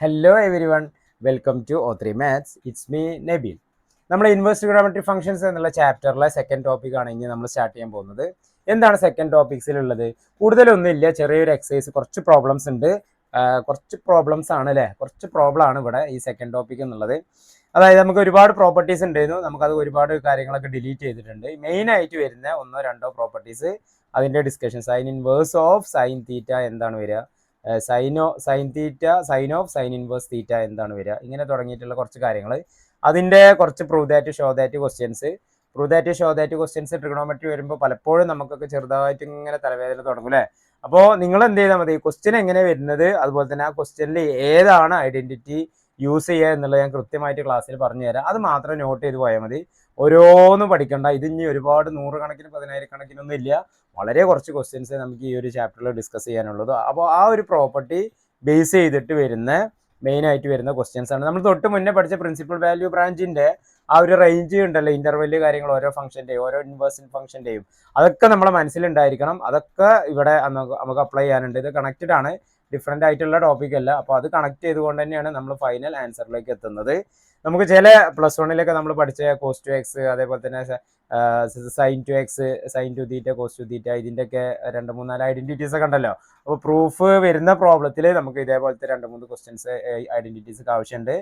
Hello everyone, welcome to O3 maths. It's me Nabeel. നമ്മൾ inverse trigonometry functions എന്നുള്ള ചാപ്റ്ററിലെ second topic ആണ് ഇനി നമ്മൾ സ്റ്റാർട്ട് ചെയ്യാൻ പോകുന്നത്. എന്താണ് സെക്കൻഡ് ടോപ്പിക്സിലുള്ളത്? കൂടുതലൊന്നുമില്ല, ചെറിയൊരു എക്സസൈസ്, കുറച്ച് പ്രോബ്ലംസ് ഉണ്ട്. കുറച്ച് പ്രോബ്ലംസ് ആണ് അല്ലേ, കുറച്ച് പ്രോബ്ലം ആണ് ഇവിടെ ഈ സെക്കൻഡ് ടോപ്പിക് എന്നുള്ളത്. അതായത് നമുക്ക് ഒരുപാട് പ്രോപ്പർട്ടീസ് ഉണ്ടായിരുന്നു, നമുക്കത് ഒരുപാട് കാര്യങ്ങളൊക്കെ ഡിലീറ്റ് ചെയ്തിട്ടുണ്ട്. മെയിൻ ആയിട്ട് വരുന്ന ഒന്നോ രണ്ടോ പ്രോപ്പർട്ടീസ്, അതിൻ്റെ discussion. Sine inverse of sine theta എന്താണ് വരിക, sine theta, sine of sine inverse theta എന്താണ് വരിക, ഇങ്ങനെ തുടങ്ങിയിട്ടുള്ള കുറച്ച് കാര്യങ്ങൾ. അതിൻ്റെ കുറച്ച് prove that show that questions. Prove that show that questions trigonometry വരുമ്പോൾ പലപ്പോഴും നമുക്കൊക്കെ ചെറുതായിട്ട് ഇങ്ങനെ തലവേദന തുടങ്ങും അല്ലേ. അപ്പോൾ നിങ്ങൾ എന്ത് ചെയ്താൽ മതി, ക്വസ്റ്റ്യൻ എങ്ങനെ വരുന്നത്, അതുപോലെ തന്നെ ആ ക്വസ്റ്റ്യനിൽ ഏതാണ് ഐഡന്റിറ്റി യൂസ് ചെയ്യുക എന്നുള്ളത് ഞാൻ കൃത്യമായിട്ട് ക്ലാസ്സിൽ പറഞ്ഞു തരാം. അത് മാത്രം നോട്ട് ചെയ്ത് പോയാൽ മതി, ഓരോന്നും പഠിക്കണ്ട. ഇത് ഇനി ഒരുപാട് നൂറുകണക്കിന് പതിനായിരക്കണക്കിനൊന്നും ഇല്ല, വളരെ കുറച്ച് ക്വസ്റ്റ്യൻസ് നമുക്ക് ഈ ഒരു ചാപ്റ്ററിൽ ഡിസ്കസ് ചെയ്യാനുള്ളത്. അപ്പോൾ ആ ഒരു പ്രോപ്പർട്ടി ബേസ് ചെയ്തിട്ട് വരുന്ന മെയിൻ ആയിട്ട് വരുന്ന ക്വസ്റ്റ്യൻസ് ആണ്. നമ്മൾ തൊട്ട് മുന്നേ പഠിച്ച പ്രിൻസിപ്പൽ വാല്യൂ ബ്രാഞ്ചിന്റെ ആ ഒരു റേഞ്ച് ഉണ്ടല്ലോ, ഇന്റർവെല് കാര്യങ്ങൾ, ഓരോ ഫംഗ്ഷന്റെയും ഓരോ ഇൻവേഴ്സൽ ഫംഗ്ഷന്റെയും, അതൊക്കെ നമ്മളെ മനസ്സിലുണ്ടായിരിക്കണം. അതൊക്കെ ഇവിടെ നമുക്ക് അപ്ലൈ ചെയ്യാനുണ്ട്. ഇത് കണക്റ്റഡ് ആണ്, ഡിഫറെന്റ് ആയിട്ടുള്ള ടോപ്പിക് അല്ല. അപ്പോൾ അത് കണക്ട് ചെയ്തുകൊണ്ട് തന്നെയാണ് നമ്മൾ ഫൈനൽ ആൻസറിലേക്ക് എത്തുന്നത്. നമുക്ക് ചില +1 നമ്മൾ പഠിച്ച കോസ് ടു എക്സ്, അതേപോലെ തന്നെ sine two x, sine two theta, cos two theta, ഇതിൻ്റെയൊക്കെ 2-3-4 ഐഡന്റിറ്റീസ് ഒക്കെ ഉണ്ടല്ലോ. അപ്പോൾ പ്രൂഫ് വരുന്ന പ്രോബ്ലത്തിൽ നമുക്ക് ഇതേപോലത്തെ 2-3 ക്വസ്റ്റ്യൻസ് ഐഡന്റിറ്റീസ് ആവശ്യമുണ്ട്.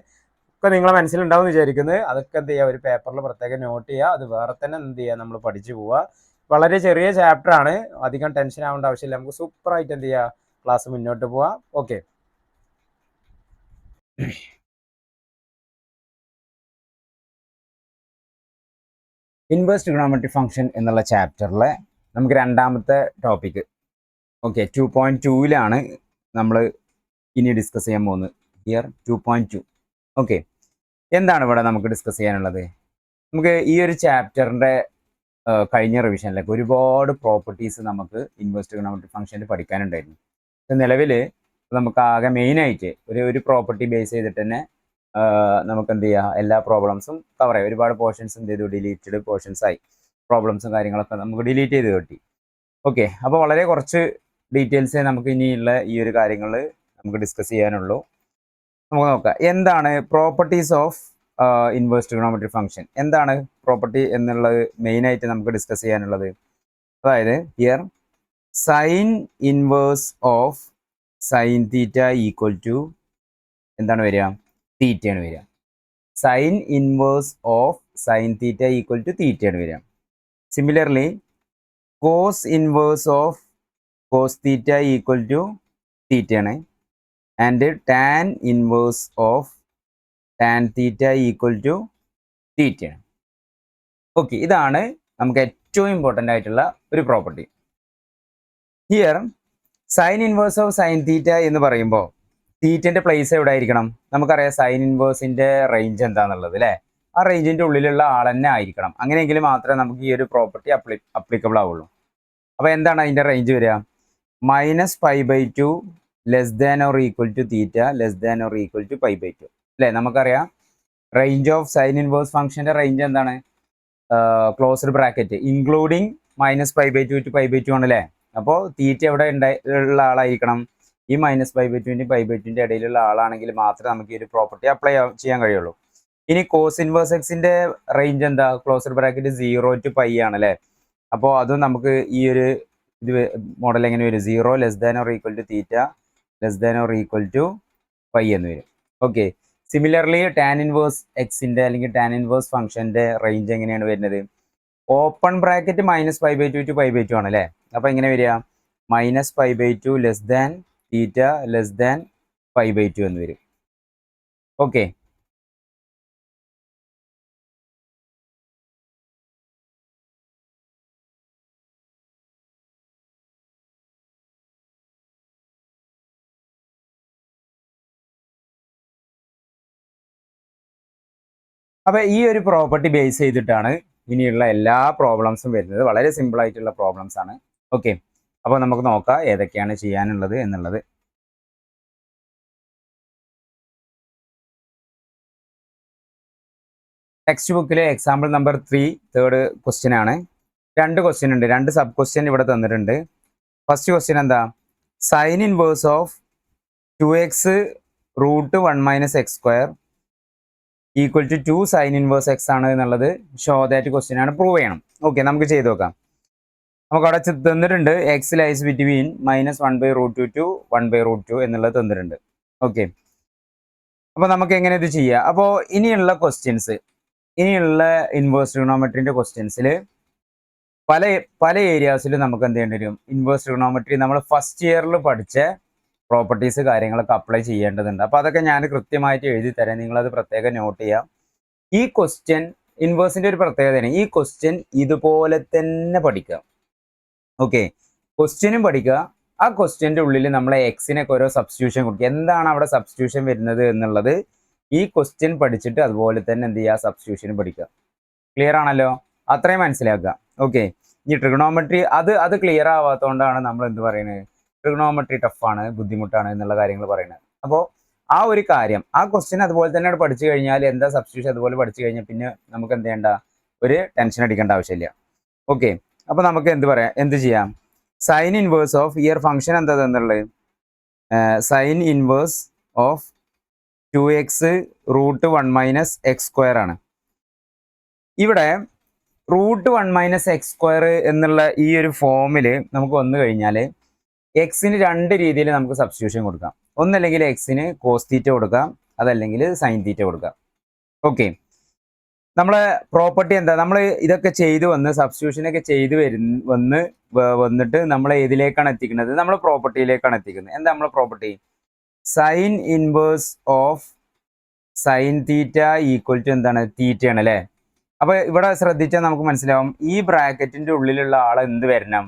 ഒക്കെ നിങ്ങളെ മനസ്സിലുണ്ടാവും എന്ന് വിചാരിക്കുന്നത്. അതൊക്കെ എന്ത് ചെയ്യുക, ഒരു പേപ്പറിൽ പ്രത്യേകം നോട്ട് ചെയ്യുക. അത് വേറെ തന്നെ എന്ത് ചെയ്യുക, നമ്മൾ പഠിച്ചു പോവുക. വളരെ ചെറിയ ചാപ്റ്റർ ആണ്, അധികം ടെൻഷൻ ആവേണ്ട ആവശ്യമില്ല. നമുക്ക് സൂപ്പറായിട്ട് എന്ത് ചെയ്യുക, ക്ലാസ് മുന്നോട്ട് പോവാം. ഓക്കെ, ഇൻവേഴ്സ് ട്രിഗണോമെട്രി ഫംഗ്ഷൻ എന്നുള്ള ചാപ്റ്ററിലെ നമുക്ക് രണ്ടാമത്തെ ടോപ്പിക്. ഓക്കെ, 2.2-ലാണ് നമ്മൾ ഇനി ഡിസ്കസ് ചെയ്യാൻ പോകുന്നത്. ഹിയർ 2.2. ഓക്കെ, എന്താണ് ഇവിടെ നമുക്ക് ഡിസ്കസ് ചെയ്യാനുള്ളത്? നമുക്ക് ഈ ഒരു ചാപ്റ്ററിൻ്റെ കഴിഞ്ഞ റിവിഷനിലേക്ക് ഒരുപാട് പ്രോപ്പർട്ടീസ് നമുക്ക് ഇൻവേഴ്സ് ട്രിഗണോമെട്രി ഫംഗ്ഷനിൽ പഠിക്കാനുണ്ടായിരുന്നു. നിലവിൽ നമുക്ക് ആകെ മെയിനായിട്ട് ഒരു പ്രോപ്പർട്ടി ബേസ് ചെയ്തിട്ട് തന്നെ നമുക്ക് എന്ത് ചെയ്യുക, എല്ലാ പ്രോബ്ലംസും കവർ ചെയ്യാം. ഒരുപാട് പോർഷൻസ് എന്ത് ചെയ്തു, ഡിലീറ്റഡ് പോർഷൻസ് ആയി. പ്രോബ്ലംസും കാര്യങ്ങളൊക്കെ നമുക്ക് ഡിലീറ്റ് ചെയ്ത് കിട്ടി. ഓക്കെ, അപ്പോൾ വളരെ കുറച്ച് ഡീറ്റെയിൽസേ നമുക്ക് ഇനിയുള്ള ഈ ഒരു കാര്യങ്ങൾ നമുക്ക് ഡിസ്കസ് ചെയ്യാനുള്ളൂ. നമുക്ക് നോക്കാം എന്താണ് properties of inverse trigonometry function. എന്താണ് പ്രോപ്പർട്ടി എന്നുള്ളത് മെയിനായിട്ട് നമുക്ക് ഡിസ്കസ് ചെയ്യാനുള്ളത്. അതായത് here sine inverse of sine theta equal to എന്താണ് വരിക, തീറ്റയാണ് വരിക. Sine inverse of sine theta equal to തീറ്റയാണ് വരിക. Similarly cos inverse of cos theta equal to തീറ്റയാണ്. And tan inverse of tan theta equal to തീറ്റയാണ്. Okay, ഇതാണ് നമുക്ക് ഏറ്റവും ഇമ്പോർട്ടൻ്റ് ആയിട്ടുള്ള ഒരു property. Here sine inverse of sine theta എന്ന് പറയുമ്പോൾ തീറ്റൻ്റെ പ്ലേസ് എവിടെ ആയിരിക്കണം? നമുക്കറിയാം സൈൻ ഇൻവേഴ്സിൻ്റെ റേഞ്ച് എന്താണെന്നുള്ളത് അല്ലേ. ആ റേഞ്ചിൻ്റെ ഉള്ളിലുള്ള ആൾ തന്നെ ആയിരിക്കണം. അങ്ങനെയെങ്കിൽ മാത്രമേ നമുക്ക് ഈ ഒരു പ്രോപ്പർട്ടി അപ്ലിക്കബിൾ ആവുള്ളൂ. അപ്പോൾ എന്താണ് അതിൻ്റെ റേഞ്ച് വരിക? -π/2 less than or equal to theta less than or equal to π/2 അല്ലേ. നമുക്കറിയാം റേഞ്ച് ഓഫ് സൈൻ ഇൻവേഴ്സ് ഫംഗ്ഷൻ്റെ റേഞ്ച് എന്താണ്? ക്ലോസ്ഡ് ബ്രാക്കറ്റ് ഇൻക്ലൂഡിങ് -π/2 ടു π/2 ആണല്ലേ. അപ്പോൾ തീറ്റ എവിടെ ഉള്ള ആളായിരിക്കണം? ഈ -π/2ൻ്റെയും π/2ൻ്റെ ഇടയിലുള്ള ആളാണെങ്കിൽ മാത്രമേ നമുക്ക് ഈ ഒരു പ്രോപ്പർട്ടി അപ്ലൈ ചെയ്യാൻ കഴിയുള്ളൂ. ഇനി കോസ് ഇൻവേഴ്സ് എക്സിൻ്റെ റേഞ്ച് എന്താ? ക്ലോസ്ഡ് ബ്രാക്കറ്റ് 0 to π ആണല്ലേ. അപ്പോൾ അതും നമുക്ക് ഈ ഒരു ഇത് മോഡൽ എങ്ങനെ വരും? 0 less than or equal to theta less than or equal to π എന്ന് വരും. ഓക്കെ, സിമിലർലി ടാൻ ഇൻവേഴ്സ് എക്സിൻ്റെ അല്ലെങ്കിൽ ടാൻ ഇൻവേഴ്സ് ഫംഗ്ഷൻ്റെ റേഞ്ച് എങ്ങനെയാണ് വരുന്നത്? ഓപ്പൺ ബ്രാക്കറ്റ് -π/2 ടു π/2 ആണ് അല്ലേ. അപ്പോൾ എങ്ങനെ വരിക? -π/2 less than theta less than π/2 എന്ന് വരും. ഓക്കെ, അപ്പോൾ ഈ ഒരു പ്രോപ്പർട്ടി ബേസ് ചെയ്തിട്ടാണ് ഇനിയുള്ള എല്ലാ പ്രോബ്ലംസും വരുന്നത്. വളരെ സിമ്പിൾ ആയിട്ടുള്ള പ്രോബ്ലംസ് ആണ്. ഓക്കെ, അപ്പോൾ നമുക്ക് നോക്കാം ഏതൊക്കെയാണ് ചെയ്യാനുള്ളത് എന്നുള്ളത്. ടെക്സ്റ്റ് ബുക്കിലെ എക്സാമ്പിൾ നമ്പർ 3 തേർഡ് ക്വസ്റ്റ്യൻ ആണ്. 2 ക്വസ്റ്റ്യൻ ഉണ്ട്, 2 സബ് ക്വസ്റ്റ്യൻ ഇവിടെ തന്നിട്ടുണ്ട്. ഫസ്റ്റ് ക്വസ്റ്റ്യൻ എന്താ? Sine inverse of 2x root 1 minus x square equal to 2 sine inverse x ആണ് എന്നുള്ളത് ഷോ ദാറ്റ് ക്വസ്റ്റ്യൻ ആണ്, പ്രൂവ് ചെയ്യണം. ഓക്കെ, നമുക്ക് ചെയ്ത് നോക്കാം. നമുക്ക് അവിടെ തന്നിട്ടുണ്ട് എക്സ് ലൈസ് ബിറ്റ്വീൻ -1/√2 to 1/√2 എന്നുള്ളത് തന്നിട്ടുണ്ട്. ഓക്കെ, അപ്പോൾ നമുക്ക് എങ്ങനെ ഇത് ചെയ്യാം? അപ്പോൾ ഇനിയുള്ള ക്വസ്റ്റ്യൻസ്, ഇനിയുള്ള ഇൻവേഴ്സ് ട്രിഗണോമെട്രിന്റെ ക്വസ്റ്റ്യൻസിൽ പല ഏരിയാസിലും നമുക്ക് എന്ത് ചെയ്യേണ്ടി വരും? ഇൻവേഴ്സ് ട്രിഗണോമെട്രി നമ്മൾ ഫസ്റ്റ് ഇയറിൽ പഠിച്ച പ്രോപ്പർട്ടീസ് കാര്യങ്ങളൊക്കെ അപ്ലൈ ചെയ്യേണ്ടതുണ്ട്. അപ്പോൾ അതൊക്കെ ഞാൻ കൃത്യമായിട്ട് എഴുതി തരാം, നിങ്ങളത് പ്രത്യേകം നോട്ട് ചെയ്യാം. ഈ ക്വസ്റ്റ്യൻ ഇൻവേഴ്സിന്റെ ഒരു പ്രത്യേകതയാണ്, ഈ ക്വസ്റ്റ്യൻ ഇതുപോലെ തന്നെ പഠിക്കുക. ഓക്കെ, ക്വസ്റ്റ്യനും പഠിക്കുക, ആ ക്വസ്റ്റ്യൻ്റെ ഉള്ളിൽ നമ്മൾ എക്സിനൊക്കെ ഓരോ സബ്സ്റ്റിറ്റ്യൂഷൻ കൊടുക്കുക. എന്താണ് അവിടെ സബ്സ്റ്റിറ്റ്യൂഷൻ വരുന്നത് എന്നുള്ളത് ഈ ക്വസ്റ്റ്യൻ പഠിച്ചിട്ട് അതുപോലെ തന്നെ എന്ത് ചെയ്യുക? സബ്സ്റ്റിറ്റ്യൂഷനും പഠിക്കുക. ക്ലിയർ ആണല്ലോ? അത്രയും മനസ്സിലാക്കുക. ഓക്കെ, ഈ ട്രിഗണോമെട്രി അത് ക്ലിയർ ആവാത്തതുകൊണ്ടാണ് നമ്മൾ എന്ത് പറയുന്നത്? ട്രിഗണോമെട്രി ടഫാണ്, ബുദ്ധിമുട്ടാണ് എന്നുള്ള കാര്യങ്ങൾ പറയുന്നത്. അപ്പോൾ ആ ഒരു കാര്യം, ആ ക്വസ്റ്റ്യൻ അതുപോലെ തന്നെ പഠിച്ചു കഴിഞ്ഞാൽ എന്താ സബ്സ്റ്റിറ്റ്യൂഷൻ അതുപോലെ പഠിച്ചു കഴിഞ്ഞാൽ പിന്നെ നമുക്ക് എന്ത് ചെയ്യേണ്ട? ഒരു ടെൻഷൻ അടിക്കേണ്ട ആവശ്യമില്ല. ഓക്കെ, അപ്പോൾ നമുക്ക് എന്ത് ചെയ്യാം? സൈൻ ഇൻവേഴ്സ് ഓഫ് ഇയർ ഫംഗ്ഷൻ എന്താ എന്നുള്ളത്? Sine inverse of 2x root 1 minus x square ആണ്. ഇവിടെ റൂട്ട് 1 മൈനസ് എക്സ് സ്ക്വയർ എന്നുള്ള ഈ ഒരു ഫോമിൽ നമുക്ക് വന്നു കഴിഞ്ഞാൽ എക്സിന് രണ്ട് രീതിയിൽ നമുക്ക് സബ്സ്റ്റിറ്റ്യൂഷൻ കൊടുക്കാം. ഒന്നല്ലെങ്കിൽ എക്സിന് കോസ് തീറ്റ കൊടുക്കാം, അതല്ലെങ്കിൽ സൈൻ തീറ്റ കൊടുക്കാം. ഓക്കെ, നമ്മളെ പ്രോപ്പർട്ടി എന്താ? നമ്മൾ ഇതൊക്കെ ചെയ്തു വന്ന് സബ്സ്റ്റിറ്റ്യൂഷനൊക്കെ ചെയ്ത് വന്നിട്ട് നമ്മൾ ഏതിലേക്കാണ് എത്തിക്കുന്നത്? നമ്മൾ പ്രോപ്പർട്ടിയിലേക്കാണ് എത്തിക്കുന്നത്. എന്താ നമ്മളെ property? Sine inverse of sine theta equal to എന്താണ്? തീറ്റയാണ് അല്ലേ? അപ്പൊ ഇവിടെ ശ്രദ്ധിച്ചാൽ നമുക്ക് മനസ്സിലാവും, ഈ ബ്രാക്കറ്റിന്റെ ഉള്ളിലുള്ള ആൾ എന്ത് വരണം?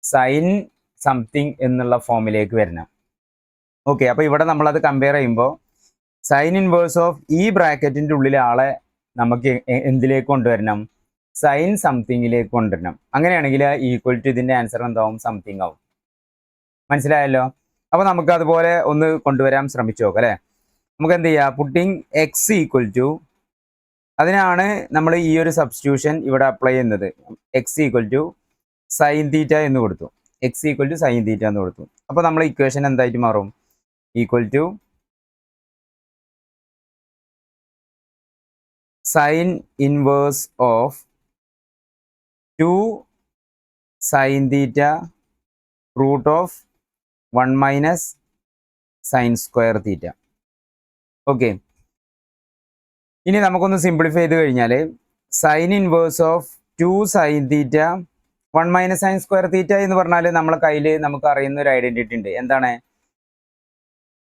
സൈൻ സംതിങ് എന്നുള്ള ഫോമിലേക്ക് വരണം. ഓക്കെ, അപ്പൊ ഇവിടെ നമ്മളത് കമ്പയർ ചെയ്യുമ്പോൾ സൈൻ ഇൻവേഴ്സ് ഓഫ് ഈ ബ്രാക്കറ്റിന്റെ ഉള്ളിലെ ആളെ നമുക്ക് എന്തിലേക്ക് കൊണ്ടുവരണം? സൈൻ സംതിങ്ങിലേക്ക് കൊണ്ടുവരണം. അങ്ങനെയാണെങ്കിൽ ഈക്വൽ ടു ഇതിന്റെ ആൻസർ എന്താവും? സംതിങ് ആവും. മനസ്സിലായല്ലോ? അപ്പൊ നമുക്ക് അതുപോലെ ഒന്ന് കൊണ്ടുവരാൻ ശ്രമിച്ചു നോക്കാം അല്ലെ? നമുക്ക് എന്ത് ചെയ്യാം? പുട്ടിങ് എക്സ് ഈക്വൽ ടു, അതിനാണ് നമ്മൾ ഈ ഒരു സബ്സ്റ്റിറ്റ്യൂഷൻ ഇവിടെ അപ്ലൈ ചെയ്യുന്നത്. X equal to sine theta എന്ന് കൊടുത്തു. X equal to sine theta എന്ന് കൊടുത്തു. അപ്പൊ നമ്മൾ ഇക്വേഷൻ എന്തായിട്ട് മാറും? Equal to sine inverse of 2 sine theta root of 1 minus sine square theta. Okay, ഇനി നമുക്കൊന്ന് സിംപ്ലിഫൈ ചെയ്ത് കഴിഞ്ഞാൽ sine inverse of 2 sine theta 1 minus sine square theta എന്ന് പറഞ്ഞാൽ നമ്മളെ കയ്യിൽ നമുക്ക് അറിയുന്ന ഒരു ഐഡന്റിറ്റി ഉണ്ട്. എന്താണ്?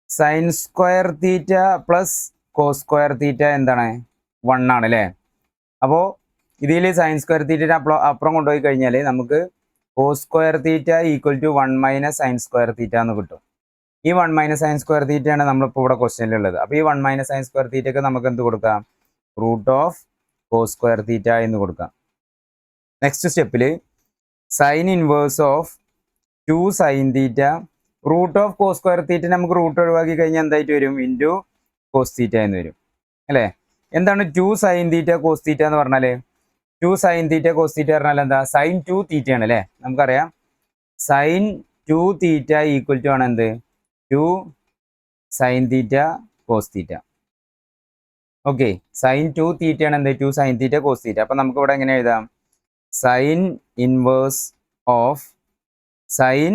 Sine square theta plus cos square theta എന്താണ്? 1 ആണ് അല്ലേ? അപ്പോൾ ഇതിൽ സൈൻ സ്ക്വയർ തീറ്റ അപ്പുറം കൊണ്ടുപോയി കഴിഞ്ഞാൽ നമുക്ക് cos square theta equal to 1 minus sine square theta എന്ന് കിട്ടും. ഈ 1 മൈനസ് സൈൻ സ്ക്വയർ തീറ്റയാണ് നമ്മളിപ്പോൾ ഇവിടെ ക്വസ്റ്റ്യനിലുള്ളത്. അപ്പോൾ ഈ 1 മൈനസ് സൈൻ സ്ക്വയർ തീറ്റയ്ക്ക് നമുക്ക് എന്ത് കൊടുക്കാം? Root of cos square theta എന്ന് കൊടുക്കാം. നെക്സ്റ്റ് സ്റ്റെപ്പിൽ sine inverse of 2 sine theta root of cos square theta നമുക്ക് റൂട്ട് ഒഴിവാക്കി കഴിഞ്ഞാൽ എന്തായിട്ട് വരും? ഇൻറ്റു കോസ് തീറ്റ എന്ന് വരും അല്ലേ? എന്താണ് 2 സൈൻ തീറ്റ കോസ് തീറ്റ എന്ന് പറഞ്ഞാൽ? 2 സൈൻ തീറ്റ കോസ് തീറ്റ പറഞ്ഞാൽ എന്താ? സൈൻ 2 തീറ്റ ആണ് അല്ലേ? നമുക്കറിയാം സൈൻ 2 തീറ്റ ഈക്വൽ ടു ആണ് എന്ത്? 2 sine theta cos theta. Okay, sine 2 theta ആണ് എന്ത്? 2 സൈൻ തീറ്റ കോസ് തീറ്റ. അപ്പൊ നമുക്ക് ഇവിടെ എങ്ങനെ എഴുതാം? സൈൻ ഇൻവേഴ്സ് ഓഫ് സൈൻ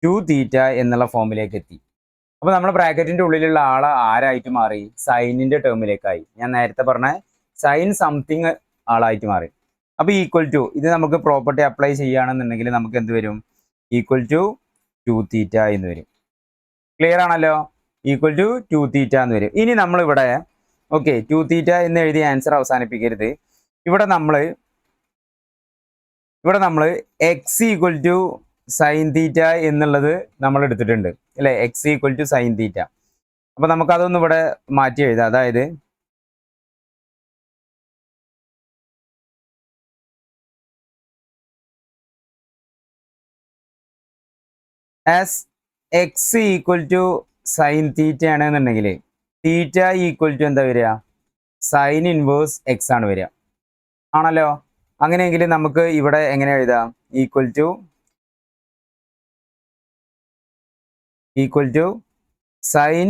2 തീറ്റ എന്നുള്ള ഫോമിലേക്ക് എത്തി. അപ്പോൾ നമ്മുടെ ബ്രാക്കറ്റിന്റെ ഉള്ളിലുള്ള ആളെ ആരായിട്ട് മാറി? സൈനിന്റെ ടേമിലേക്കായി. ഞാൻ നേരത്തെ പറഞ്ഞ സൈൻ സംതിങ് ആളായിട്ട് മാറി. അപ്പോൾ ഈക്വൽ ടു, ഇത് നമുക്ക് പ്രോപ്പർട്ടി അപ്ലൈ ചെയ്യുകയാണെന്നുണ്ടെങ്കിൽ നമുക്ക് എന്ത് വരും? ഈക്വൽ ടു 2 തീറ്റ എന്ന് വരും. ക്ലിയർ ആണല്ലോ? ഈക്വൽ ടു 2 തീറ്റ എന്ന് വരും. ഇനി നമ്മളിവിടെ ഓക്കെ 2 തീറ്റ എന്ന് എഴുതി ആൻസർ അവസാനിപ്പിക്കരുത്. ഇവിടെ നമ്മൾ x equal to sine theta എന്നുള്ളത് നമ്മൾ എടുത്തിട്ടുണ്ട് അല്ലെ? X equal to sine theta. അപ്പൊ നമുക്ക് അതൊന്ന് ഇവിടെ മാറ്റി എഴുതാം. അതായത് as x equal to sine theta ആണെന്നുണ്ടെങ്കിൽ തീറ്റ ഈക്വൽ ടു എന്താ വരിക? സൈൻ ഇൻവേഴ്സ് എക്സ് ആണ് വരിക. ആണല്ലോ? അങ്ങനെയെങ്കിൽ നമുക്ക് ഇവിടെ എങ്ങനെ എഴുതാം? ഈക്വൽ ടു സൈൻ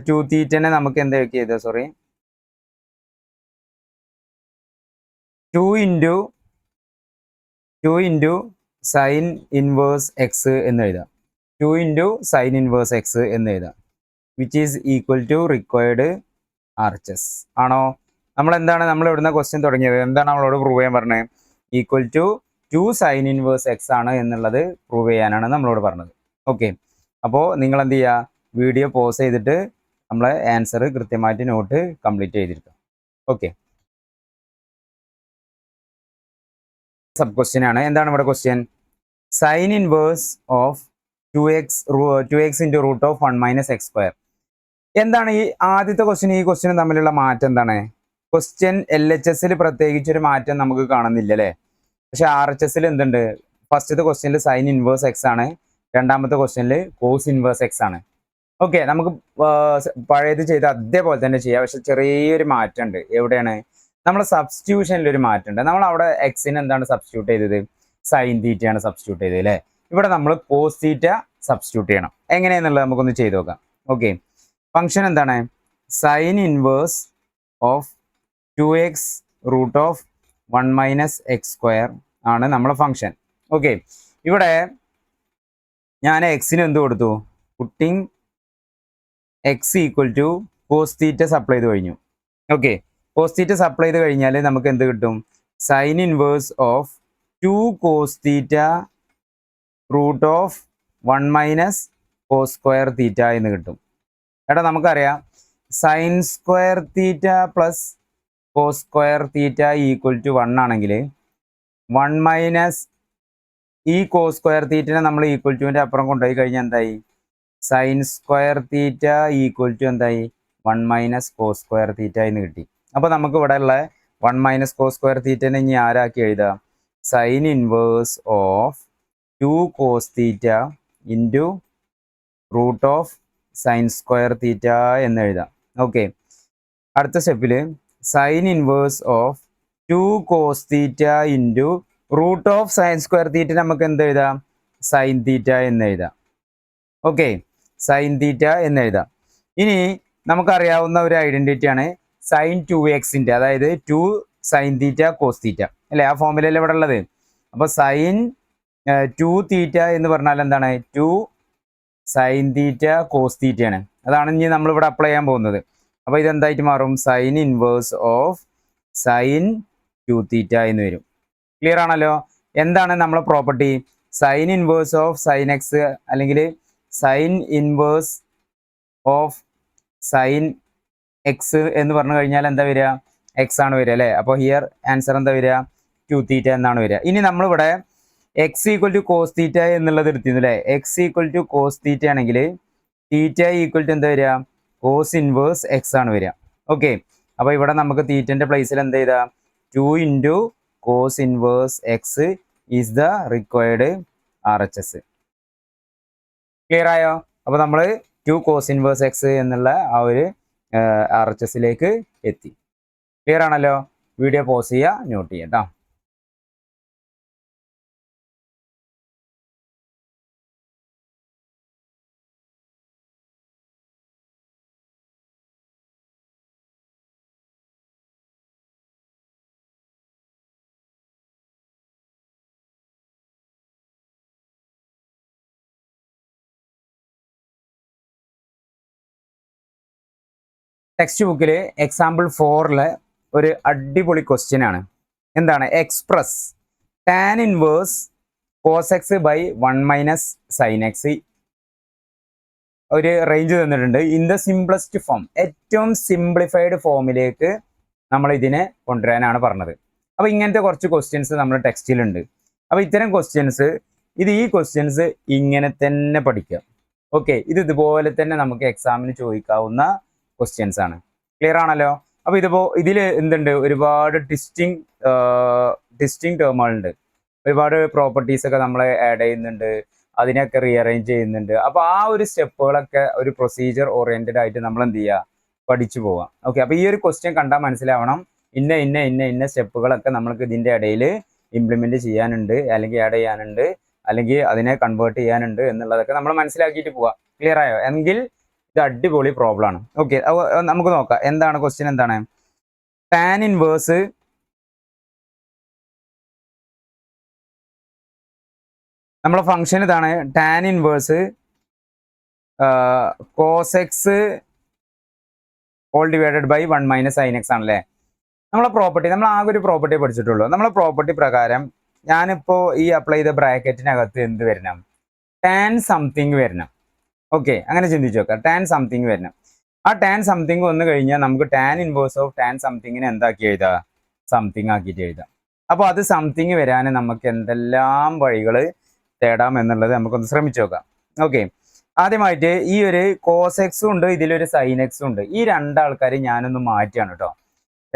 ടു തീറ്റനെ നമുക്ക് എന്താ ചെയ്തത്, sorry, 2 into sine inverse x എന്ന് എഴുതാം. 2 ഇൻറ്റു സൈൻ ഇൻവേഴ്സ് എക്സ് എന്ന് എഴുതാം, which is equal to required RHS ആണോ? നമ്മൾ ഇവിടുന്ന് ക്വസ്റ്റ്യൻ തുടങ്ങിയത് എന്താണ് നമ്മളോട് പ്രൂവ് ചെയ്യാൻ പറഞ്ഞത്? Equal to 2 sine inverse x ആണ് എന്നുള്ളത് പ്രൂവ് ചെയ്യാനാണ് നമ്മളോട് പറഞ്ഞത്. ഓക്കെ, അപ്പോൾ നിങ്ങൾ എന്ത് ചെയ്യുക, വീഡിയോ പോസ് ചെയ്തിട്ട് നമ്മളെ ആൻസർ കൃത്യമായിട്ട് നോട്ട് കംപ്ലീറ്റ് ചെയ്തിരിക്കുക. ഓക്കെ, സബ് ക്വസ്റ്റ്യൻ ആണ്. എന്താണ് ഇവിടെ question? Sine inverse of 2x into root of 1 minus x square. എന്താണ് ഈ ആദ്യത്തെ ക്വസ്റ്റ്യൻ ഈ ക്വസ്റ്റ്യനും തമ്മിലുള്ള മാറ്റം എന്താണ്? ക്വസ്റ്റ്യൻ LHS പ്രത്യേകിച്ചൊരു മാറ്റം നമുക്ക് കാണുന്നില്ല അല്ലേ? പക്ഷെ RHS എന്തുണ്ട്? ഫസ്റ്റത്തെ ക്വസ്റ്റ്യനിൽ സൈൻ ഇൻവേഴ്സ് എക്സ് ആണ്, രണ്ടാമത്തെ ക്വസ്റ്റ്യനിൽ കോസ് ഇൻവേഴ്സ് എക്സ് ആണ്. ഓക്കെ, നമുക്ക് പഴയത് ചെയ്ത് അതേപോലെ തന്നെ ചെയ്യാം. പക്ഷെ ചെറിയൊരു മാറ്റം ഉണ്ട്. എവിടെയാണ്? നമ്മൾ സബ്സ്റ്റിറ്റ്യൂഷനിൽ ഒരു മാറ്റം ഉണ്ട്. നമ്മൾ അവിടെ എക്സിന് എന്താണ് സബ്സ്റ്റിറ്റ്യൂട്ട് ചെയ്തത്? സൈൻ തീറ്റയാണ് സബ്സ്റ്റിറ്റ്യൂട്ട് ചെയ്തത് അല്ലേ? ഇവിടെ നമ്മൾ കോസ് തീറ്റ സബ്സ്റ്റിറ്റ്യൂട്ട് ചെയ്യണം. എങ്ങനെയാണെന്നുള്ളത് നമുക്കൊന്ന് ചെയ്ത് നോക്കാം. ഓക്കെ, ഫംഗ്ഷൻ എന്താണ്? Sine inverse of 2x root of 1 minus x square ആണ് നമ്മളെ ഫംഗ്ഷൻ. ഓക്കെ, ഇവിടെ ഞാൻ എക്സിന് എന്ത് കൊടുത്തു? Putting x equal to cos theta supply ചെയ്ത് കഴിഞ്ഞു. ഓക്കെ, കോസ് തീറ്റ സപ്ലൈ ചെയ്ത് കഴിഞ്ഞാൽ നമുക്ക് എന്ത് കിട്ടും? Sine inverse of 2 cos theta root of 1 minus cos square theta എന്ന് കിട്ടും. എടാ നമുക്കറിയാം sine square theta plus cos square theta equal to 1 ആണെങ്കിൽ 1 മൈനസ് ഈ കോസ് സ്ക്വയർ തീറ്റനെ നമ്മൾ ഈക്വൽ ടുവിൻ്റെ അപ്പുറം കൊണ്ടുപോയി കഴിഞ്ഞാൽ എന്തായി? Sine square theta equal to എന്തായി? 1 മൈനസ് കോസ് സ്ക്വയർ തീറ്റ എന്ന് കിട്ടി. അപ്പോൾ നമുക്ക് ഇവിടെ ഉള്ള 1 മൈനസ് കോസ് സ്ക്വയർ തീറ്റനെ ഇനി ആരാക്കി എഴുതാം? Sine inverse of 2 cos theta into root of sine square theta എന്ന് എഴുതാം. ഓക്കെ, അടുത്ത സ്റ്റെപ്പിൽ sine inverse of 2 cos theta into root of sine square theta നമുക്ക് എന്ത് എഴുതാം? സൈൻ തീറ്റ എന്ന് എഴുതാം. ഓക്കെ, സൈൻ തീറ്റ എന്ന് എഴുതാം. ഇനി നമുക്കറിയാവുന്ന ഒരു ഐഡന്റിറ്റി ആണ് സൈൻ 2x, അതായത് 2 സൈൻ തീറ്റ കോസ് തീറ്റ അല്ലേ? ആ ഫോമിലല്ലേ ഇവിടെ ഉള്ളത്. അപ്പോൾ സൈൻ 2 തീറ്റ എന്ന് പറഞ്ഞാൽ എന്താണ്? 2 സൈൻ തീറ്റ കോസ് തീറ്റയാണ്. അതാണ് ഇനി നമ്മളിവിടെ അപ്ലൈ ചെയ്യാൻ പോകുന്നത്. അപ്പോൾ ഇതെന്തായിട്ട് മാറും? Sine inverse of sine 2 theta എന്ന് വരും. ക്ലിയർ ആണല്ലോ? എന്താണ് നമ്മളെ property? Sine inverse of sine x അല്ലെങ്കിൽ sine inverse of sine x എന്ന് പറഞ്ഞു കഴിഞ്ഞാൽ എന്താ വരിക? എക്സ് ആണ് വരിക അല്ലേ? അപ്പോൾ ഹിയർ ആൻസർ എന്താ വരിക? 2 തീറ്റ എന്നാണ് വരിക. ഇനി നമ്മളിവിടെ x equal to cos theta എന്നുള്ളത് എടുത്തിരുന്നു അല്ലേ? X equal to cos theta ആണെങ്കിൽ തീറ്റ ഈക്വൽ ടു എന്താ വരിക? കോസ് ഇൻവേഴ്സ് എക്സ് ആണ് വരിക. ഓക്കെ, അപ്പോൾ ഇവിടെ നമുക്ക് തീറ്റൻ്റെ പ്ലേസിൽ എന്താ ചെയ്താൽ 2 into cos inverse x is the required RHS. Clear ആയോ? അപ്പോൾ നമ്മൾ 2 കോസ് ഇൻവേഴ്സ് എക്സ് എന്നുള്ള ആ ഒരു RHSലേക്ക് എത്തി. ക്ലിയർ ആണല്ലോ? വീഡിയോ പോസ് ചെയ്യുക, നോട്ട് ചെയ്യാം കേട്ടോ. ടെക്സ്റ്റ് ബുക്കിൽ എക്സാമ്പിൾ 4 ഒരു അടിപൊളി ക്വസ്റ്റ്യൻ ആണ്. എന്താണ്? Express tan inverse cos x by 1 minus sine x. ഒരു റേഞ്ച് തന്നിട്ടുണ്ട്. ഇൻ ദ സിംപ്ലസ്റ്റ് ഫോം, ഏറ്റവും സിംപ്ലിഫൈഡ് ഫോമിലേക്ക് നമ്മൾ ഇതിനെ കൊണ്ടുവരാനാണ് പറഞ്ഞത്. അപ്പോൾ ഇങ്ങനത്തെ കുറച്ച് ക്വസ്റ്റ്യൻസ് നമ്മുടെ ടെക്സ്റ്റിലുണ്ട്. അപ്പോൾ ഇത്തരം ക്വസ്റ്റ്യൻസ് ഈ ക്വസ്റ്റ്യൻസ് ഇങ്ങനെ തന്നെ പഠിക്കുക. ഓക്കെ, ഇതുപോലെ തന്നെ നമുക്ക് എക്സാമിന് ചോദിക്കാവുന്ന ക്വസ്റ്റ്യൻസ് ആണ്. ക്ലിയർ ആണല്ലോ? അപ്പോൾ ഇതിൽ എന്തുണ്ട്? ഒരുപാട് ഡിസ്റ്റിങ് ടേമുകളുണ്ട്. ഒരുപാട് പ്രോപ്പർട്ടീസ് ഒക്കെ നമ്മൾ ആഡ് ചെയ്യുന്നുണ്ട്, അതിനെയൊക്കെ റീഅറേഞ്ച് ചെയ്യുന്നുണ്ട്. അപ്പോൾ ആ ഒരു സ്റ്റെപ്പുകളൊക്കെ ഒരു പ്രൊസീജിയർ ഓറിയന്റഡ് ആയിട്ട് നമ്മൾ എന്ത് ചെയ്യുക? പഠിച്ചു പോവാം. ഓക്കെ, അപ്പോൾ ഈ ഒരു ക്വസ്റ്റ്യൻ കണ്ടാൽ മനസ്സിലാവണം ഇന്ന സ്റ്റെപ്പുകളൊക്കെ നമ്മൾക്ക് ഇതിൻ്റെ ഇടയിൽ ഇംപ്ലിമെന്റ് ചെയ്യാനുണ്ട്, അല്ലെങ്കിൽ ആഡ് ചെയ്യാനുണ്ട്, അല്ലെങ്കിൽ അതിനെ കൺവേർട്ട് ചെയ്യാനുണ്ട് എന്നുള്ളതൊക്കെ നമ്മൾ മനസ്സിലാക്കിയിട്ട് പോവാം. ക്ലിയർ ആയോ? എങ്കിൽ ഇത് അടിപൊളി പ്രോബ്ലം ആണ്. ഓക്കെ, നമുക്ക് നോക്കാം എന്താണ് ക്വസ്റ്റ്യൻ. എന്താണ് ടാൻ ഇൻവേഴ്സ് നമ്മളെ ഫംഗ്ഷൻ ഇതാണ്. Tan inverse cos x all divided by 1 minus sine x ആണല്ലേ നമ്മളെ പ്രോപ്പർട്ടി. നമ്മൾ ആകെ ഒരു പ്രോപ്പർട്ടി പഠിച്ചിട്ടുള്ളൂ. നമ്മളെ പ്രോപ്പർട്ടി പ്രകാരം ഞാനിപ്പോൾ ഈ അപ്ലൈ ചെയ്ത ബ്രാക്കറ്റിനകത്ത് എന്ത് വരണം? ടാൻ സംതിങ് വരണം. ഓക്കെ, അങ്ങനെ ചിന്തിച്ചു നോക്കാം. ടാൻ സംതിങ് വരണം. ആ ടാൻ സംതിങ് വന്നു കഴിഞ്ഞാൽ നമുക്ക് ടാൻ ഇൻവേഴ്സ് ഓഫ് ടാൻ സംതിങ്ങിനെ എന്താക്കി എഴുതാം? സംതിങ് ആക്കിയിട്ട് എഴുതാം. അപ്പോൾ അത് സംതിങ് വരാൻ നമുക്ക് എന്തെല്ലാം വഴികൾ തേടാം എന്നുള്ളത് നമുക്കൊന്ന് ശ്രമിച്ചു നോക്കാം. ഓക്കെ, ആദ്യമായിട്ട് ഈ ഒരു കോസ് എക്സും ഉണ്ട്, ഇതിലൊരു സൈൻ എക്സും ഉണ്ട്. ഈ രണ്ടാൾക്കാർ ഞാനൊന്ന് മാറ്റിയാണ് കേട്ടോ.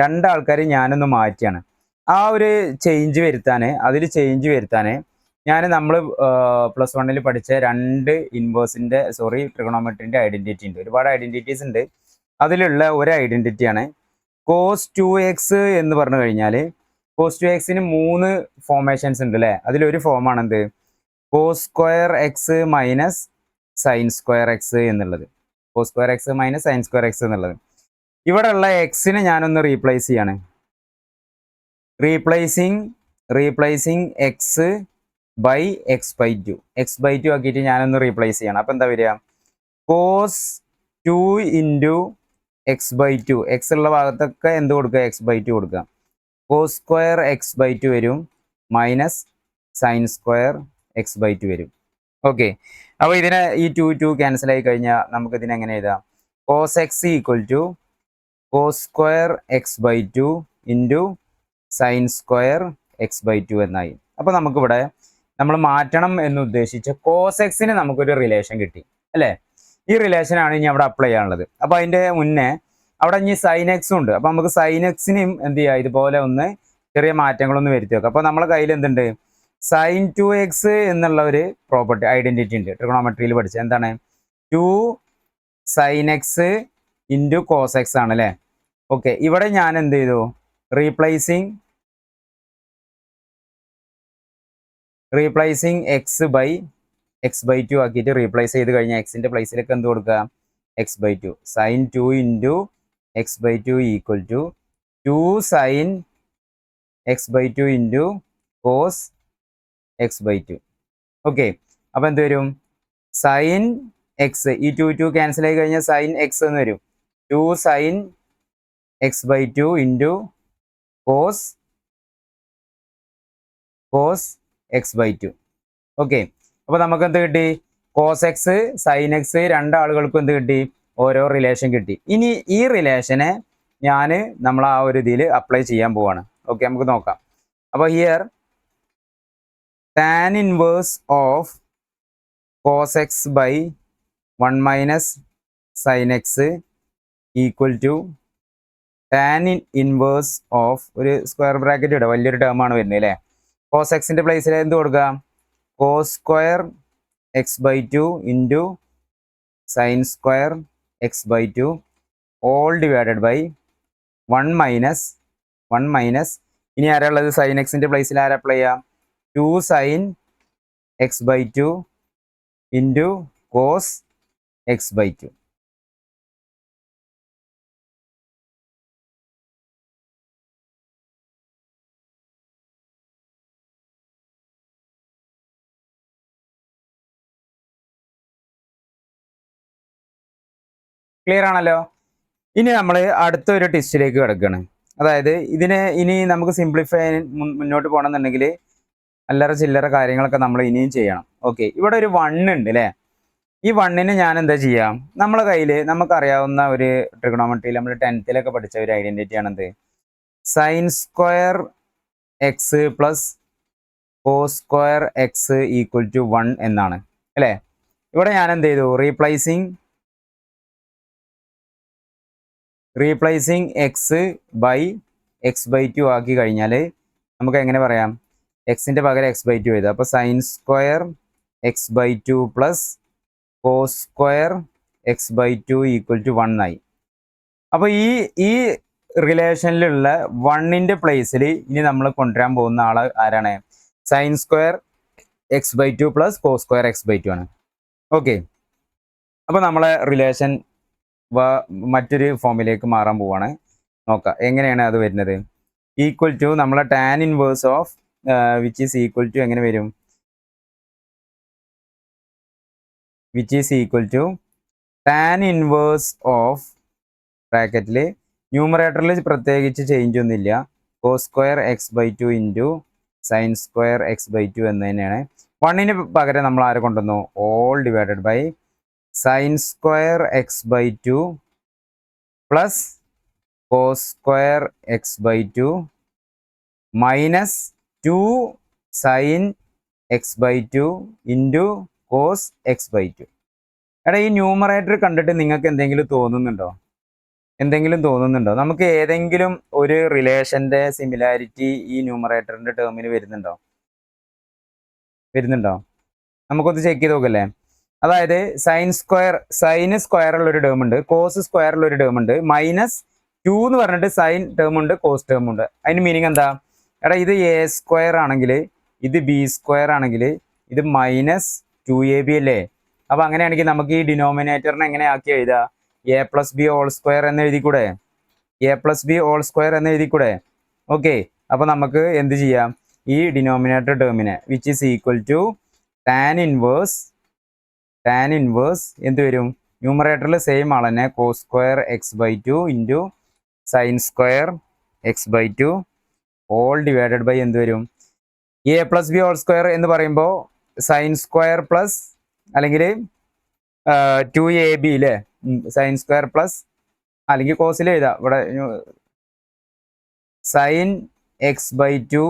രണ്ടാൾക്കാർ ഞാനൊന്ന് മാറ്റിയാണ്. ആ ഒരു ചേഞ്ച് വരുത്താൻ, അതിൽ ചേഞ്ച് വരുത്താൻ നമ്മൾ പ്ലസ് 1 പഠിച്ച രണ്ട് ഇൻവേഴ്സിൻ്റെ ട്രിഗണോമെട്രിൻ്റെ ഐഡൻറ്റിറ്റി ഉണ്ട്. ഒരുപാട് ഐഡൻറ്റിറ്റീസ് ഉണ്ട്. അതിലുള്ള ഒരു ഐഡൻറ്റിറ്റിയാണ് കോസ് 2x എന്ന് പറഞ്ഞു കഴിഞ്ഞാൽ കോസ് 2xന് 3 ഫോർമേഷൻസ് ഉണ്ട് അല്ലേ. അതിലൊരു ഫോമാണ് എന്ത്? Cos square X minus sine square x എന്നുള്ളത്. Cos square X minus sine square x എന്നുള്ളത്. ഇവിടെ ഉള്ള എക്സിനെ ഞാനൊന്ന് റീപ്ലേസ് ചെയ്യാണ്. Replacing x by x by 2. X by 2 ആക്കിയിട്ട് ഞാനൊന്ന് റീപ്ലേസ് ചെയ്യണം. അപ്പം എന്താ വരിക? Cos 2 into x by 2. എക്സ് ഉള്ള ഭാഗത്തൊക്കെ എന്ത് കൊടുക്കുക? എക്സ് ബൈ 2 കൊടുക്കുക. കോസ് സ്ക്വയർ എക്സ് ബൈ 2 വരും minus sine square x by 2 വരും. ഓക്കെ, അപ്പോൾ ഇതിനെ ഈ 2 ക്യാൻസൽ ആയി കഴിഞ്ഞാൽ നമുക്ക് ഇതിനെ എങ്ങനെ എഴുതാം? Cos x equal to cos square x by 2 into sine square x by 2 എന്നായി. അപ്പോൾ നമുക്കിവിടെ നമ്മൾ മാറ്റണം എന്ന് ഉദ്ദേശിച്ച കോസ് എക്സിന് നമുക്കൊരു റിലേഷൻ കിട്ടി അല്ലേ. ഈ റിലേഷനാണ് ഇനി അവിടെ അപ്ലൈ ചെയ്യാനുള്ളത്. അപ്പോൾ അതിൻ്റെ മുന്നേ അവിടെ ഇനി സൈൻ എക്സും ഉണ്ട്. അപ്പോൾ നമുക്ക് സൈൻ എക്സിനെയും എന്ത് ചെയ്യുക? ഇതുപോലെ ഒന്ന് ചെറിയ മാറ്റങ്ങളൊന്ന് വരുത്തി വെക്കാം. അപ്പോൾ നമ്മളെ കയ്യിൽ എന്തുണ്ട്? സൈൻ 2x എന്നുള്ള ഒരു പ്രോപ്പർട്ടി ഐഡൻറ്റിറ്റി ഉണ്ട്. ട്രിഗണോമെട്രിയിൽ പഠിച്ച എന്താണ്? 2 sine x into cos x ആണ് അല്ലേ. ഓക്കെ, ഇവിടെ ഞാൻ എന്ത് ചെയ്തു? റീപ്ലേസിങ് എക്സ് ബൈ 2 ആക്കിയിട്ട് റീപ്ലേസ് ചെയ്ത് കഴിഞ്ഞാൽ എക്സിൻ്റെ പ്ലേസിലേക്ക് എന്ത് കൊടുക്കുക? X by 2. Sine 2 into x by 2 equal to 2 sine x by 2 into cos x by 2. Okay, അപ്പോൾ എന്ത് വരും? സൈൻ എക്സ്, ഈ 2 ക്യാൻസൽ ആയി കഴിഞ്ഞാൽ സൈൻ എക്സ് എന്ന് വരും. 2 sine x by 2 into cos x by 2. Okay, അപ്പോൾ നമുക്ക് എന്ത് കിട്ടി? കോസ് എക്സ് സൈൻ എക്സ് രണ്ടാളുകൾക്കും എന്ത് കിട്ടി? ഓരോ റിലേഷൻ കിട്ടി. ഇനി ഈ റിലേഷനെ നമ്മൾ ആ ഒരു ഇതിൽ അപ്ലൈ ചെയ്യാൻ പോവാണ്. ഓക്കെ, നമുക്ക് നോക്കാം. അപ്പോൾ here tan inverse of cos x by 1 minus sin x equal to tan inverse of ഒരു സ്ക്വയർ ബ്രാക്കറ്റ് ഇടുക. വലിയൊരു ടേം ആണ് വരുന്നത് അല്ലേ. കോസ് എക്സിൻ്റെ പ്ലേസിൽ എന്ത് കൊടുക്കുക? Cos square x by 2 into sine square x by 2 all divided by 1 minus ഇനി ആരാ ഉള്ളത്? സൈൻ എക്സിൻ്റെ പ്ലേസിൽ ആരാ അപ്ലൈ ചെയ്യാം? 2 sine x by 2 into cos x by 2. Clear ആണല്ലോ. ഇനി നമ്മൾ അടുത്തൊരു ടെസ്റ്റിലേക്ക് കിടക്കുകയാണ്. അതായത് ഇതിനെ ഇനി നമുക്ക് സിംപ്ലിഫൈ മുന്നോട്ട് പോകണമെന്നുണ്ടെങ്കിൽ അല്ലറ ചില്ലറ കാര്യങ്ങളൊക്കെ നമ്മൾ ഇനിയും ചെയ്യണം. ഓക്കെ, ഇവിടെ ഒരു 1 ഉണ്ട് അല്ലേ. ഈ 1ന് ഞാൻ എന്താ ചെയ്യാം? നമ്മളെ കയ്യിൽ നമുക്കറിയാവുന്ന ഒരു ട്രിഗണോമെട്രിയിൽ നമ്മൾ 10th പഠിച്ച ഒരു ഐഡൻറ്റിറ്റി ആണെന്ത്? Sine square x plus cos square x equal to 1 എന്നാണ് അല്ലേ. ഇവിടെ ഞാൻ എന്ത് ചെയ്തു? Replacing x by x by 2 ആക്കി കഴിഞ്ഞാൽ നമുക്ക് എങ്ങനെ പറയാം? എക്സിൻ്റെ പകരം എക്സ് ബൈ 2 എഴുതാം. അപ്പോൾ sine square x by 2 plus cos square x by 2 equal to 1 ആയി. അപ്പോൾ ഈ റിലേഷനിലുള്ള 1ൻ്റെ പ്ലേസിൽ ഇനി നമ്മൾ കൊണ്ടുവരാൻ പോകുന്ന ആൾ ആരാണ്? Sine square x by 2 plus cos square x by 2 ആണ്. ഓക്കെ, അപ്പോൾ നമ്മളെ റിലേഷൻ മറ്റൊരു ഫോമിലേക്ക് മാറാൻ പോവാണ്. നോക്കാം എങ്ങനെയാണ് അത് വരുന്നത്. ഈക്വൽ ടു നമ്മളെ tan inverse of which is equal to എങ്ങനെ വരും, which is equal to tan inverse of ബ്രാക്കറ്റിൽ ന്യൂമറേറ്ററിൽ പ്രത്യേകിച്ച് ചേഞ്ച് ഒന്നുമില്ല, cos square x by two into sine square x by two എന്ന് തന്നെയാണ്. വണ്ണിന് പകരം നമ്മൾ ആരെ കൊണ്ടുവന്നു, all divided by sine square x by two plus cos square x by two minus 2 sine x by two into cos x by to. എടാ ഈ numerator കണ്ടിട്ട് നിങ്ങൾക്ക് എന്തെങ്കിലും തോന്നുന്നുണ്ടോ? നമുക്ക് ഏതെങ്കിലും ഒരു റിലേഷൻ്റെ സിമിലാരിറ്റി ഈ ന്യൂമറേറ്ററിൻ്റെ ടേമിൽ വരുന്നുണ്ടോ? നമുക്കൊന്ന് ചെക്ക് ചെയ്ത് നോക്കല്ലേ. അതായത് സൈന് സ്ക്വയറുള്ള ഒരു ടേം ഉണ്ട്, കോസ് സ്ക്വയറുള്ള ഒരു ടേം ഉണ്ട്, മൈനസ് 2 എന്ന് പറഞ്ഞിട്ട് സൈൻ ടേം ഉണ്ട്, കോസ് ടേം ഉണ്ട്. അതിന് മീനിങ് എന്താ? എടാ ഇത് എ സ്ക്വയർ ആണെങ്കിൽ, ഇത് ബി സ്ക്വയർ ആണെങ്കിൽ, ഇത് മൈനസ് 2ab അല്ലേ? അപ്പൊ അങ്ങനെയാണെങ്കിൽ നമുക്ക് ഈ ഡിനോമിനേറ്ററിനെ എങ്ങനെ ആക്കി എഴുതാം? A plus B whole square എന്ന് എഴുതിക്കൂടെ? ഓക്കെ, അപ്പൊ നമുക്ക് എന്ത് ചെയ്യാം? ഈ ഡിനോമിനേറ്റർ ടേമിനെ which is equal to tan inverse എന്ത് വരും? ന്യൂമറേറ്ററിൽ സെയിം ആൾ തന്നെ, cos square x by two into sine square x by two all divided by എന്ത് വരും? A plus B whole square എന്ന് പറയുമ്പോൾ സൈൻ സ്ക്വയർ പ്ലസ് അല്ലെങ്കിൽ 2ab അല്ലേ? സൈൻ സ്ക്വയർ പ്ലസ് അല്ലെങ്കിൽ കോസിൽ എഴുതാം, ഇവിടെ sine x by two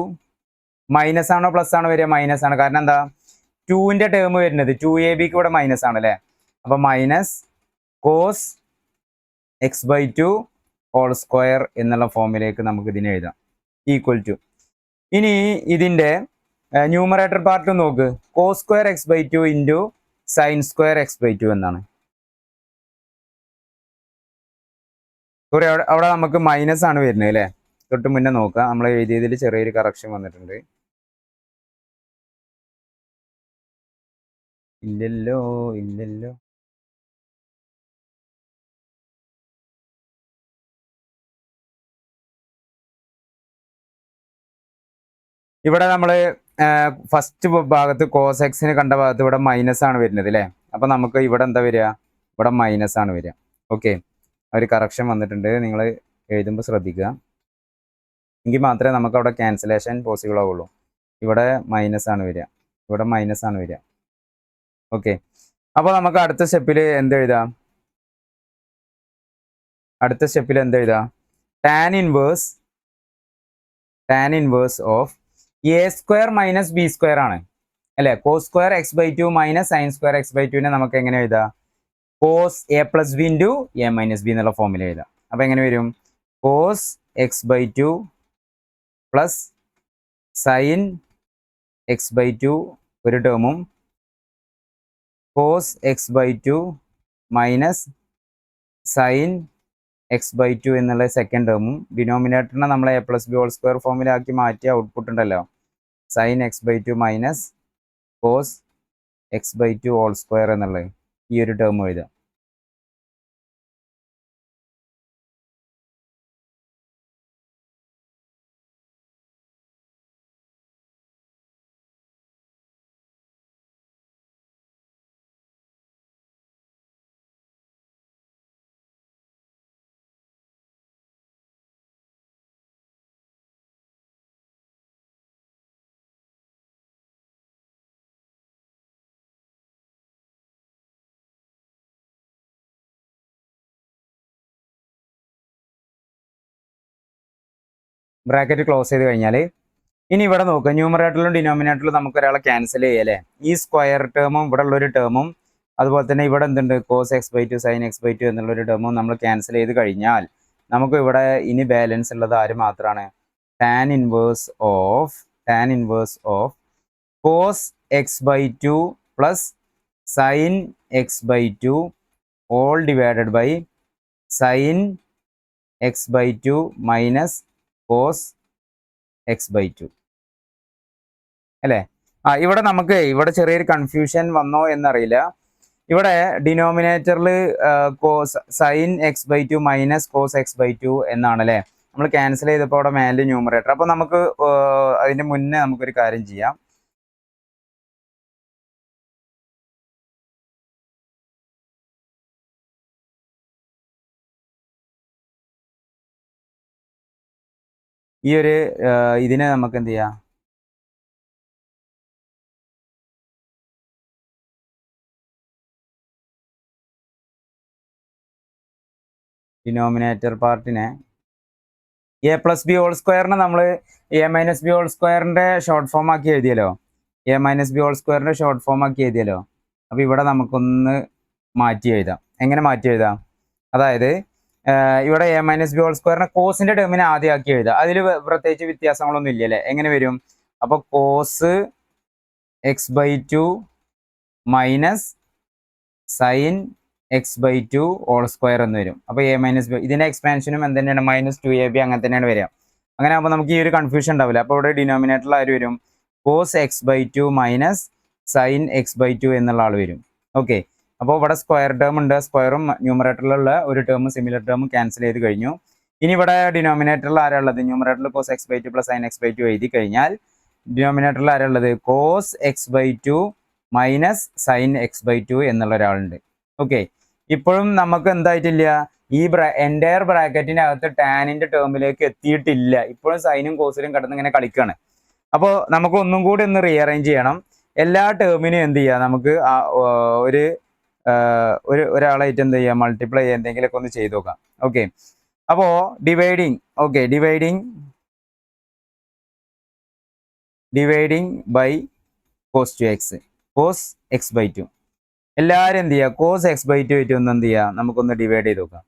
minus ആണോ പ്ലസ് ആണോ വരിക? മൈനസ് ആണ്. കാരണം എന്താ? 2ന്റെ ടേം വരുന്നത് 2ab കൂടെ മൈനസ് ആണ് അല്ലേ? അപ്പൊ minus cos x by two whole square എന്നുള്ള ഫോമിലേക്ക് നമുക്ക് ഇതിനെ എഴുതാം, ഈക്വൽ ടു. ഇനി ഇതിന്റെ ന്യൂമറേറ്റർ പാർട്ട് നോക്ക്, cos square x by two into sine square x by two എന്നാണ്. സോറി, അവിടെ നമുക്ക് മൈനസ് ആണ് വരുന്നത് അല്ലേ? തൊട്ട് മുന്നേ നോക്കാം, നമ്മൾ എഴുതിയതിൽ ചെറിയൊരു കറക്ഷൻ വന്നിട്ടുണ്ട്. ഇല്ലല്ലോ. ഇവിടെ നമ്മൾ ഫസ്റ്റ് ഭാഗത്ത് കോസ് എക്സിന് കണ്ട ഭാഗത്ത് ഇവിടെ മൈനസ് ആണ് വരുന്നത് അല്ലേ? അപ്പൊ നമുക്ക് ഇവിടെ എന്താ വരിക? ഇവിടെ മൈനസ് ആണ് വരിക. ഓക്കെ, ഒരു കറക്ഷൻ വന്നിട്ടുണ്ട്, നിങ്ങൾ എഴുതുമ്പോൾ ശ്രദ്ധിക്കുക, എങ്കിൽ മാത്രമേ നമുക്ക് അവിടെ ക്യാൻസലേഷൻ പോസിബിൾ ആവുള്ളൂ. ഇവിടെ മൈനസ് ആണ് വരിക. ഓക്കെ, അപ്പോൾ നമുക്ക് അടുത്ത സ്റ്റെപ്പിൽ എന്ത് എഴുതാം? Tan inverse of A square minus B square ആണ് അല്ലേ? Cos square x by two minus sine square x by ടുവിനെ നമുക്ക് എങ്ങനെ എഴുതാം? Cos A plus B into A minus B എന്നുള്ള ഫോമിൽ എഴുതാം. അപ്പൊ എങ്ങനെ വരും? Cos x by two plus sine x by two ഒരു ടേമും, cos x by two minus sine x by two എന്നുള്ള സെക്കൻഡ് ടേമും. ഡിനോമിനേറ്ററിനെ നമ്മൾ A plus B whole square ഫോമിലാക്കി മാറ്റിയ ഔട്ട്പുട്ട് ഉണ്ടല്ലോ, sine x by two minus cos x by two whole square എന്നുള്ളത്, ഈ ഒരു ടേം എഴുതാം. ബ്രാക്കറ്റ് ക്ലോസ് ചെയ്ത് കഴിഞ്ഞാൽ ഇനി ഇവിടെ നോക്കുക, ന്യൂമറേറ്ററിലും ഡിനോമിനേറ്ററിലും നമുക്ക് ഒരാളെ ക്യാൻസൽ ചെയ്യല്ലേ? ഈ സ്ക്വയർ ടേമും ഇവിടെ ഉള്ളൊരു ടേമും അതുപോലെ തന്നെ ഇവിടെ എന്തുണ്ട്? Cos x by two sine x by two എന്നുള്ളൊരു ടേമും നമ്മൾ ക്യാൻസൽ ചെയ്ത് കഴിഞ്ഞാൽ നമുക്ക് ഇവിടെ ഇനി ബാലൻസ് ഉള്ളത് ആര് മാത്രമാണ്? Tan inverse of cos x by two plus sine x by two all divided by sine x by two minus cos x by two അല്ലേ? ഇവിടെ നമുക്ക് ഇവിടെ ചെറിയൊരു കൺഫ്യൂഷൻ വന്നോ എന്നറിയില്ല. ഇവിടെ ഡിനോമിനേറ്ററിൽ sine x by two minus cos x by two എന്നാണ് അല്ലേ. നമ്മൾ ക്യാൻസൽ ചെയ്തപ്പോൾ അവിടെ മേലെ ന്യൂമറേറ്റർ. അപ്പോൾ നമുക്ക് അതിന് മുന്നേ നമുക്കൊരു കാര്യം ചെയ്യാം. ഈ ഒരു ഇതിനെ നമുക്ക് എന്ത് ചെയ്യാം, ഡിനോമിനേറ്റർ പാർട്ടിനെ എ പ്ലസ് ബി ഹോൾ സ്ക്വയറിനെ നമ്മൾ എ മൈനസ് ബി ഹോൾ സ്ക്വയറിൻ്റെ ഷോർട്ട് ഫോം ആക്കി എഴുതിയല്ലോ. എ മൈനസ് ബി ഹോൾ സ്ക്വയറിൻ്റെ ഷോർട്ട് ഫോം ആക്കി എഴുതിയല്ലോ. അപ്പോൾ ഇവിടെ നമുക്കൊന്ന് മാറ്റി എഴുതാം. എങ്ങനെ മാറ്റി എഴുതാം? അതായത് ഇവിടെ എ മൈനസ് ബി ഹോൾ സ്ക്വയറിനെ കോസിൻ്റെ ടേമിനെ ആദ്യം ആക്കി എഴുതാം. അതിൽ പ്രത്യേകിച്ച് വ്യത്യാസങ്ങളൊന്നും ഇല്ലല്ലേ. എങ്ങനെ വരും? അപ്പോൾ cos x by two minus sine x by two whole square എന്ന് വരും. അപ്പോൾ എ മൈനസ് ബി, ഇതിൻ്റെ എക്സ്പാൻഷനും എന്ത് തന്നെയാണ്, -2ab അങ്ങനെ തന്നെയാണ് വരിക. അങ്ങനെ ആകുമ്പോൾ നമുക്ക് ഈ ഒരു കൺഫ്യൂഷൻ ഉണ്ടാവില്ല. അപ്പോൾ ഇവിടെ ഡിനോമിനേറ്ററിൽ ആര് വരും? Cos x by two minus sine x by two എന്നുള്ള ആൾ വരും. ഓക്കെ, അപ്പോൾ ഇവിടെ സ്ക്വയർ ടേം ഉണ്ട്. സ്ക്വയറും ന്യൂമറേറ്ററിലുള്ള ഒരു ടേമും സിമിലർ ടേമും ക്യാൻസൽ ചെയ്ത് കഴിഞ്ഞു. ഇനി ഇവിടെ ഡിനോമിനേറ്ററിൽ ആരാളുള്ളത്? ന്യൂമറേറ്ററിൽ cos x by two plus sine x by two എഴുതി കഴിഞ്ഞാൽ ഡിനോമിനേറ്ററിൽ ആരാളുള്ളത്? Cos x by two minus sine x by two എന്നുള്ള ഒരാളുണ്ട്. ഓക്കെ, ഇപ്പോഴും നമുക്ക് എന്തായിട്ടില്ല, ഈ എൻറ്റയർ ബ്രാക്കറ്റിനകത്ത് ടാനിൻ്റെ ടേമിലേക്ക് എത്തിയിട്ടില്ല. ഇപ്പോഴും സൈനും കോസിലും കിടന്ന് ഇങ്ങനെ കളിക്കുകയാണ്. അപ്പോൾ നമുക്ക് ഒന്നും കൂടി ഒന്ന് റീഅറേഞ്ച് ചെയ്യണം. എല്ലാ ടേമിനും എന്ത് ചെയ്യുക, നമുക്ക് ഒരാളായിട്ട് എന്ത് ചെയ്യുക, മൾട്ടിപ്ലൈ ചെയ്യുക, എന്തെങ്കിലുമൊക്കെ ഒന്ന് ചെയ്ത് നോക്കാം. ഓക്കെ, അപ്പോൾ dividing by cos two x, cos x by two. എല്ലാവരും എന്ത് ചെയ്യുക, കോസ് എക്സ് ബൈ ടു ആയിട്ട് ഒന്ന് എന്ത് ചെയ്യുക, നമുക്കൊന്ന് ഡിവൈഡ് ചെയ്ത് നോക്കാം.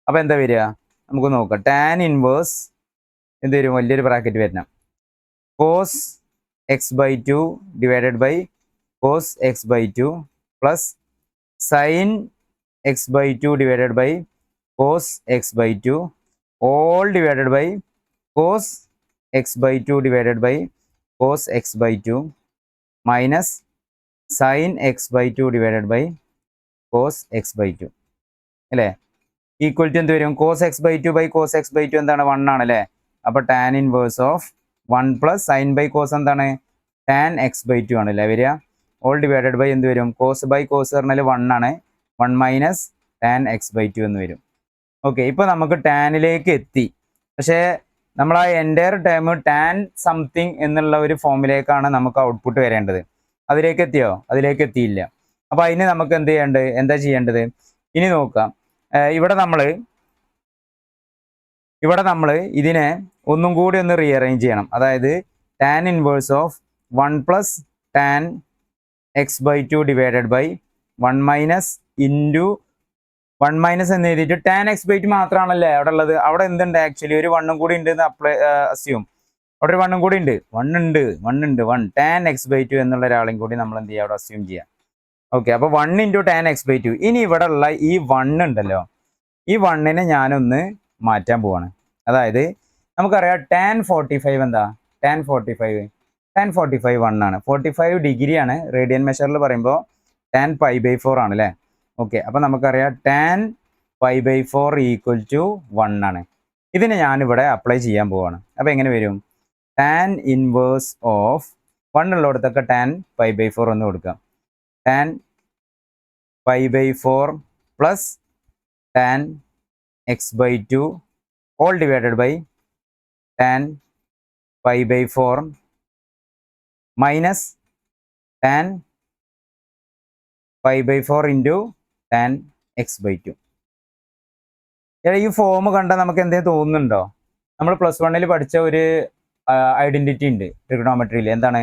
അപ്പോൾ എന്താ വരിക, നമുക്ക് നോക്കാം. ടാൻ ഇൻവേഴ്സ് എന്ത് വരും, വലിയൊരു ബ്രാക്കറ്റ് വരണം. Cos x by two divided by cos x by two plus sine x by two divided by cos x by two all divided by cos x by two divided by cos x by two minus sine x by two divided by cos x by two അല്ലേ. Equal to എന്ത് വരും? Cos x by two by cos x by two എന്താണ്? 1 ആണല്ലേ. അപ്പോൾ tan inverse of 1 plus sine by cos എന്താണ്? Tan x by to ആണല്ലേ വരിക. All divided by എന്ത് വരും? കോസ് ബൈ കോസ് പറഞ്ഞാൽ 1 ആണ്. 1 minus tan x by two എന്ന് വരും. ഓക്കെ, ഇപ്പോൾ നമുക്ക് ടാനിലേക്ക് എത്തി. പക്ഷേ നമ്മൾ ആ എൻറ്റയർ ടൈം ടാൻ സംതിങ് എന്നുള്ള ഒരു ഫോമിലേക്കാണ് നമുക്ക് ഔട്ട്പുട്ട് വരേണ്ടത്. അതിലേക്ക് എത്തിയോ? അതിലേക്ക് എത്തിയില്ല. അപ്പോൾ അതിന് നമുക്ക് എന്താ ചെയ്യേണ്ടത്? ഇനി നോക്കാം. ഇവിടെ നമ്മൾ ഇതിനെ ഒന്നും കൂടി ഒന്ന് റീഅറേഞ്ച് ചെയ്യണം. അതായത് tan inverse of 1 plus tan x by two divided by 1 minus into 1 minus എന്ന് എഴുതിയിട്ട് ടാൻ എക്സ് ബൈ ടു മാത്രമാണല്ലേ അവിടെ ഉള്ളത്. അവിടെ എന്തുണ്ട്? ആക്ച്വലി ഒരു 1 കൂടി ഉണ്ട് എന്ന് അസ്യൂം. അവിടെ ഒരു 1 കൂടി ഉണ്ട്. 1 ടാൻ എക്സ് ബൈ ടു എന്നുള്ള ഒരാളെയും കൂടി നമ്മൾ എന്ത് ചെയ്യുക, അവിടെ അസ്യൂം ചെയ്യാം. ഓക്കെ, അപ്പോൾ 1 into tan x by two. ഇനി ഇവിടെ ഉള്ള ഈ 1 ഉണ്ടല്ലോ, ഈ 1നെ ഞാനൊന്ന് മാറ്റാൻ പോവാണ്. അതായത് നമുക്കറിയാം ടാൻ 45 എന്താ? ടാൻ 45 1 ആണ്. 45 ഡിഗ്രിയാണ് റേഡിയൻ മെഷറിൽ പറയുമ്പോൾ. ടാൻ π/4 ആണ് അല്ലേ. ഓക്കെ, അപ്പോൾ നമുക്കറിയാം ടാൻ π/4 ഈക്വൽ ടു 1 ആണ്. ഇതിന് ഞാനിവിടെ അപ്ലൈ ചെയ്യാൻ പോവാണ്. അപ്പോൾ എങ്ങനെ വരും? ടാൻ ഇൻവേഴ്സ് ഓഫ് 1 ഉള്ളിടത്തൊക്കെ ടാൻ π/4 ഒന്ന് കൊടുക്കാം. Tan π/4 plus tan x by two all divided by tan π/4 minus tan π/4 into tan x by two. ഈ ഫോം കണ്ടാൽ നമുക്ക് എന്തെങ്കിലും തോന്നുന്നുണ്ടോ? നമ്മൾ +1 പഠിച്ച ഒരു ഐഡൻറ്റിറ്റി ഉണ്ട് ട്രിഗണോമെട്രിയിൽ. എന്താണ്?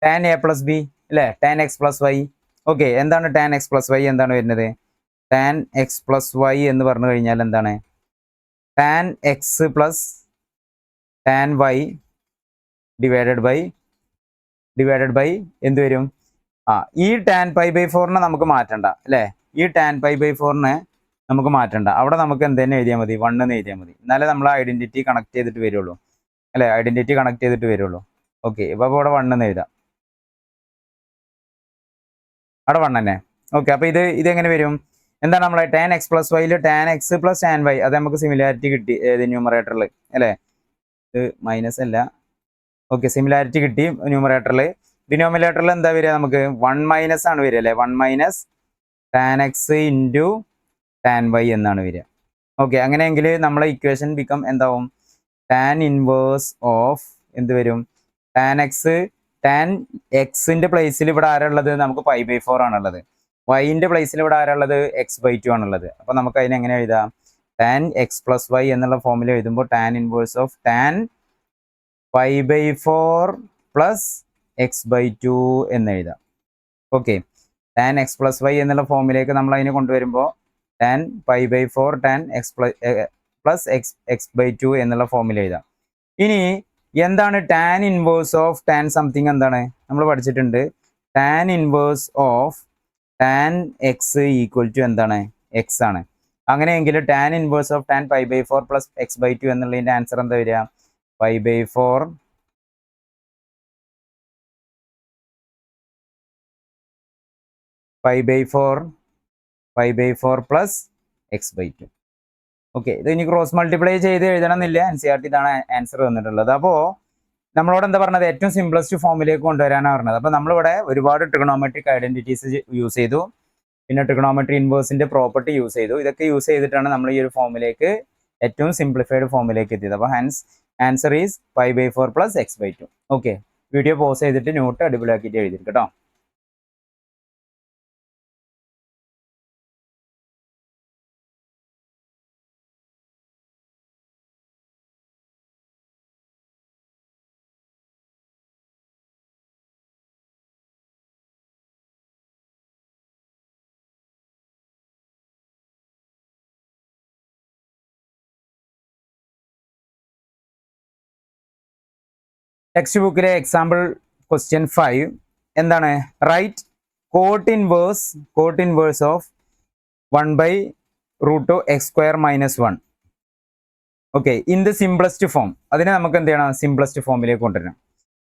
ടാൻ എ പ്ലസ് ബി അല്ലേ, tan x plus y. Okay, എന്താണ് ടാൻ എക്സ് പ്ലസ് വൈ? എന്താണ് വരുന്നത്? ടാൻ എക്സ് പ്ലസ് വൈ എന്ന് പറഞ്ഞു കഴിഞ്ഞാൽ എന്താണ്? Tan x plus tan y divided by എന്ത് വരും? ഈ ടാൻ π/4നെ നമുക്ക് മാറ്റണ്ട അല്ലേ. ഈ ടാൻ π/4നെ നമുക്ക് മാറ്റണ്ട. അവിടെ നമുക്ക് എന്തെന്നെ എഴുതിയാൽ മതി? 1 എന്ന് എഴുതിയാൽ മതി. എന്നാലേ നമ്മൾ ഐഡൻറ്റിറ്റി കണക്ട് ചെയ്തിട്ട് വരുള്ളൂ അല്ലേ. ഐഡൻറ്റിറ്റി കണക്ട് ചെയ്തിട്ട് വരുള്ളൂ. ഓക്കെ, ഇപ്പോൾ ഇവിടെ 1 എന്ന് എഴുതാം. അവിടെ 1 തന്നെ. ഓക്കെ, അപ്പോൾ ഇതെങ്ങനെ വരും? എന്താണ് നമ്മളെ ടാൻ എക്സ് പ്ലസ് വൈയിൽ tan x plus tan y, അത് നമുക്ക് സിമിലാരിറ്റി കിട്ടി ന്യൂമറേറ്ററിൽ അല്ലേ? ഇത് മൈനസ് അല്ല. ഓക്കെ, സിമിലാരിറ്റി കിട്ടി ന്യൂമറേറ്ററിൽ. ഡിനോമിനേറ്ററിൽ എന്താ വരിക? നമുക്ക് 1 മൈനസ് ആണ് വരിക അല്ലേ? 1 minus tan x into tan y എന്നാണ് വരിക. ഓക്കെ, അങ്ങനെയെങ്കിൽ നമ്മളെ ഇക്വേഷൻ ബിക്കം എന്താവും? ടാൻ ഇൻവേഴ്സ് ഓഫ് എന്ത് വരും? ടാൻ എക്സിന്റെ പ്ലേസിൽ ഇവിടെ ആരുള്ളത്? നമുക്ക് π/4 ആണുള്ളത്. വൈൻ്റെ പ്ലേസിൽ ഇവിടെ ആരുള്ളത്? x/2 ആണുള്ളത്. അപ്പോൾ നമുക്ക് അതിനെ എങ്ങനെ എഴുതാം? ടാൻ എക്സ് പ്ലസ് വൈ എന്നുള്ള ഫോമിൽ എഴുതുമ്പോൾ tan inverse of tan π/4 plus x/2 എന്ന് എഴുതാം. Okay, tan x plus y എന്നുള്ള ഫോമിലേക്ക് നമ്മൾ അതിനെ കൊണ്ടുവരുമ്പോൾ tan π/4 tan x plus x/2 എന്നുള്ള ഫോമിൽ എഴുതാം. ഇനി എന്താണ് tan inverse of tan something? എന്താണ് നമ്മൾ പഠിച്ചിട്ടുണ്ട്? Tan inverse of tan x equal to എന്താണ്? എക്സ് ആണ്. അങ്ങനെയെങ്കിൽ tan inverse of tan π/4 plus x/2 എന്നുള്ളതിൻ്റെ ആൻസർ എന്താ വരിക? π/4 പ്ലസ് x/2. ഓക്കെ, ഇത് ഇനി ക്രോസ് മൾട്ടിപ്ലൈ ചെയ്ത് എഴുതണം എന്നില്ല, NCERT ഇതാണ് ആൻസർ തന്നിട്ടുള്ളത്. അപ്പോൾ നമ്മളോട് എന്താ പറഞ്ഞത്? ഏറ്റവും സിംപ്ലസ്റ്റ് ഫോമിലേക്ക് കൊണ്ടുവരാനാണ് പറഞ്ഞത്. അപ്പോൾ നമ്മളിവിടെ ഒരുപാട് ട്രിഗണോമെട്രിക് ഐഡന്റിറ്റീസ് യൂസ് ചെയ്തു, പിന്നെ ട്രിഗണോമെട്രി ഇൻവേഴ്സിന്റെ പ്രോപ്പർട്ടി യൂസ് ചെയ്തു. ഇതൊക്കെ യൂസ് ചെയ്തിട്ടാണ് നമ്മൾ ഈ ഒരു ഫോമിലേക്ക്, ഏറ്റവും സിംപ്ലിഫൈഡ് ഫോമിലേക്ക് എത്തിയത്. അപ്പോൾ hence answer is π/4 plus x/2. Okay, video pause ചെയ്തിട്ട് നോട്ട് അടിപൊളിയാക്കിയിട്ട് എഴുതിയിരിക്കും കേട്ടോ. ടെക്സ്റ്റ് ബുക്കിലെ എക്സാമ്പിൾ ക്വസ്റ്റ്യൻ 5 എന്താണ്? Write cot inverse of 1/√(x²-1). Okay, in the simplest form. അതിനെ നമുക്ക് എന്ത് ചെയ്യണം? സിംപ്ലസ്റ്റ് ഫോമിലേക്ക് കൊണ്ടുവരണം.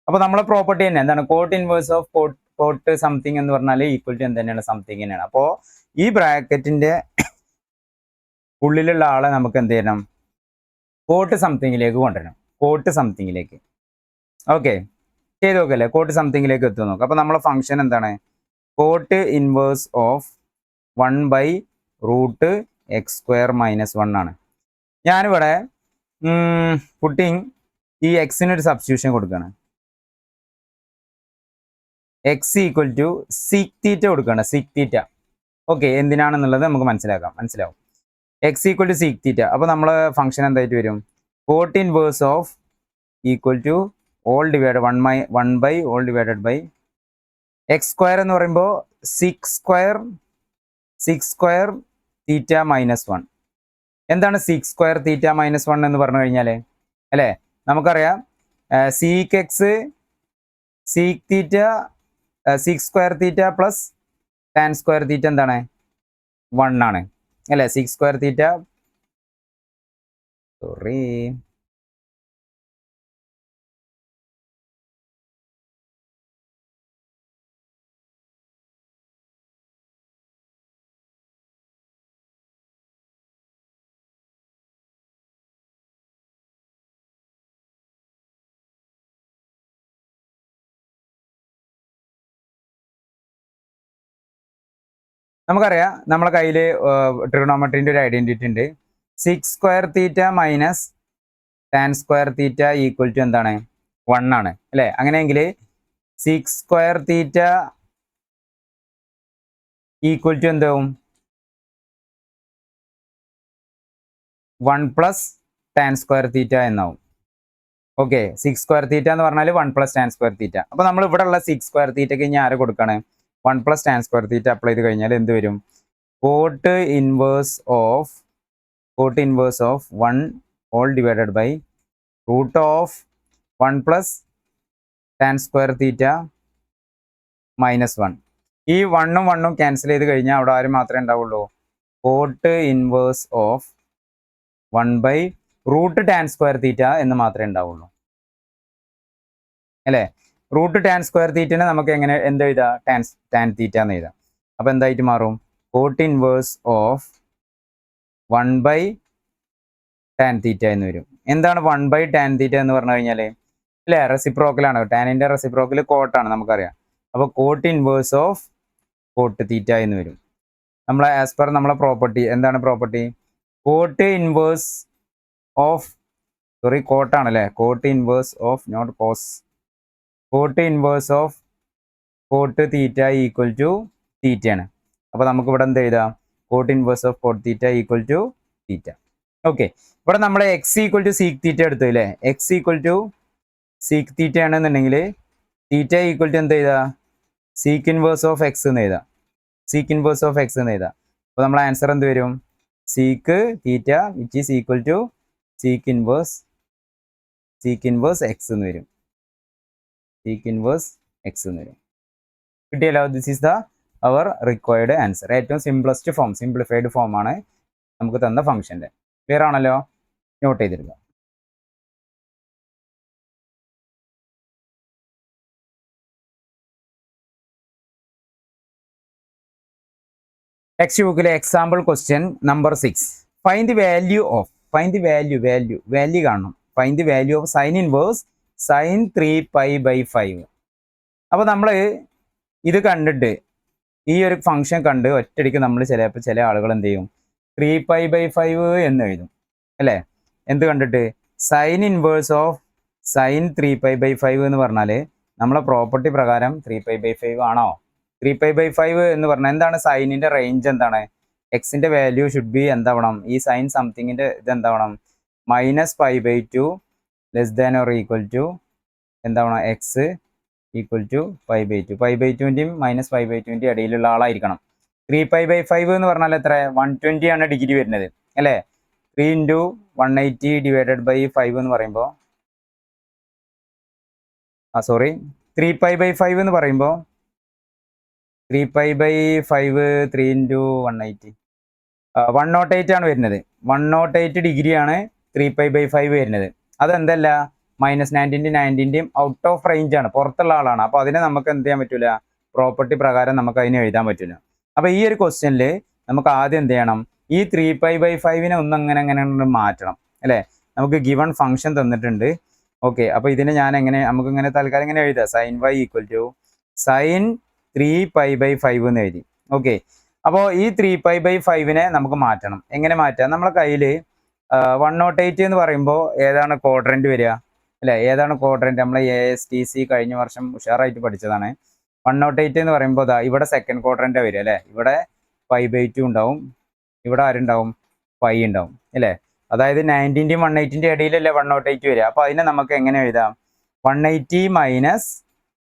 അപ്പോൾ നമ്മളെ പ്രോപ്പർട്ടി തന്നെ എന്താണ്? Cot inverse of cot something എന്ന് പറഞ്ഞാൽ ഈക്വൽ ടു എന്ത് തന്നെയാണ്? സംതിങ് തന്നെയാണ്. അപ്പോൾ ഈ ബ്രാക്കറ്റിന്റെ ഉള്ളിലുള്ള ആളെ നമുക്ക് എന്ത് ചെയ്യണം? കോട്ട് സംതിങ്ങിലേക്ക് കൊണ്ടുവരണം. കോട്ട് സംതിങ്ങിലേക്ക്. ഓക്കെ, ചെയ്ത് നോക്കല്ലേ? കോട്ട് സംതിങ്ങിലേക്ക് എത്തും നോക്കാം. അപ്പോൾ നമ്മളെ ഫംഗ്ഷൻ എന്താണ്? കോട്ട് ഇൻവേഴ്സ് ഓഫ് 1/√(x²-1) ആണ്. ഞാനിവിടെ പുട്ടിങ് ഈ എക്സിനൊരു സബ്സ്റ്റിറ്റ്യൂഷൻ കൊടുക്കുകയാണ്. X equal to sec theta കൊടുക്കുകയാണ്. Sec theta. ഓക്കെ, എന്തിനാണെന്നുള്ളത് നമുക്ക് മനസ്സിലാവും. X equal to sec theta. അപ്പോൾ നമ്മളെ ഫംഗ്ഷൻ എന്തായിട്ട് വരും? Cot inverse of equal to all divide 1/((x²) എന്ന് പറയുമ്പോൾ സിക്² തീറ്റ -1. എന്താണ് സിക്² തീറ്റ -1 എന്ന് പറഞ്ഞു കഴിഞ്ഞാൽ അല്ലേ? നമുക്കറിയാം sec x sec theta sec theta plus ടാൻ² theta എന്താണ്? 1 ആണ് അല്ലേ? സിക്² തീറ്റ നമുക്കറിയാം നമ്മളെ കയ്യിൽ ട്രിഗണോമെട്രിൻ്റെ ഒരു ഐഡന്റിറ്റി ഉണ്ട്. Sec theta minus tan theta equal to എന്താണ്? 1 ആണ് അല്ലേ? അങ്ങനെയെങ്കിൽ സിക്² തീറ്റ ഈക്വൽ ടു എന്താവും? 1 പ്ലസ് ടാൻ² തീറ്റ എന്നാവും. ഓക്കെ, സിക്² തീറ്റ എന്ന് പറഞ്ഞാൽ 1 പ്ലസ് ടാൻ² തീറ്റ. അപ്പോൾ നമ്മൾ ഇവിടെ ഉള്ള സിക്² തീറ്റയ്ക്ക് ഇനി ആരെ കൊടുക്കുകയാണ്? 1 പ്ലസ് ടാൻ² തീറ്റ അപ്ലൈ ചെയ്ത് കഴിഞ്ഞാൽ എന്ത് വരും? Cot inverse of 1 all divided by √(1 plus ടാൻ² theta -1). ഈ 1ഉം 1ഉം ക്യാൻസൽ ചെയ്ത് കഴിഞ്ഞാൽ അവിടെ ആരും മാത്രമേ ഉണ്ടാവുള്ളൂ? കോട്ട് ഇൻവേഴ്സ് ഓഫ് 1/√tan² തീറ്റ എന്ന് മാത്രമേ ഉണ്ടാവുള്ളൂ അല്ലേ? √tan² തീറ്റനെ നമുക്ക് എങ്ങനെ എന്ത് എഴുതാം? ടാൻ തീറ്റ എന്ന് എഴുതാം. അപ്പോൾ എന്തായിട്ട് മാറും? കോട്ട് ഇൻവേഴ്സ് ഓഫ് 1/tan θ എന്ന് വരും. എന്താണ് 1/tan θ എന്ന് പറഞ്ഞു കഴിഞ്ഞാൽ? അല്ലേ, റെസിപ്രോക്കലാണ്. ടാനിൻ്റെ റെസിപ്രോക്കൽ കോട്ടാണ്, നമുക്കറിയാം. അപ്പോൾ കോട്ട് ഇൻവേഴ്സ് ഓഫ് കോട്ട് θ എന്ന് വരും. നമ്മളെ ആസ് പെർ നമ്മളെ പ്രോപ്പർട്ടി എന്താണ് പ്രോപ്പർട്ടി? കോട്ട് ഇൻവേഴ്സ് ഓഫ് കോട്ടാണല്ലേ, cot inverse of not cos. Cot inverse of cot θ equal to θ ആണ്. അപ്പോൾ നമുക്ക് ഇവിടെ എന്ത് എഴുതാം? Cot inverse of cot θ equal to θ. Okay, ഇവിടെ നമ്മൾ എക്സ് ഈക്വൽ ടു സീക്ക് θ എടുത്തു അല്ലേ? എക്സ് ഈക്വൽ ടു സീക്ക് θ ആണെന്നുണ്ടെങ്കിൽ θ ഈക്വൽ ടു എന്ത് എഴുതാ? സീക്ക് ഇൻവേഴ്സ് ഓഫ് എക്സ് എന്ന് എഴുതാം. സീക്ക് ഇൻവേഴ്സ് ഓഫ് എക്സ് എന്ന് എഴുതാം. അപ്പോൾ നമ്മളെ ആൻസർ എന്ത് വരും? Sec θ which is equal to sec inverse x എന്ന് വരും. സീക്ക് ഇൻവേഴ്സ് എക്സ് എന്ന് വരും. കിട്ടിയല്ലോ? This is the our required answer. ഏറ്റവും സിംപ്ലസ്റ്റ് ഫോം, സിംപ്ലിഫൈഡ് ഫോം ആണ് നമുക്ക് തന്ന ഫംഗ്ഷൻ്റെ. ക്ലിയർ ആണല്ലോ? നോട്ട് ചെയ്തിരിക്കുക. ടെക്സ്റ്റ് ബുക്കിലെ example question number 6. Find the value of, find the value കാണണം. Find the value of sine inverse sine 3π/5. അപ്പോൾ നമ്മൾ ഇത് കണ്ടിട്ട് ഈ ഒരു ഫംഗ്ഷൻ കണ്ട് ഒറ്റയടിക്ക് നമ്മൾ ചിലപ്പോൾ ചില ആളുകൾ എന്ത് ചെയ്യും? 3π/5 എന്ന് എഴുതും അല്ലേ? എന്ത് കണ്ടിട്ട്? സൈൻ ഇൻവേഴ്സ് ഓഫ് സൈൻ 3π/5 എന്ന് പറഞ്ഞാൽ നമ്മളെ പ്രോപ്പർട്ടി പ്രകാരം 3π/5 ആണോ? 3π/5 എന്ന് പറഞ്ഞാൽ എന്താണ്? സൈനിൻ്റെ റേഞ്ച് എന്താണ്? എക്സിൻ്റെ വാല്യൂ ഷുഡ് ബി എന്താവണം? ഈ സൈൻ സംതിങ്ങിൻ്റെ ഇത് എന്താവണം? -π/2 less than or equal to എന്താവണം? X equal to π/2. π/2ൻ്റെയും -π/2ൻ്റെയും ഇടയിലുള്ള ആളായിരിക്കണം. 3π/5 എന്ന് പറഞ്ഞാൽ എത്ര? 120 ആണ് ഡിഗ്രി വരുന്നത് അല്ലേ? 3 × 180 ഡിവൈഡഡ് ബൈ 5 എന്ന് പറയുമ്പോൾ 3π/5 എന്ന് പറയുമ്പോൾ 3π/5 3 × 180 108 ആണ് വരുന്നത്. 108 ഡിഗ്രിയാണ് 3π/5 വരുന്നത്. അതെന്തല്ല, -90ൻ്റെയും 90ൻ്റെയും ഔട്ട് ഓഫ് റേഞ്ച് ആണ്, പുറത്തുള്ള ആളാണ്. അപ്പോൾ അതിനെ നമുക്ക് എന്ത് ചെയ്യാൻ പറ്റില്ല? പ്രോപ്പർട്ടി പ്രകാരം നമുക്ക് അതിനെ എഴുതാൻ പറ്റില്ല. അപ്പോൾ ഈ ഒരു ക്വസ്റ്റ്യനിൽ നമുക്ക് ആദ്യം എന്ത് ചെയ്യണം? ഈ 3π/5നെ അങ്ങനെ മാറ്റണം അല്ലേ? നമുക്ക് ഗിവൺ ഫംഗ്ഷൻ തന്നിട്ടുണ്ട്. ഓക്കെ, അപ്പോൾ ഇതിനെ ഞാൻ നമുക്കിങ്ങനെ തൽക്കാലം ഇങ്ങനെ എഴുതാം. Sine y equal to sine 3π/5 എന്ന് എഴുതി. ഓക്കെ, അപ്പോൾ ഈ 3π/5നെ നമുക്ക് മാറ്റണം. എങ്ങനെ മാറ്റാം? നമ്മളെ കയ്യിൽ 108 എന്ന് പറയുമ്പോൾ ഏതാണ് ക്വാഡ്രന്റ് വരിക അല്ലേ? ഏതാണ് ക്വാഡ്രന്റ്? നമ്മൾ ASTC കഴിഞ്ഞ വർഷം ഉഷാറായിട്ട് പഠിച്ചതാണ്. 108 എന്ന് പറയുമ്പോൾ ഇവിടെ സെക്കൻഡ് ക്വാഡ്രന്റ് വരിക അല്ലേ? ഇവിടെ π/2 ഉണ്ടാവും, ഇവിടെ ആരുണ്ടാവും? π ഉണ്ടാവും അല്ലേ? അതായത് 90ൻ്റെയും 180ൻ്റെയും ഇടയിലല്ലേ 108 വരിക. അപ്പോൾ അതിനെ നമുക്ക് എങ്ങനെ എഴുതാം? 180 മൈനസ്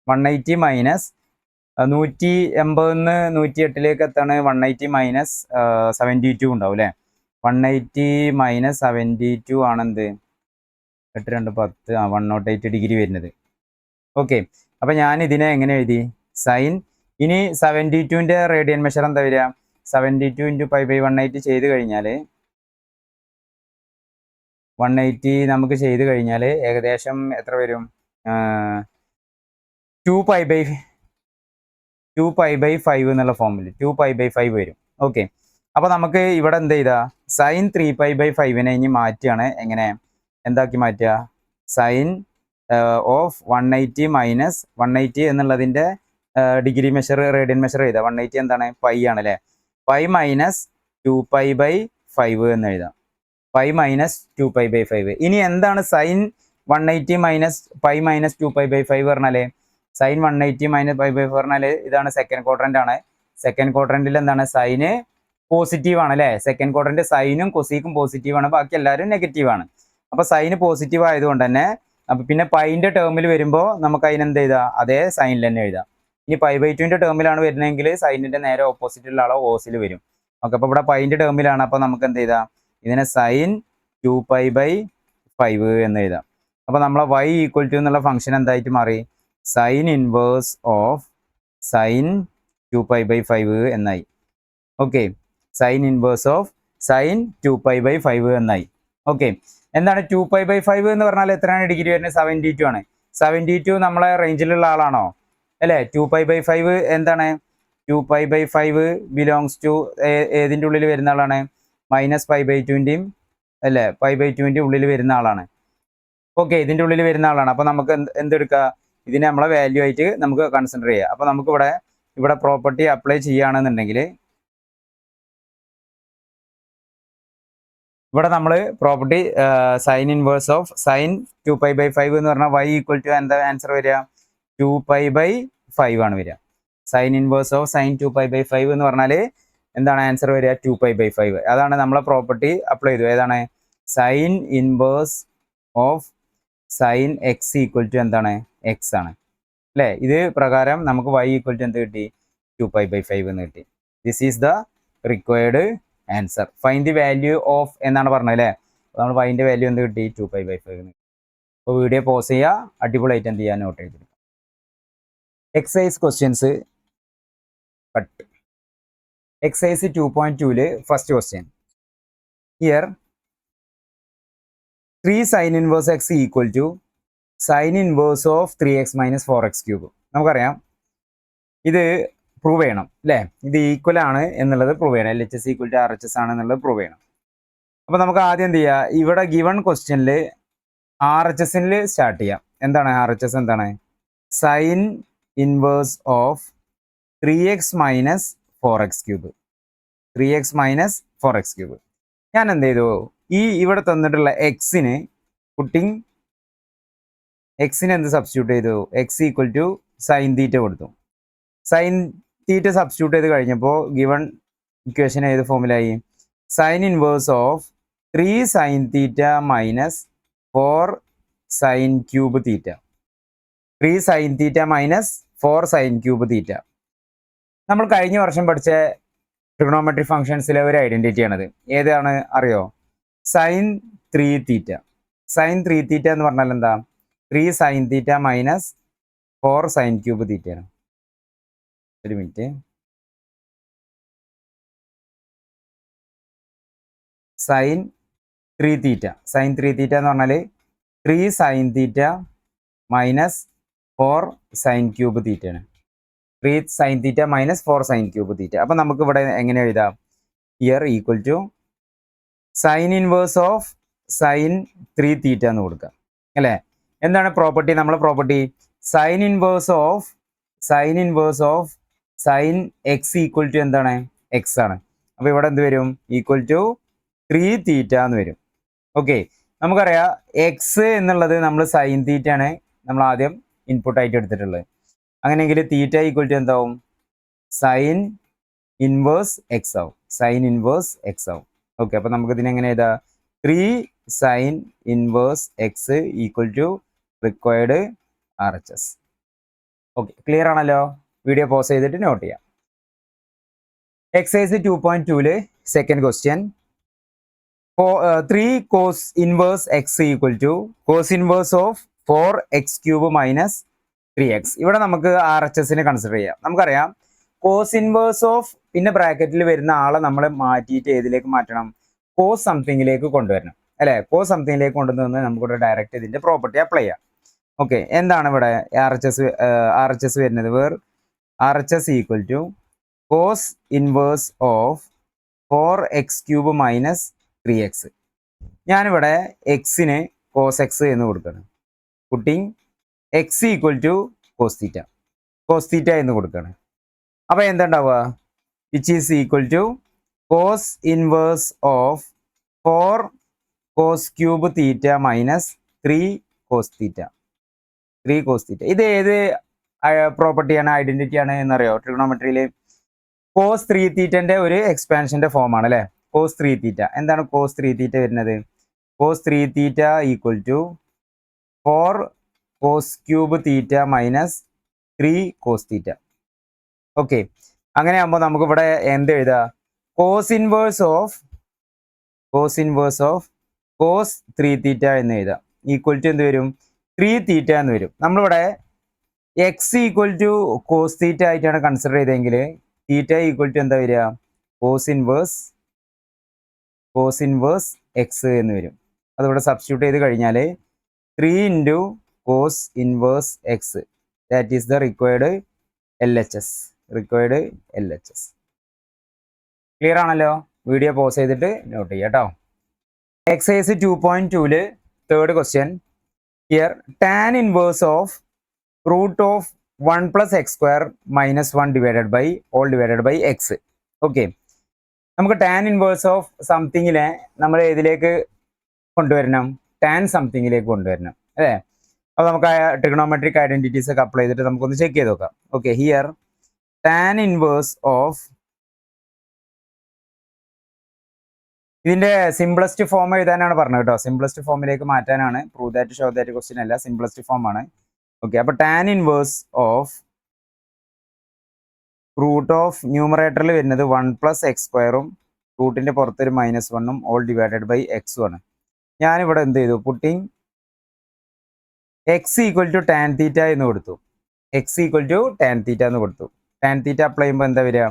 180 108 എത്താണ്? 180 മൈനസ് 72 ഉണ്ടാവും അല്ലേ? 180 മൈനസ് 72 ആണെന്ത്? 8 2 10 108 ഡിഗ്രി വരുന്നത്. ഓക്കെ, അപ്പം ഞാൻ ഇതിനെ എങ്ങനെ എഴുതി? സൈൻ, ഇനി 72ൻ്റെ റേഡിയൻ മെഷർ എന്താ വരിക? 72 × π/180 ചെയ്ത് കഴിഞ്ഞാൽ 180 നമുക്ക് ചെയ്ത് കഴിഞ്ഞാൽ ഏകദേശം എത്ര വരും? 2π/5 എന്നുള്ള ഫോമിൽ 2π/5 വരും. ഓക്കെ, അപ്പോൾ നമുക്ക് ഇവിടെ എന്ത് ചെയ്താ? സൈൻ 3π/5നെ ഇനി മാറ്റുകയാണ്. എങ്ങനെ എന്താക്കി മാറ്റുക? സൈൻ ഓഫ് 180 മൈനസ് 180 എന്നുള്ളതിൻ്റെ ഡിഗ്രി മെഷർ റേഡിയൻ മെഷർ ചെയ്താൽ 180 എന്താണ്? π ആണല്ലേ? π മൈനസ് 2π/5 എന്ന് എഴുതാം. π മൈനസ് 2π/5. ഇനി എന്താണ് സൈൻ 180 മൈനസ് π മൈനസ് 2π/5 പറഞ്ഞാൽ? സൈൻ 180 മൈനസ് π/5 പറഞ്ഞാൽ ഇതാണ് സെക്കൻഡ് ക്വാഡ്രന്റ് ആണ്. സെക്കൻഡ് ക്വാഡ്രന്റിൽ എന്താണ്? സൈന് പോസിറ്റീവ് ആണ് അല്ലേ? സെക്കൻഡ് ക്വാഡ്രന്റ് സൈനും കൊസീക്കും പോസിറ്റീവ് ആണ്, ബാക്കി എല്ലാവരും നെഗറ്റീവ് ആണ്. അപ്പോൾ സൈന് പോസിറ്റീവ് ആയതുകൊണ്ട് തന്നെ അപ്പോൾ പിന്നെ പൈൻ്റെ ടേമിൽ വരുമ്പോൾ നമുക്ക് അതിനെന്ത് എഴുതാം? അതേ സൈനിൽ തന്നെ എഴുതാം. ഇനി π/2ൻ്റെ ടേമിലാണ് വരുന്നതെങ്കിൽ സൈനിൻ്റെ നേരെ ഓപ്പോസിറ്റുള്ള ആളോ ഓസിൽ വരും. ഓക്കെ, അപ്പോൾ ഇവിടെ പൈൻ്റെ ടേമിലാണ്. അപ്പോൾ നമുക്ക് എന്ത് ചെയ്താം? ഇതിനെ സൈൻ 2π/5 എന്ന് എഴുതാം. അപ്പോൾ നമ്മളെ y ഈക്വൽ ടു എന്നുള്ള ഫംഗ്ഷൻ എന്തായിട്ട് മാറി? സൈൻ ഇൻവേഴ്സ് ഓഫ് സൈൻ 2π/5 എന്നായി. Okay, sine inverse of sine 2π/5 എന്നായി. ഓക്കെ, എന്താണ് 2π/5 എന്ന് പറഞ്ഞാൽ എത്രയാണ് ഡിഗ്രി വരുന്നത്? 72 ആണ്. 72 നമ്മളെ റേഞ്ചിലുള്ള ആളാണോ അല്ലേ? 2π/5 എന്താണ്? 2π/5 ബിലോങ്സ് ടു ഏതിൻ്റെ ഉള്ളിൽ വരുന്ന ആളാണ്? -π/2ൻ്റെയും അല്ലേ π/2ൻ്റെ ഉള്ളിൽ വരുന്ന ആളാണ്. ഓക്കെ, ഇതിൻ്റെ ഉള്ളിൽ വരുന്ന ആളാണ്. അപ്പോൾ നമുക്ക് എന്തെടുക്കുക? ഇതിനെ നമ്മളെ വാല്യൂ ആയിട്ട് നമുക്ക് കൺസിഡർ ചെയ്യാം. അപ്പോൾ നമുക്ക് ഇവിടെ പ്രോപ്പർട്ടി അപ്ലൈ ചെയ്യുകയാണെന്നുണ്ടെങ്കിൽ ഇവിടെ നമ്മൾ property sine inverse of sine 2π/5 എന്ന് പറഞ്ഞാൽ y ഈക്വൽ ടു എന്താ ആൻസർ വരിക? 2π/5 ആണ് വരിക. സൈൻ ഇൻവേഴ്സ് ഓഫ് സൈൻ 2π/5 എന്ന് പറഞ്ഞാൽ എന്താണ് ആൻസർ വരിക? 2π/5. അതാണ് നമ്മളെ പ്രോപ്പർട്ടി അപ്ലൈ ചെയ്തു. ഏതാണ്? Sine inverse of sine x equal to എന്താണ്? എക്സ് ആണ് അല്ലേ? ഇത് പ്രകാരം നമുക്ക് y ഈക്വൽ ടു എന്ത് കിട്ടി? 2π/5 എന്ന് കിട്ടി. This is the required answer. Find the value of എന്നാണ് പറഞ്ഞത് അല്ലേ? നമ്മൾ y-ൻ്റെ വാല്യൂ എന്ത് കിട്ടി? 2π/5 എന്ന്. അപ്പോൾ വീഡിയോ പോസ് ചെയ്യുക, അടിപൊളിയായിട്ട് എന്ത് ചെയ്യാൻ നോട്ട് ചെയ്തെടുക്കുക. Exercise questions cut. Exercise 2.2 first question. Here 3 sin inverse x equal to sine inverse of 3x - 4x3. നമുക്കറിയാം ഇത് പ്രൂവ് ചെയ്യണം അല്ലേ? ഇത് ഈക്വൽ ആണ് എന്നുള്ളത് പ്രൂവ് ചെയ്യണം. LHS ഈക്വൽ ടു RHS ആണ് എന്നുള്ളത് പ്രൂവ് ചെയ്യണം. അപ്പോൾ നമുക്ക് ആദ്യം എന്ത് ചെയ്യുക? ഇവിടെ ഗിവൺ ക്വസ്റ്റ്യനിൽ RHSൽ സ്റ്റാർട്ട് ചെയ്യാം. എന്താണ് RHS? എന്താണ്? Sine inverse of 3x - 4x3. 3x - 4x3. ഞാൻ എന്ത് ചെയ്തു? ഇവിടെ തന്നിട്ടുള്ള എക്സിന് എന്ത് സബ്സ്റ്റിറ്റ്യൂട്ട് ചെയ്തു? X equal to sine theta കൊടുത്തു. സൈൻ തീറ്റ സബ്സ്റ്റിറ്റ്യൂട്ട് ചെയ്ത് കഴിഞ്ഞപ്പോൾ ഗിവൺ ഇക്വേഷൻ ഏത് ഫോമിലായി? Sine inverse of 3 sine theta minus 4 sine cube theta. 3 sine theta minus 4 sine cube theta. നമ്മൾ കഴിഞ്ഞ വർഷം പഠിച്ച ട്രിഗണോമെട്രി ഫംഗ്ഷൻസിലെ ഒരു ഐഡന്റിറ്റിയാണത്. ഏതാണ് അറിയോ? Sign 3 theta. സൈൻ 3 തീറ്റ എന്ന് പറഞ്ഞാൽ എന്താ? 3 sine theta minus 4 sine cube തീറ്റയാണ്. ഒരു minute. Sine 3 theta. Sine 3 theta എന്ന് പറഞ്ഞാൽ 3 sine theta minus 4 sine cube തീറ്റയാണ്. 3 sine theta minus 4 sine cube theta. അപ്പം നമുക്ക് ഇവിടെ എങ്ങനെ എഴുതാം? Here equal to sine inverse of sine 3 theta എന്ന് കൊടുക്കാം അല്ലേ? എന്താണ് പ്രോപ്പർട്ടി? നമ്മളെ property sine inverse of sine x equal to എന്താണ്? എക്സ് ആണ്. അപ്പോൾ ഇവിടെ എന്ത് വരും? ഈക്വൽ ടു 3 തീറ്റ എന്ന് വരും. ഓക്കെ, നമുക്കറിയാം എക്സ് എന്നുള്ളത് നമ്മൾ സൈൻ തീറ്റ ആണ് നമ്മൾ ആദ്യം ഇൻപുട്ട് ആയിട്ട് എടുത്തിട്ടുള്ളത്. അങ്ങനെയെങ്കിൽ തീറ്റ ഈക്വൽ ടു എന്താവും? സൈൻ ഇൻവേഴ്സ് എക്സ് ആവും. സൈൻ ഇൻവേഴ്സ് എക്സ് ആവും. ഓക്കെ, അപ്പോൾ നമുക്ക് ഇതിനെ എങ്ങനെ എഴുതാം? 3 sine inverse x equal to required RHS. Okay, clear ആണല്ലോ? വീഡിയോ പോസ് ചെയ്തിട്ട് നോട്ട് ചെയ്യാം. Exercise 2.2 second question. 3 cos inverse x equal to cos inverse of 4x³ minus 3x. ഇവിടെ നമുക്ക് RHSനെ കൺസിഡർ ചെയ്യാം. നമുക്കറിയാം കോസ് ഇൻവേഴ്സ് ഓഫ് പിന്നെ ബ്രാക്കറ്റിൽ വരുന്ന ആളെ നമ്മൾ മാറ്റിയിട്ട് ഏതിലേക്ക് മാറ്റണം? കോസ് സംതിങ്ങിലേക്ക് കൊണ്ടുവരണം അല്ലേ? കോസ് സംതിങ്ങിലേക്ക് കൊണ്ടുവന്ന് നമുക്കിവിടെ ഡയറക്റ്റ് ഇതിൻ്റെ പ്രോപ്പർട്ടി അപ്ലൈ ചെയ്യാം. ഓക്കെ, എന്താണ് ഇവിടെ RHS വരുന്നത്? RHS equal to cos inverse of 4x³ minus 3x. ഞാനിവിടെ എക്സിന് കോസ് എക്സ് എന്ന് കൊടുക്കണം. Putting x equal to cos theta എന്ന് കൊടുക്കണം. അപ്പോൾ എന്തുണ്ടാവുക? Which is equal to cos inverse of 4 cos cube theta minus 3 cos theta. ഇത് ഏത് പ്രോപ്പർട്ടിയാണ്, ഐഡന്റിറ്റിയാണ് എന്നറിയോ? ട്രിഗണോമെട്രിയിൽ കോസ് 3 തീറ്റന്റെ ഒരു എക്സ്പാൻഷന്റെ ഫോം ആണ് അല്ലേ? Cos 3 theta. എന്താണ് കോസ് 3 തീറ്റ വരുന്നത്? Cos 3 theta equal to 4 cos cube theta minus 3 cos theta. Okay, അങ്ങനെ ആകുമ്പോൾ നമുക്ക് ഇവിടെ എന്ത് എഴുതാം? Cos inverse of cos 3 theta എന്ന് എഴുതാം. ഈക്വൽ ടു എന്ത് വരും? 3 തീറ്റ എന്ന് വരും. നമ്മളിവിടെ x equal to cos theta ആയിട്ടാണ് കൺസിഡർ ചെയ്തെങ്കിൽ തീറ്റ ഈക്വൽ ടു എന്താ വരിക? കോസ് ഇൻവേഴ്സ് എക്സ് എന്ന് വരും. അതിവിടെ സബ്സ്റ്റിറ്റ്യൂട്ട് ചെയ്ത് കഴിഞ്ഞാൽ 3 into cos inverse x, that is the required LHS. Required LHS. Clear ആണല്ലോ? വീഡിയോ പോസ് ചെയ്തിട്ട് നോട്ട് ചെയ്യാം കേട്ടോ. Exercise 2.2 third question. Here tan inverse of root of 1 + x² - 1 divided by all divided by x. Okay, നമുക്ക് tan inverse of സംതിങ്ങിനെ നമ്മൾ ഏതിലേക്ക് കൊണ്ടുവരണം? Tan സംതിങ്ങിലേക്ക് കൊണ്ടുവരണം അല്ലേ? അപ്പോൾ നമുക്ക് ആ ട്രിഗണോമെട്രിക് ഐഡന്റിറ്റീസ് ഒക്കെ അപ്ലൈ ചെയ്തിട്ട് നമുക്കൊന്ന് ചെക്ക് ചെയ്ത് നോക്കാം. Okay, here tan inverse of, ഇതിന്റെ സിംപ്ലസ്റ്റ് ഫോം എഴുതാനാണ് പറഞ്ഞത് കേട്ടോ. സിംപ്ലസ്റ്റ് ഫോമിലേക്ക് മാറ്റാനാണ്. Prove that show that question അല്ല, സിംപ്ലസ്റ്റ് ഫോം ആണ്. ഓക്കെ, അപ്പോൾ tan inverse of root of ന്യൂമറേറ്ററിൽ വരുന്നത് 1 + x², റൂട്ടിന്റെ പുറത്തൊരു -1 ഓൾ ഡിവൈഡഡ് ബൈ എക്സും ആണ്. ഞാനിവിടെ എന്ത് ചെയ്തു? പുട്ടിങ് x = tan θ എന്ന് കൊടുത്തു. x = tan θ എന്ന് കൊടുത്തു. tan θ അപ്ലൈ ചെയ്യുമ്പോൾ എന്താ വരിക?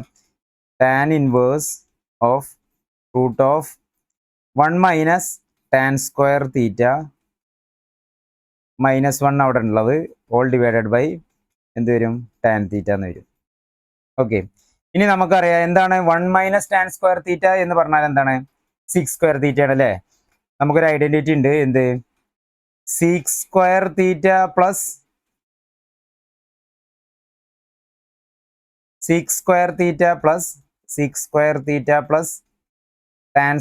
Tan inverse of root of 1 - tan² θ -1 അവിടെ ഉള്ളത് ഓൾ ഡിവൈഡഡ് ബൈ എന്ത് വരും? tan θ എന്ന് വരും. ഓക്കെ, ഇനി നമുക്കറിയാം എന്താണ് 1 - tan² θ എന്ന് പറഞ്ഞാൽ എന്താണ്? sec² θ ആണ് അല്ലേ? നമുക്കൊരു ഐഡന്റിറ്റി ഉണ്ട്, എന്ത്? sec² θ plus sec² θ plus sec² θ plus tan²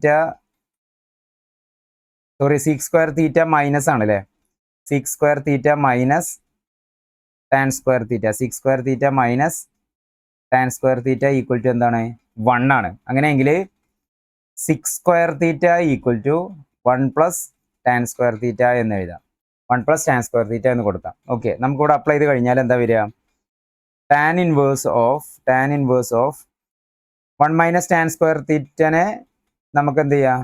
θ, sorry sec² θ minus ആണ് അല്ലേ? sec² θ minus tan² θ, sec² θ minus tan² θ equal to എന്താണ്? 1 ആണ്. അങ്ങനെയെങ്കിൽ sec² θ ഈക്വൽ ടു 1 + tan² θ എന്ന് എഴുതാം. 1 + tan² θ എന്ന് കൊടുക്കാം. ഓക്കെ, നമുക്കിവിടെ അപ്ലൈ ചെയ്ത് കഴിഞ്ഞാൽ എന്താ വരിക? ടാൻ ഇൻവേഴ്സ് ഓഫ് 1 - tan² θ നമുക്ക് എന്ത് ചെയ്യാം?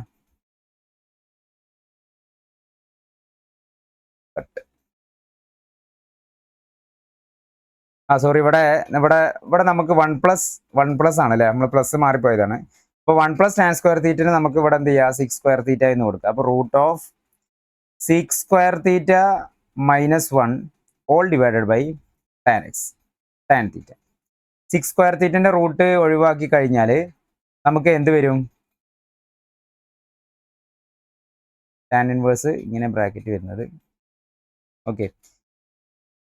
സോറി, ഇവിടെ ഇവിടെ ഇവിടെ നമുക്ക് 1 + ആണല്ലേ? നമ്മൾ പ്ലസ് മാറിപ്പോയതാണ്. അപ്പോൾ 1 + tan² θ നമുക്ക് ഇവിടെ എന്ത് ചെയ്യുക? sec² θ എന്ന് കൊടുക്കുക. അപ്പോൾ root of sec² θ -1 all divided by tan θ. sec² θ root ഒഴിവാക്കി കഴിഞ്ഞാൽ നമുക്ക് എന്ത് വരും? ടാൻ ഇൻവേഴ്സ് ഇങ്ങനെ ബ്രാക്കറ്റ് വരുന്നത്. ഓക്കെ,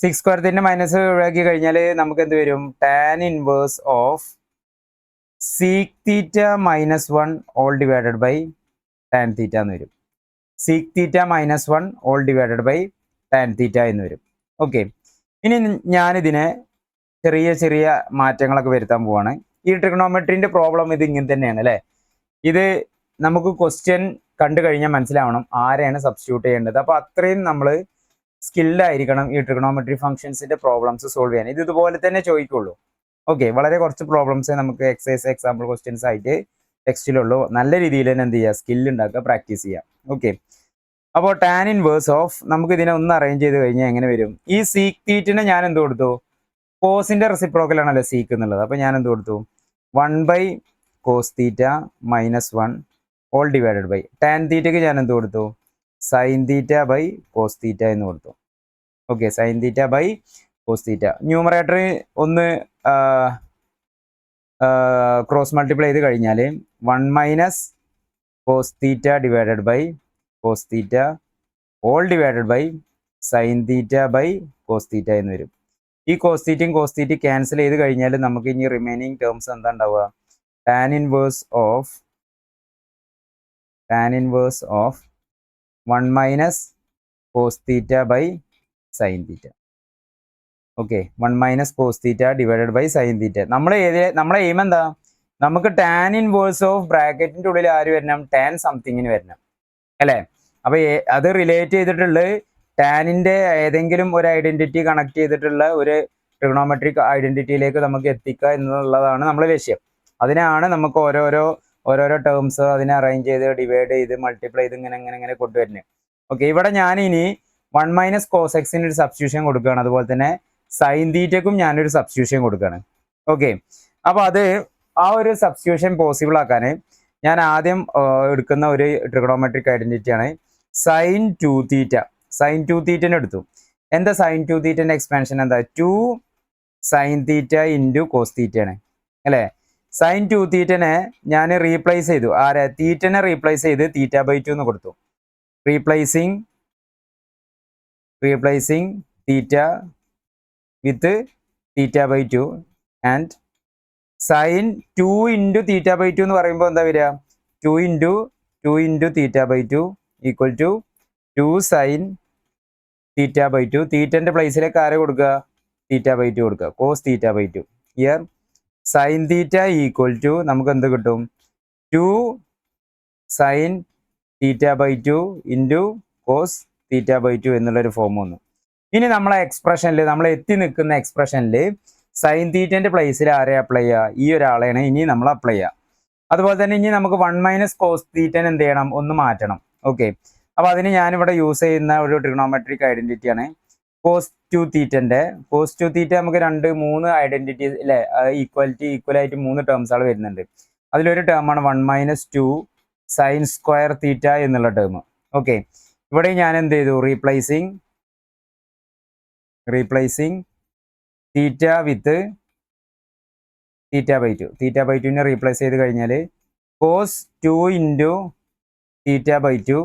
sec² θ മൈനസ് ഒഴിവാക്കി കഴിഞ്ഞാൽ നമുക്ക് എന്ത് വരും? Tan inverse of sec θ -1 all divided by tan θ എന്ന് വരും. sec θ -1 all divided by tan θ എന്ന് വരും. ഓക്കെ, ഇനി ഞാനിതിനെ ചെറിയ ചെറിയ മാറ്റങ്ങളൊക്കെ വരുത്താൻ പോവാണ്. ഈ ട്രിഗണോമെട്രിന്റെ പ്രോബ്ലം ഇത് ഇങ്ങനെ തന്നെയാണ് അല്ലേ? ഇത് നമുക്ക് ക്വസ്റ്റ്യൻ കണ്ടു കഴിഞ്ഞാൽ മനസ്സിലാവണം ആരെയാണ് സബ്സ്റ്റിറ്റ്യൂട്ട് ചെയ്യേണ്ടത്. അപ്പോൾ അത്രയും നമ്മൾ സ്കിൽഡ് ആയിരിക്കണം ഈ ട്രിഗണോമെട്രി ഫംഗ്ഷൻസിന്റെ പ്രോബ്ലംസ് സോൾവ് ചെയ്യാൻ. ഇത് ഇതുപോലെ തന്നെ ചോദിക്കുള്ളൂ. ഓക്കെ, വളരെ കുറച്ച് പ്രോബ്ലംസ് നമുക്ക് എക്സസൈസ് എക്സാമ്പിൾ ക്വസ്റ്റ്യൻസ് ആയിട്ട് ടെക്സ്റ്റിലുള്ളൂ. നല്ല രീതിയിൽ തന്നെ എന്ത് ചെയ്യുക? സ്കിൽ ഉണ്ടാക്കുക, പ്രാക്ടീസ് ചെയ്യുക. ഓക്കെ, അപ്പോൾ ടാൻ ഇൻവേഴ്സ് ഓഫ് നമുക്ക് ഇതിനെ ഒന്ന് അറേഞ്ച് ചെയ്ത് കഴിഞ്ഞാൽ എങ്ങനെ വരും? ഈ sec θ ഞാൻ എന്ത് കൊടുത്തു? കോസിന്റെ റെസിപ്രോക്കൽ ആണല്ലോ സീക്ക് എന്നുള്ളത്. അപ്പോൾ ഞാൻ എന്ത് കൊടുത്തു? 1 / cos θ -1 all divided by tan θക്ക് ഞാൻ എന്ത് കൊടുത്തു? sin θ / cos θ എന്ന് കൊടുത്തു. Okay, sin θ / cos θ. ന്യൂമറേറ്റർ ഒന്ന് ക്രോസ് മൾട്ടിപ്ലൈ ചെയ്ത് കഴിഞ്ഞാൽ 1 - cos θ divided by cos θ all divided by sin θ / cos θ എന്ന് വരും. ഈ cos θയും cos θ ക്യാൻസൽ ചെയ്ത് കഴിഞ്ഞാൽ നമുക്ക് ഇനി റിമൈനിങ് ടേംസ് എന്താ ഉണ്ടാവുക? Tan inverse of 1 - cos θ / sin θ. Okay, 1 - cos θ divided by sin θ. നമ്മളെ എയിം എന്താ? നമുക്ക് ടാൻ ഇൻവേഴ്സ് ഓഫ് ബ്രാക്കറ്റിന്റെ ഉള്ളിൽ ആര് വരണം? ടാൻ സംതിങ്ങിന് വരണം അല്ലേ? അപ്പൊ അത് റിലേറ്റ് ചെയ്തിട്ടുള്ള ടാനിന്റെ ഏതെങ്കിലും ഒരു ഐഡന്റിറ്റി കണക്ട് ചെയ്തിട്ടുള്ള ഒരു ട്രിഗണോമെട്രിക് ഐഡന്റിറ്റിയിലേക്ക് നമുക്ക് എത്തിക്കുക എന്നുള്ളതാണ് നമ്മുടെ ലക്ഷ്യം. അതിനാണ് നമുക്ക് ഓരോരോ ടേംസ് അതിനെ അറേഞ്ച് ചെയ്ത് ഡിവൈഡ് ചെയ്ത് മൾട്ടിപ്ലൈ ചെയ്ത് ഇങ്ങനെ കൊണ്ടുവരുന്നത്. ഓക്കെ, ഇവിടെ ഞാൻ ഇനി 1 - cos x ഒരു സബ്സ്റ്റിറ്റ്യൂഷൻ കൊടുക്കുകയാണ്. അതുപോലെ തന്നെ sin θക്കും ഞാനൊരു സബ്സ്റ്റിറ്റ്യൂഷൻ കൊടുക്കുകയാണ്. ഓക്കെ, അപ്പോൾ അത് ആ ഒരു സബ്സ്റ്റിറ്റ്യൂഷൻ പോസിബിൾ ആക്കാൻ ഞാൻ ആദ്യം എടുക്കുന്ന ഒരു ട്രിഗണോമെട്രിക് ഐഡന്റിറ്റിയാണ് sin 2θ. sin 2θ എടുത്തു. എന്താ sin 2θ എക്സ്പാൻഷൻ? എന്താ? 2 സൈൻ തീറ്റ ഇൻറ്റു കോസ് തീറ്റയാണ് അല്ലേ. സൈൻ 2 തീറ്റനെ ഞാൻ റീപ്ലേസ് ചെയ്തു. ആരെ? തീറ്റനെ റീപ്ലേസ് ചെയ്ത് തീറ്റ ബൈ 2 എന്ന് കൊടുത്തു. Replacing theta with theta by 2 and sine 2 into theta by 2 എന്ന് പറയുമ്പോൾ എന്താ വരിക? 2 into theta by 2 equal to 2 sine theta by 2. തീറ്റൻ്റെ പ്ലേസിലേക്ക് ആരെ കൊടുക്കുക? തീറ്റ ബൈ 2 കൊടുക്കുക. Cos theta by 2. ഇയർ സൈൻ തീറ്റ ഈക്വൽ ടു നമുക്ക് എന്ത് കിട്ടും? 2 sine theta by 2 into cos theta by 2 എന്നുള്ളൊരു ഫോം വന്നു. ഇനി നമ്മളെ എക്സ്പ്രഷനിൽ, നമ്മൾ എത്തി നിൽക്കുന്ന എക്സ്പ്രഷനിൽ സൈൻ തീറ്റൻ്റെ പ്ലേസിൽ ആരെ അപ്ലൈ ചെയ്യുക? ഈ ഒരാളെയാണ് ഇനി നമ്മൾ അപ്ലൈ ചെയ്യുക. അതുപോലെ തന്നെ ഇനി നമുക്ക് 1 - കോസ് തീറ്റൻ എന്ത് ചെയ്യണം? ഒന്ന് മാറ്റണം. ഓക്കെ, അപ്പോൾ അതിന് ഞാനിവിടെ യൂസ് ചെയ്യുന്ന ഒരു ട്രിഗണോമെട്രിക് ഐഡൻറ്റിറ്റിയാണ് കോസ് 2 തീറ്റൻ്റെ. കോസ് 2 തീറ്റ നമുക്ക് 2, 3 ഐഡൻറ്റിറ്റീസ് അല്ലേ, ഈക്വലായിട്ട് 3 ടേംസുകൾ വരുന്നുണ്ട്. അതിലൊരു ടേമാണ് 1 - 2 സൈൻ സ്ക്വയർ തീറ്റ എന്നുള്ള ടേം. ഓക്കെ, ഇവിടെ ഞാൻ എന്ത് ചെയ്തു? Replacing theta with theta by 2. Theta by 2നെ റീപ്ലേസ് ചെയ്ത് കഴിഞ്ഞാൽ cos 2 into theta by 2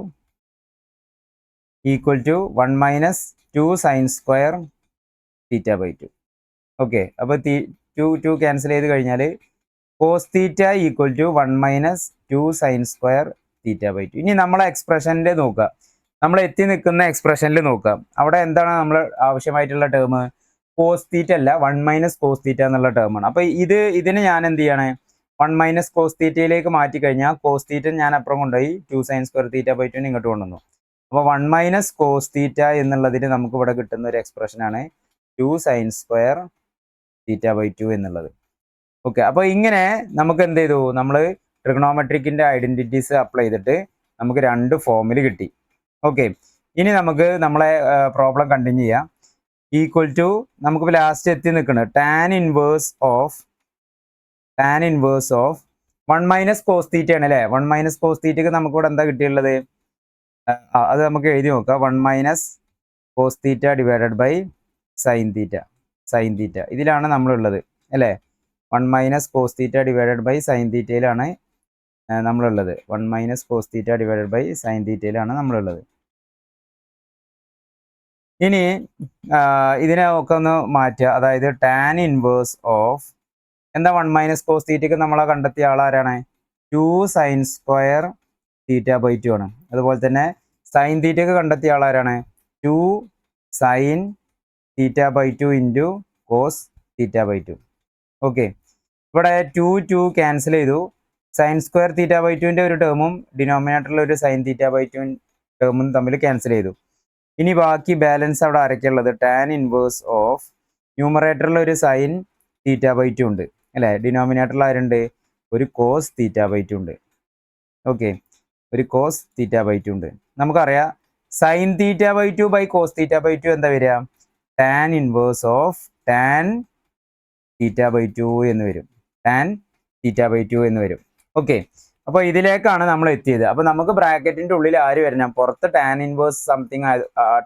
equal to 1 - 2 sine square theta by 2. Okay, അപ്പോൾ 2 ക്യാൻസൽ ചെയ്ത് കഴിഞ്ഞാൽ cos theta equal to 1 - 2 sine square theta by 2. ഇനി നമ്മളെ എക്സ്പ്രഷനിൽ നോക്കുക, നമ്മൾ എത്തി നിൽക്കുന്ന എക്സ്പ്രഷനിൽ നോക്കാം. അവിടെ എന്താണ് നമ്മൾ ആവശ്യമായിട്ടുള്ള ടേം? കോസ് തീറ്റ അല്ല, 1 - കോസ് തീറ്റ എന്നുള്ള ടേമാണ്. അപ്പോൾ ഇതിന് ഞാൻ എന്ത് ചെയ്യാണ്? 1 - കോസ് തീറ്റയിലേക്ക് മാറ്റി കഴിഞ്ഞാൽ കോസ് തീറ്റ ഞാൻ അപ്പുറം കൊണ്ടുപോയി 2 സൈൻ സ്ക്വയർ തീറ്റ ബൈ 2 ഇങ്ങോട്ട് കൊണ്ടുവന്നു. അപ്പോൾ 1 - കോസ് തീറ്റ എന്നുള്ളതിന് നമുക്ക് ഇവിടെ കിട്ടുന്ന ഒരു എക്സ്പ്രഷനാണ് 2 സൈൻ സ്ക്വയർ തീറ്റ ബൈ 2 എന്നുള്ളത്. ഓക്കെ, അപ്പോൾ ഇങ്ങനെ നമുക്ക് എന്ത് ചെയ്തു? നമ്മൾ ട്രിഗണോമെട്രിക്കിൻ്റെ ഐഡൻറ്റിറ്റീസ് അപ്ലൈ ചെയ്തിട്ട് നമുക്ക് 2 ഫോമിൽ കിട്ടി. ഓക്കെ, ഇനി നമുക്ക് നമ്മളെ പ്രോബ്ലം കണ്ടിന്യൂ ചെയ്യാം. ഈക്വൽ ടു നമുക്കിപ്പോൾ ലാസ്റ്റ് എത്തി നിൽക്കുന്നത് tan inverse of 1 - cos theta ആണ് അല്ലേ. 1 - കോസ് തീറ്റക്ക് നമുക്കിവിടെ എന്താ കിട്ടിയുള്ളത്? അത് നമുക്ക് എഴുതി നോക്കാം. 1 - cos theta divided by sine theta ഇതിലാണ് നമ്മളുള്ളത് അല്ലേ. 1 - cos theta divided by sine തീറ്റയിലാണ് നമ്മളുള്ളത്. 1 - cos theta divided by sine തീറ്റയിലാണ് നമ്മളുള്ളത്. ഇനി ഇതിനെ ഒക്കെ ഒന്ന് മാറ്റുക. അതായത് ടാൻ ഇൻവേഴ്സ് ഓഫ് എന്താ 1 - കോസ് തീറ്റയ്ക്ക് നമ്മളെ കണ്ടെത്തിയ ആളാരാണ്? 2 സൈൻ സ്ക്വയർ തീറ്റ ബൈ 2 ആണ്. അതുപോലെ തന്നെ സൈൻ തീറ്റയ്ക്ക് കണ്ടെത്തിയ ആളാരാണ്? 2 sine theta by 2 into cos theta by 2. Okay, ഇവിടെ 2 ക്യാൻസൽ ചെയ്തു. സൈൻ സ്ക്വയർ തീറ്റ ബൈ 2ൻ്റെ ഒരു ടേമും ഡിനോമിനേറ്ററിൽ ഒരു സൈൻ തീറ്റ ബൈ 2 ടേമും തമ്മിൽ ക്യാൻസൽ ചെയ്തു. ഇനി ബാക്കി ബാലൻസ് അവിടെ ആരൊക്കെയുള്ളത്? ടാൻ ഇൻവേഴ്സ് ഓഫ് ന്യൂമറേറ്ററിൽ ഒരു സൈൻ തീറ്റ ബൈ 2 ഉണ്ട് അല്ലേ. ഡിനോമിനേറ്ററിൽ ആരുണ്ട്? ഒരു കോസ് തീറ്റ ബൈ 2 ഉണ്ട്. ഓക്കെ, ഒരു കോസ് തീറ്റ ബൈ 2 ഉണ്ട്. നമുക്കറിയാം sine theta by 2 by cos theta by 2 എന്താ വരിക? Tan inverse of tan theta by 2 എന്ന് വരും. ടാൻ തീറ്റ ബൈ 2 എന്ന് വരും. ഓക്കെ, അപ്പോൾ ഇതിലേക്കാണ് നമ്മൾ എത്തിയത്. അപ്പോൾ നമുക്ക് ബ്രാക്കറ്റിൻ്റെ ഉള്ളിൽ ആര് വരണം? പുറത്ത് ടാൻ ഇൻവേഴ്സ്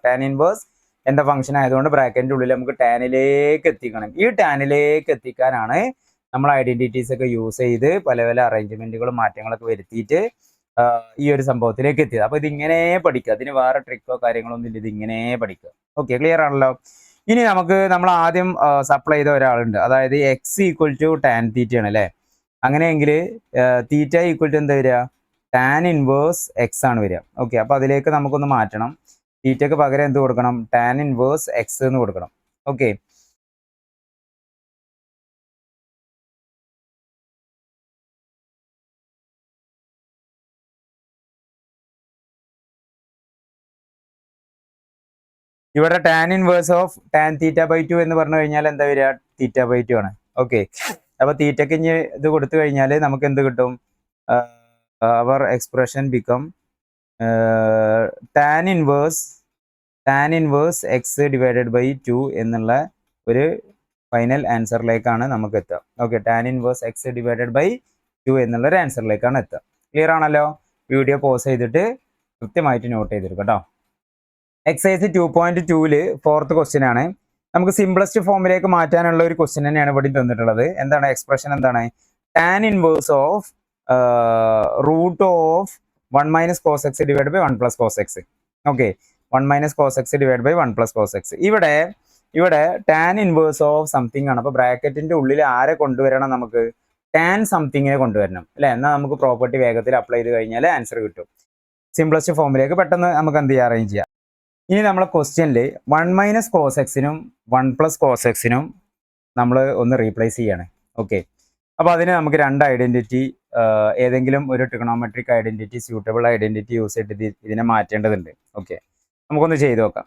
ടാൻ ഇൻവേഴ്സ് എന്റെ ഫംഗ്ഷൻ ആയതുകൊണ്ട് ബ്രാക്കറ്റിൻ്റെ ഉള്ളിൽ നമുക്ക് ടാനിലേക്ക് എത്തിക്കണം. ഈ ടാനിലേക്ക് എത്തിക്കാനാണ് നമ്മൾ ഐഡന്റിറ്റീസ് ഒക്കെ യൂസ് ചെയ്ത് പല പല അറേഞ്ച്മെന്റുകളും മാറ്റങ്ങളൊക്കെ വരുത്തിയിട്ട് ഈ ഒരു സംഭവത്തിലേക്ക് എത്തിയത്. അപ്പോൾ ഇതിങ്ങനെ പഠിക്കുക, അതിന് വേറെ ട്രിക്കോ കാര്യങ്ങളൊന്നും ഇല്ല, ഇതിങ്ങനെ പഠിക്കുക. ഓക്കെ, ക്ലിയർ ആണല്ലോ. ഇനി നമ്മൾ ആദ്യം സപ്ലൈ ചെയ്ത ഒരാളുണ്ട്, അതായത് x equal to tan theta ആണ് അല്ലേ. അങ്ങനെയെങ്കിൽ തീറ്റ ഈക്വൽ ടു എന്താ വരിക? ടാൻ ഇൻവേഴ്സ് എക്സ് ആണ് വരിക. ഓക്കെ, അപ്പോൾ അതിലേക്ക് നമുക്കൊന്ന് മാറ്റണം. തീറ്റക്ക് പകരം എന്ത് കൊടുക്കണം? ടാൻ ഇൻവേഴ്സ് എക്സ് എന്ന് കൊടുക്കണം. ഓക്കെ, ഇവിടെ tan inverse of tan theta by 2 എന്ന് പറഞ്ഞു കഴിഞ്ഞാൽ എന്താ വരിക? തീറ്റ ബൈ 2 ആണ്. ഓക്കെ, അപ്പോൾ തീറ്റക്ക് ഇനി ഇത് കൊടുത്തു കഴിഞ്ഞാൽ നമുക്ക് എന്ത് കിട്ടും? Our expression become tan inverse x divided by 2 എന്നുള്ള ഒരു ഫൈനൽ ആൻസറിലേക്കാണ് നമുക്ക് എത്തുക. Okay, tan inverse x divided by 2 എന്നുള്ള ഒരു ആൻസറിലേക്കാണ് എത്തുക. ക്ലിയർ ആണല്ലോ. വീഡിയോ പോസ് ചെയ്തിട്ട് കൃത്യമായിട്ട് നോട്ട് ചെയ്തെടുക്കുക കേട്ടോ. എക്സസൈസ് 2.2 4th ക്വസ്റ്റ്യൻ ആണ്. നമുക്ക് സിംപ്ലസ്റ്റ് ഫോമിലേക്ക് മാറ്റാനുള്ള ഒരു ക്വസ്റ്റ്യൻ തന്നെയാണ് ഇവിടെ തന്നിട്ടുള്ളത്. എന്താണ് എക്സ്പ്രഷൻ? എന്താണ് tan inverse of root of 1 minus cos x divide by 1 plus cos x. Okay, 1 minus cos x divide by 1 plus cos x. ഇവിടെ ടാൻ ഇൻവേഴ്സ് ഓഫ് സംതിങ് ആണ്. അപ്പോൾ ബ്രാക്കറ്റിന്റെ ഉള്ളിൽ ആരെ കൊണ്ടുവരണം? നമുക്ക് ടാൻ സംതിങ്ങിനെ കൊണ്ടുവരണം അല്ലേ? എന്നാൽ നമുക്ക് പ്രോപ്പർട്ടി വേഗത്തിൽ അപ്ലൈ ചെയ്ത് കഴിഞ്ഞാൽ ആൻസർ കിട്ടും. സിംപ്ലസ്റ്റ് ഫോമിലേക്ക് പെട്ടെന്ന് നമുക്ക് എന്ത് ചെയ്യാം? അറേഞ്ച് ചെയ്യാം. ഇനി നമ്മളെ ക്വസ്റ്റ്യനിൽ 1 മൈനസ് കോസ് എക്സിനും 1 പ്ലസ് കോസ് എക്സിനും നമ്മൾ ഒന്ന് റീപ്ലേസ് ചെയ്യാണ്. ഓക്കെ, അപ്പോൾ അതിന് നമുക്ക് രണ്ട് ഐഡന്റിറ്റി, ഏതെങ്കിലും ഒരു trigonometric identity, suitable identity use ചെയ്തിട്ട് ഇതിനെ മാറ്റേണ്ടതുണ്ട്. ഓക്കെ, നമുക്കൊന്ന് ചെയ്ത് നോക്കാം.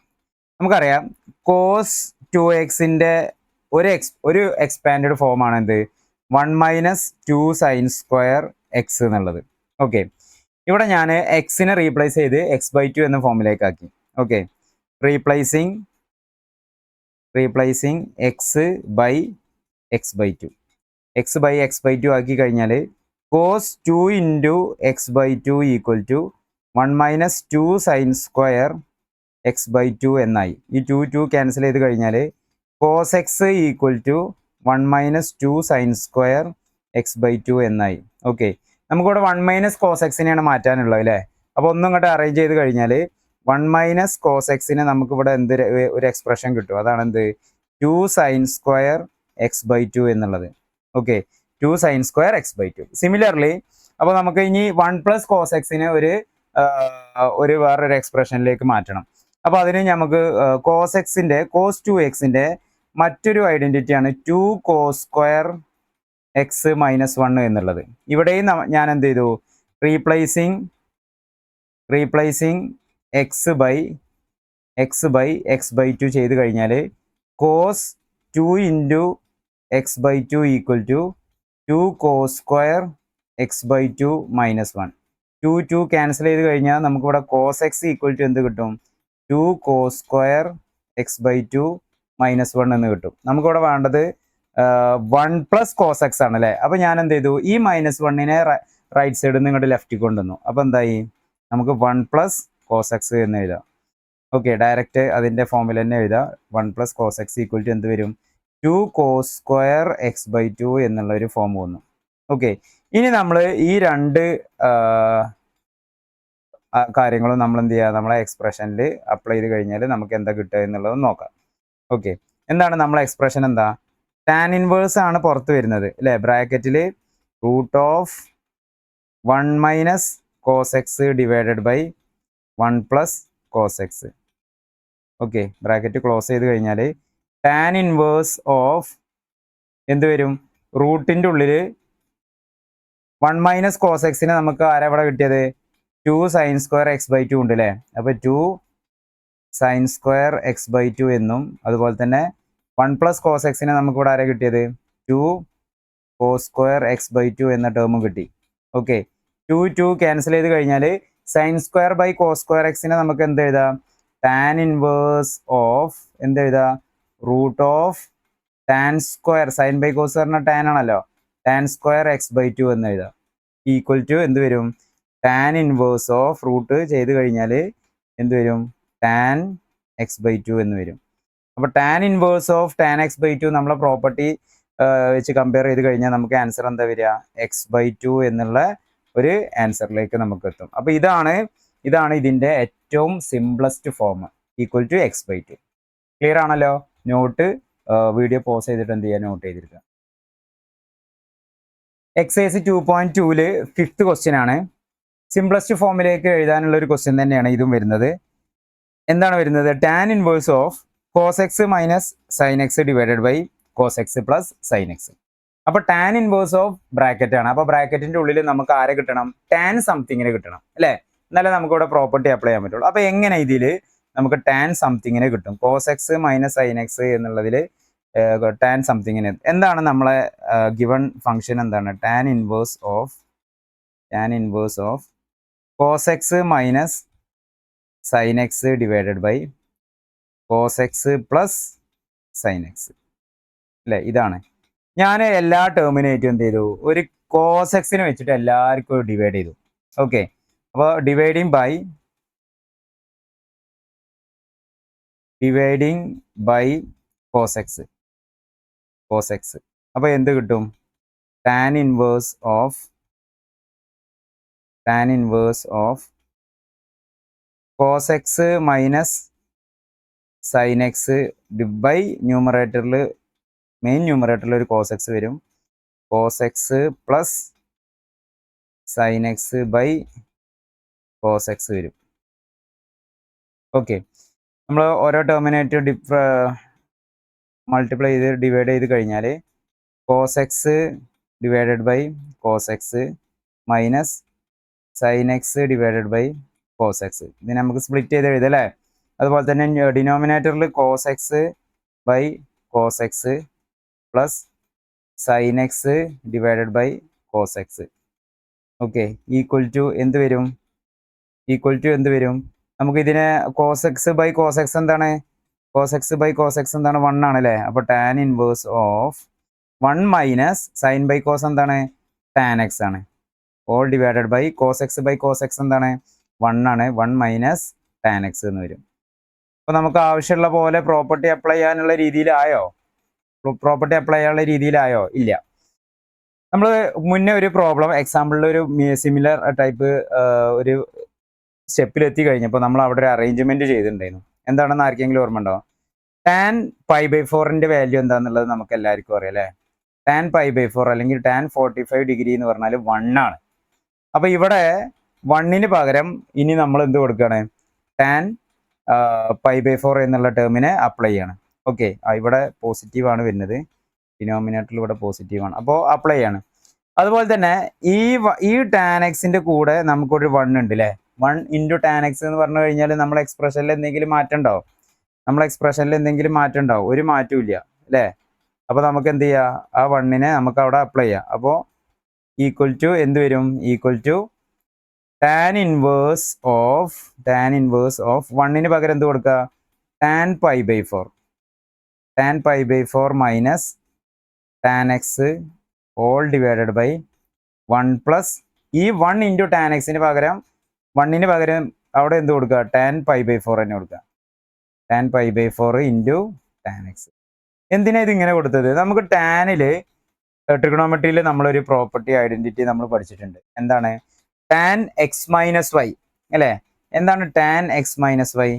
നമുക്കറിയാം കോസ് 2x-ന്റെ ഒരു എക്സ്പാൻഡഡ് ഫോമാണ് എന്ത്? 1 മൈനസ് 2 സൈൻ സ്ക്വയർ എക്സ് എന്നുള്ളത്. ഓക്കെ, ഇവിടെ ഞാൻ എക്സിനെ റീപ്ലേസ് ചെയ്ത് x/2 എന്ന ഫോമിലേക്ക് ആക്കി. Okay, replacing x by x/2. x/2 ആക്കി കഴിഞ്ഞാൽ cos 2 into x/2 equal to 1 minus 2 sine square x/2 എന്നായി. ഈ 2 ക്യാൻസൽ ചെയ്ത് കഴിഞ്ഞാൽ cos x equal to 1 minus 2 sine square x/2 എന്നായി. ഓക്കെ, നമുക്കിവിടെ 1 മൈനസ് കോസ് എക്സിനെയാണ് മാറ്റാനുള്ളത് അല്ലേ? അപ്പോൾ ഒന്നും ഇങ്ങോട്ട് അറേഞ്ച് ചെയ്ത് കഴിഞ്ഞാൽ 1 മൈനസ് കോസ് എക്സിന് നമുക്കിവിടെ എന്ത് ഒരു എക്സ്പ്രഷൻ കിട്ടും? അതാണ് എന്ത്? 2 സൈൻ സ്ക്വയർ x/2 എന്നുള്ളത്. Okay, 2 sine square x/2. Similarly അപ്പോൾ നമുക്ക് ഇനി 1 പ്ലസ് കോസ് എക്സിനെ ഒരു വേറൊരു എക്സ്പ്രഷനിലേക്ക് മാറ്റണം. അപ്പോൾ അതിന് നമുക്ക് കോസ് 2x-ന്റെ മറ്റൊരു ഐഡന്റിറ്റിയാണ് 2 കോസ് സ്ക്വയർ എക്സ് മൈനസ് 1 എന്നുള്ളത്. ഇവിടെയും ഞാൻ എന്ത് ചെയ്തു? റീപ്ലേസിങ് എക്സ് ബൈ x/2 ചെയ്ത് കഴിഞ്ഞാൽ cos 2 into x/2 equal to 2 cos square x/2 minus 1. 2 cancel ചെയ്ത് കഴിഞ്ഞാൽ നമുക്കിവിടെ കോസ് എക്സ് ഈക്വൽ ടു എന്ത് കിട്ടും? 2 കോസ് സ്ക്വയർ x/2 മൈനസ് 1 എന്ന് കിട്ടും. നമുക്കിവിടെ വേണ്ടത് 1 പ്ലസ് കോസ് എക്സ് ആണ് അല്ലേ? അപ്പോൾ ഞാൻ എന്ത് ചെയ്തു? ഈ -1നെ റൈറ്റ് സൈഡിൽ നിന്ന് ഇങ്ങോട്ട് ലെഫ്റ്റിൽ കൊണ്ടുവന്നു. അപ്പോൾ എന്തായി? നമുക്ക് 1 പ്ലസ് കോസ് എക്സ് എന്ന് എഴുതാം. ഓക്കെ, ഡയറക്റ്റ് അതിൻ്റെ ഫോമിൽ തന്നെ എഴുതാം. 1 plus cos x equal to എന്ത് വരും? 2 കോസ് സ്ക്വയർ x/2 എന്നുള്ള ഒരു ഫോം വന്നു. ഓക്കെ, ഇനി നമ്മൾ ഈ രണ്ട് കാര്യങ്ങളും നമ്മൾ എന്ത് ചെയ്യുക? നമ്മളെ എക്സ്പ്രഷനിൽ അപ്ലൈ ചെയ്ത് കഴിഞ്ഞാൽ നമുക്ക് എന്താ കിട്ടുക എന്നുള്ളത് നോക്കാം. ഓക്കെ, എന്താണ് നമ്മളെ എക്സ്പ്രഷൻ? എന്താ? ടാൻ ഇൻവേഴ്സ് ആണ് പുറത്ത് വരുന്നത് അല്ലേ? ബ്രാക്കറ്റിൽ root of 1 minus cos x divided by 1 plus cos x. Okay, bracket close ചെയ്ത് കഴിഞ്ഞാൽ ടാൻ ഇൻവേഴ്സ് ഓഫ് എന്ത് വരും? റൂട്ടിൻ്റെ ഉള്ളിൽ 1 മൈനസ് കോസ് എക്സിന് നമുക്ക് ആരെവിടെ കിട്ടിയത്? 2 സൈൻ സ്ക്വയർ x/2 ഉണ്ട് അല്ലേ? അപ്പോൾ 2 സൈൻ സ്ക്വയർ x/2 എന്നും, അതുപോലെ തന്നെ 1 പ്ലസ് കോസ് എക്സിന് നമുക്ക് ഇവിടെ ആരെ കിട്ടിയത്? 2 കോസ് സ്ക്വയർ x/2 എന്ന ടേമും കിട്ടി. ഓക്കെ, 2 ക്യാൻസൽ ചെയ്ത് കഴിഞ്ഞാൽ sine square by cos square എക്സിനെ നമുക്ക് എന്ത് എഴുതാം? ടാൻ ഇൻവേഴ്സ് ഓഫ് എന്ത് എഴുതാം? Root of tan square, sine by cos പറഞ്ഞ ടാൻ ആണല്ലോ, ടാൻ സ്ക്വയർ x/2 എന്ന് എഴുതാം. ഈക്വൽ ടു എന്ത് വരും? ടാൻ ഇൻവേഴ്സ് ഓഫ് റൂട്ട് ചെയ്ത് കഴിഞ്ഞാൽ എന്ത് വരും? ടാൻ x/2 എന്ന് വരും. അപ്പോൾ tan inverse of tan x/2 നമ്മളെ പ്രോപ്പർട്ടി വെച്ച് കമ്പയർ ചെയ്ത് കഴിഞ്ഞാൽ നമുക്ക് ആൻസർ എന്താ വരിക? x/2 എന്നുള്ള ഒരു ആൻസറിലേക്ക് നമുക്ക് എത്തും. അപ്പോൾ ഇതാണ് ഇതിൻ്റെ ഏറ്റവും simplest form, equal to x/2. Clear ആണല്ലോ? നോട്ട് വീഡിയോ പോസ് ചെയ്തിട്ട് എന്ത് ചെയ്യുക? നോട്ട് ചെയ്തിരിക്കുക. എക്സസൈസ് 2.2-ൽ 5th ക്വസ്റ്റ്യൻ ആണ്. സിംപ്ലസ്റ്റ് ഫോമിലേക്ക് എഴുതാനുള്ള ഒരു ക്വസ്റ്റ്യൻ തന്നെയാണ് ഇതും വരുന്നത്. എന്താണ് വരുന്നത്? Tan inverse of cos x minus sine x divided by cos x plus sine x. അപ്പോൾ ടാൻ ഇൻവേഴ്സ് ഓഫ് ബ്രാക്കറ്റ് ആണ്. അപ്പോൾ ബ്രാക്കറ്റിന്റെ ഉള്ളിൽ നമുക്ക് ആരെ കിട്ടണം? ടാൻ സംതിങ്ങിനെ കിട്ടണം അല്ലേ? എന്നാലേ നമുക്ക് ഇവിടെ പ്രോപ്പർട്ടി അപ്ലൈ ചെയ്യാൻ പറ്റുള്ളൂ. അപ്പോൾ എങ്ങനെ ഇതിൽ നമുക്ക് ടാൻ സംതിങ്ങിനെ കിട്ടും? Cos x minus sine x എന്നുള്ളതിൽ ടാൻ സംതിങ്ങിന് എന്താണ് നമ്മളെ ഗിവൺ ഫംഗ്ഷൻ? എന്താണ്? Tan inverse of cos x minus sine x divided by cos x plus sine x അല്ലേ? ഇതാണ്. ഞാൻ എല്ലാ ടേമിനേറ്റും എന്ത് ചെയ്തു? ഒരു കോസ് എക്സിനെ വെച്ചിട്ട് എല്ലാവർക്കും ഡിവൈഡ് ചെയ്തു. ഓക്കെ, അപ്പോൾ ഡിവൈഡിങ് ബൈ കോസ് എക്സ് അപ്പോൾ എന്ത് കിട്ടും? Tan inverse of cos x minus sine x by ന്യൂമറേറ്ററിൽ മെയിൻ ന്യൂമറേറ്ററിൽ ഒരു കോസ് എക്സ് വരും. Cos x plus sine x by cos x വരും. ഓക്കെ, നമ്മൾ ഓരോ ടെർമിനേറ്റ് മൾട്ടിപ്ലൈ ചെയ്ത് ഡിവൈഡ് ചെയ്ത് കഴിഞ്ഞാൽ cos x divided by cos x minus sine x divided by cos x. ഇതിനെ നമുക്ക് സ്പ്ലിറ്റ് ചെയ്ത് എഴുതാം അല്ലേ? അതുപോലെ തന്നെ ഡിനോമിനേറ്ററിൽ cos x by cos x plus sine x divided by cos x. Okay, equal to എന്ത് വരും? നമുക്ക് ഇതിനെ cos x by cos x എന്താണ്? Cos x by cos x എന്താണ്? 1 ആണ് അല്ലേ? അപ്പോൾ tan inverse of 1 minus sine by cos എന്താണ്? ടാൻ എക്സ് ആണ്. All divided by cos x by cos x എന്താണ്? 1 ആണ്. 1 മൈനസ് ടാൻ എക്സ് എന്ന് വരും. അപ്പോൾ നമുക്ക് ആവശ്യമുള്ള പോലെ പ്രോപ്പർട്ടി അപ്ലൈ ചെയ്യാനുള്ള രീതിയിലായോ? ഇല്ല. നമ്മൾ മുന്നേ ഒരു പ്രോബ്ലം എക്സാമ്പിളിൽ ഒരു സിമിലർ ടൈപ്പ് ഒരു സ്റ്റെപ്പിലെത്തി കഴിഞ്ഞപ്പോൾ നമ്മൾ അവിടെ ഒരു അറേഞ്ച്മെന്റ് ചെയ്തിട്ടുണ്ടായിരുന്നു. എന്താണെന്ന് ആർക്കെങ്കിലും ഓർമ്മ ഉണ്ടോ? ടാൻ പൈ ബൈ 4ന്റെ വാല്യൂ എന്താണെന്നുള്ളത് നമുക്ക് എല്ലാവർക്കും അറിയാം അല്ലേ? ടാൻ പൈ ബൈ 4 അല്ലെങ്കിൽ ടാൻ 45 ഡിഗ്രി എന്ന് പറഞ്ഞാൽ 1 ആണ്. അപ്പോൾ ഇവിടെ 1ന് പകരം ഇനി നമ്മൾ എന്ത് കൊടുക്കുകയാണ്? ടാൻ പൈ ബൈ 4 എന്നുള്ള ടേമിനെ അപ്ലൈ ചെയ്യണം. ഓക്കെ, ഇവിടെ പോസിറ്റീവ് ആണ് വരുന്നത്, ഡിനോമിനേറ്ററിൽ ഇവിടെ പോസിറ്റീവ് ആണ്, അപ്പോൾ അപ്ലൈ ചെയ്യാണ്. അതുപോലെ തന്നെ ഈ ടാൻ എക്സിന്റെ കൂടെ നമുക്കൊരു 1 ഉണ്ട് അല്ലേ? 1 ഇൻറ്റു ടാൻ എക്സ് എന്ന് പറഞ്ഞു കഴിഞ്ഞാൽ നമ്മളെ എക്സ്പ്രഷനിൽ എന്തെങ്കിലും മാറ്റം ഉണ്ടാവും? ഒരു മാറ്റവും ഇല്ല അല്ലേ? അപ്പോൾ നമുക്ക് എന്ത് ചെയ്യാം? ആ 1നെ നമുക്ക് അവിടെ അപ്ലൈ ചെയ്യാം. അപ്പോൾ ഈക്വൽ ടു എന്ത് വരും? Equal to tan inverse of 1ന് പകരം എന്ത് കൊടുക്കുക? Tan pi by 4 minus tan x all divided by 1 plus ഈ 1 ഇൻറ്റു ടാൻ എക്സിന് പകരം 1ന് പകരം അവിടെ എന്ത് കൊടുക്കുക? ടാൻ പൈ ബൈ 4 തന്നെ കൊടുക്കുക. Tan pi by 4 into tan x. എന്തിനാ ഇതിങ്ങനെ കൊടുത്തത്? നമുക്ക് ടാനിൽ ട്രിഗണോമെട്രിയിൽ നമ്മളൊരു പ്രോപ്പർട്ടി ഐഡന്റിറ്റി നമ്മൾ പഠിച്ചിട്ടുണ്ട്. എന്താണ്? ടാൻ എക്സ് മൈനസ് വൈ അല്ലേ? എന്താണ് tan x minus y?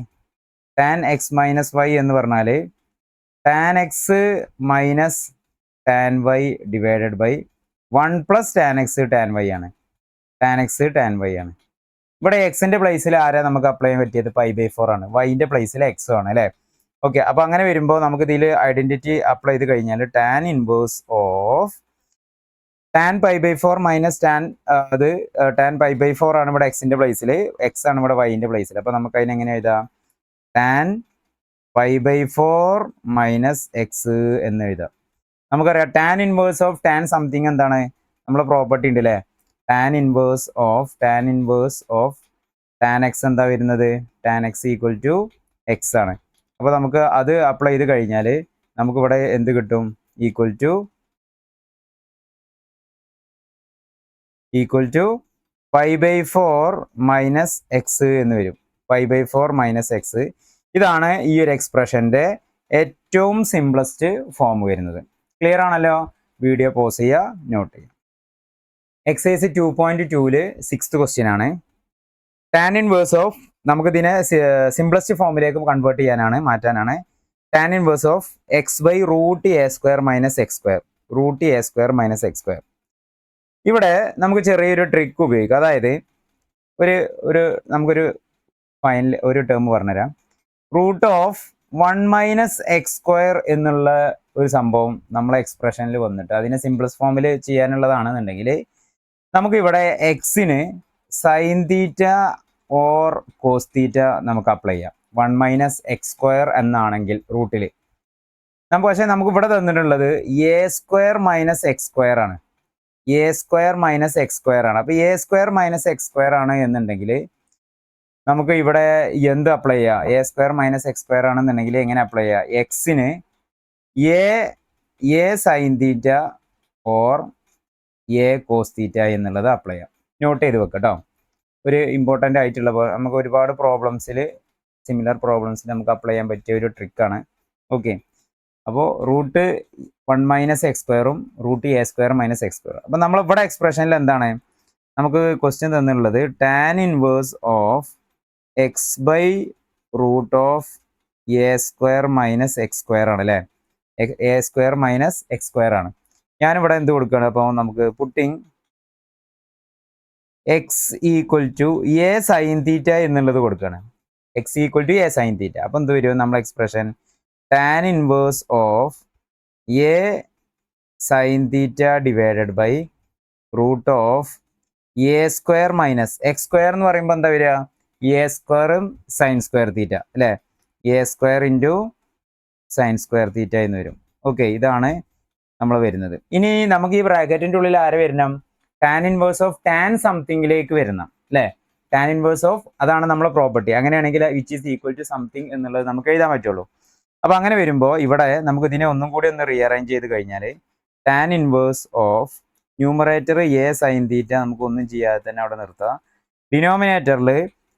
Tan x minus y എന്ന് പറഞ്ഞാൽ tan x minus tan y divided by 1 plus tan x tan y ആണ്. ഇവിടെ എക്സിന്റെ പ്ലേസിൽ ആരാ നമുക്ക് അപ്ലൈ ചെയ്യാൻ പറ്റിയത്? പൈ ബൈ 4 ആണ്. വൈന്റെ പ്ലേസിൽ എക്സ് ആണ് അല്ലേ? ഓക്കെ, അപ്പൊ അങ്ങനെ വരുമ്പോൾ നമുക്ക് ഇതിൽ ഐഡന്റിറ്റി അപ്ലൈ ചെയ്ത് കഴിഞ്ഞാൽ tan inverse of tan pi by 4 minus tan pi by 4 ആണ് ഇവിടെ എക്സിന്റെ പ്ലേസിൽ, എക്സ് ആണ് ഇവിടെ വൈന്റെ പ്ലേസിൽ. അപ്പൊ നമുക്ക് അതിനെ എങ്ങനെ എഴുതാം? Tan pi by 4 minus x എന്ന് എഴുതാം. നമുക്കറിയാം tan inverse of tan something എന്താണ്? നമ്മളെ പ്രോപ്പർട്ടി ഉണ്ട് അല്ലേ? Tan inverse of tan x എന്താ വരുന്നത്? Tan x equal to x ആണ്. അപ്പോൾ നമുക്ക് അത് അപ്ലൈ ചെയ്ത് കഴിഞ്ഞാൽ നമുക്കിവിടെ എന്ത് കിട്ടും? Equal to pi by 4 minus x എന്ന് വരും. Pi by 4 minus x. ഇതാണ് ഈ ഒരു എക്സ്പ്രഷന്റെ ഏറ്റവും സിംപ്ലസ്റ്റ് ഫോം വരുന്നത്. ക്ലിയർ ആണല്ലോ? വീഡിയോ പോസ് ചെയ്യുക, നോട്ട് ചെയ്യുക. എക്സസൈസ് 2.2 6th ക്വസ്റ്റ്യൻ ആണ്. ടാൻ ഇൻവേഴ്സ് ഓഫ്, നമുക്കിതിനെ സിംപ്ലസ്റ്റ് ഫോമിലേക്ക് കൺവേർട്ട് ചെയ്യാനാണ്, മാറ്റാനാണ്. Tan inverse of x by root a square minus x square. ഇവിടെ നമുക്ക് ചെറിയൊരു ട്രിക്ക് ഉപയോഗിക്കാം. അതായത് നമുക്കൊരു ഫൈനൽ ഒരു ടേം പറഞ്ഞുതരാം. Root of 1 minus x square എന്നുള്ള ഒരു സംഭവം നമ്മളെ എക്സ്പ്രഷനിൽ വന്നിട്ട് അതിനെ സിംപ്ലസ്റ്റ് ഫോമിൽ ചെയ്യാനുള്ളതാണെന്നുണ്ടെങ്കിൽ നമുക്ക് ഇവിടെ എക്സിന് sine theta or cos theta നമുക്ക് അപ്ലൈ ചെയ്യാം. 1 മൈനസ് എക്സ് സ്ക്വയർ എന്നാണെങ്കിൽ റൂട്ടിൽ പക്ഷേ നമുക്ക് ഇവിടെ തന്നിട്ടുള്ളത് a square minus x square ആണ്. അപ്പോൾ a square minus x square ആണ് എന്നുണ്ടെങ്കിൽ നമുക്ക് ഇവിടെ എന്ത് അപ്ലൈ ചെയ്യാം? A square minus x square ആണെന്നുണ്ടെങ്കിൽ എങ്ങനെ അപ്ലൈ ചെയ്യാം? എക്സിന് a sine theta or a cos theta എന്നുള്ളത് അപ്ലൈ ചെയ്യാം. നോട്ട് ചെയ്ത് വെക്കാം കേട്ടോ. ഒരു ഇമ്പോർട്ടൻ്റ് ആയിട്ടുള്ള, നമുക്ക് ഒരുപാട് സിമിലർ പ്രോബ്ലംസിൽ നമുക്ക് അപ്ലൈ ചെയ്യാൻ പറ്റിയ ഒരു ട്രിക്കാണ്. ഓക്കെ, അപ്പോൾ റൂട്ട് 1 മൈനസ് എക്സ് സ്ക്വയറും root a square minus x square. അപ്പം നമ്മളിവിടെ എക്സ്പ്രഷനിൽ എന്താണ് നമുക്ക് ക്വസ്റ്റ്യൻ തന്നിട്ടുള്ളത് tan inverse of x by root of A square minus x square ആണ് അല്ലേ. A square minus x square ആണ്. ഞാനിവിടെ എന്ത് കൊടുക്കുകയാണ്, അപ്പോൾ നമുക്ക് putting x equal to a sine theta എന്നുള്ളത് കൊടുക്കുകയാണ്. X equal to a sine theta. അപ്പം എന്ത് വരും നമ്മളെ expression tan inverse of A sine theta divided by root of A square minus x square എന്ന് പറയുമ്പോൾ എന്താ വരിക, എ സ്ക്വയറും സൈൻ സ്ക്വയർ തീറ്റ അല്ലേ. A square into sine square theta എന്ന് വരും. ഓക്കെ, ഇതാണ് നമ്മൾ വരുന്നത്. ഇനി നമുക്ക് ഈ ബ്രാക്കറ്റിൻ്റെ ഉള്ളിൽ ആരെ വരണം, ടാൻ ഇൻവേഴ്സ് ഓഫ് ടാൻ സംതിങ്ങിലേക്ക് വരണം അല്ലേ. ടാൻ ഇൻവേഴ്സ് ഓഫ് അതാണ് നമ്മളെ പ്രോപ്പർട്ടി. അങ്ങനെയാണെങ്കിൽ which is equal to something എന്നുള്ളത് നമുക്ക് എഴുതാൻ പറ്റുള്ളൂ. അപ്പോൾ അങ്ങനെ വരുമ്പോൾ ഇവിടെ നമുക്ക് ഇതിനെ ഒന്നും കൂടി ഒന്ന് റീഅറേഞ്ച് ചെയ്ത് കഴിഞ്ഞാൽ tan inverse of numerator A sine തീറ്റ നമുക്ക് ഒന്നും ചെയ്യാതെ തന്നെ അവിടെ നിർത്താം. ഡിനോമിനേറ്ററിൽ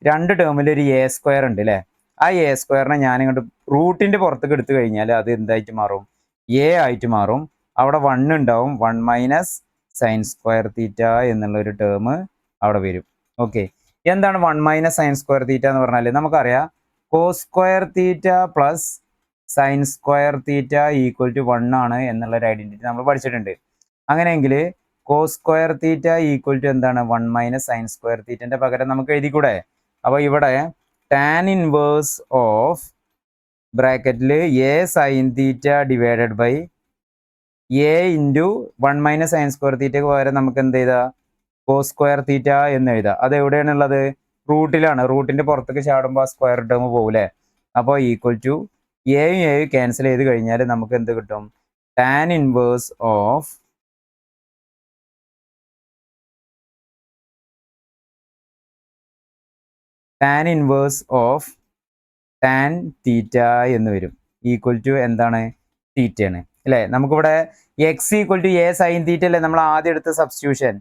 രണ്ട് ടേമിൽ ഒരു എ സ്ക്വയർ ഉണ്ട് അല്ലേ. ആ എ സ്ക്വയറിനെ ഞാനിങ്ങോട്ട് റൂട്ടിൻ്റെ പുറത്തേക്ക് എടുത്തു കഴിഞ്ഞാൽ അത് എന്തായിട്ട് മാറും, എ ആയിട്ട് മാറും. അവിടെ 1 ഉണ്ടാവും, 1 മൈനസ് സൈൻ സ്ക്വയർ തീറ്റ എന്നുള്ളൊരു ടേം അവിടെ വരും. ഓക്കെ, എന്താണ് 1 മൈനസ് സൈൻ സ്ക്വയർ തീറ്റ എന്ന് പറഞ്ഞാൽ നമുക്കറിയാം cos square theta plus sine square theta equal to 1 ആണ് എന്നുള്ളൊരു ഐഡന്റിറ്റി നമ്മൾ പഠിച്ചിട്ടുണ്ട്. അങ്ങനെയെങ്കിൽ cos square theta equal to എന്താണ് 1 മൈനസ് സൈൻ സ്ക്വയർ തീറ്റൻ്റെ പകരം നമുക്ക് എഴുതിക്കൂടെ. അപ്പോൾ ഇവിടെ ടാൻ ഇൻവേഴ്സ് ഓഫ് ബ്രാക്കറ്റിൽ a sine theta divided by a into 1 minus sine square തീറ്റയ്ക്ക് പകരം നമുക്ക് എന്ത് ചെയ്താൽ കോസ് സ്ക്വയർ തീറ്റ എന്ന് എഴുതാം. അത് എവിടെയാണുള്ളത്, റൂട്ടിലാണ്. റൂട്ടിൻ്റെ പുറത്തേക്ക് ചാടുമ്പോൾ ആ സ്ക്വയർ ടേം പോകൂലേ. അപ്പോൾ ഈക്വൽ ടു എയും എയും ക്യാൻസൽ ചെയ്ത് കഴിഞ്ഞാൽ നമുക്ക് എന്ത് കിട്ടും, tan inverse of tan inverse of tan theta എന്ന് വരും. ഈക്വൽ ടു എന്താണ്, തീറ്റയാണ് അല്ലേ. നമുക്കിവിടെ x equal to a sine theta അല്ലേ നമ്മൾ ആദ്യം എടുത്ത substitution.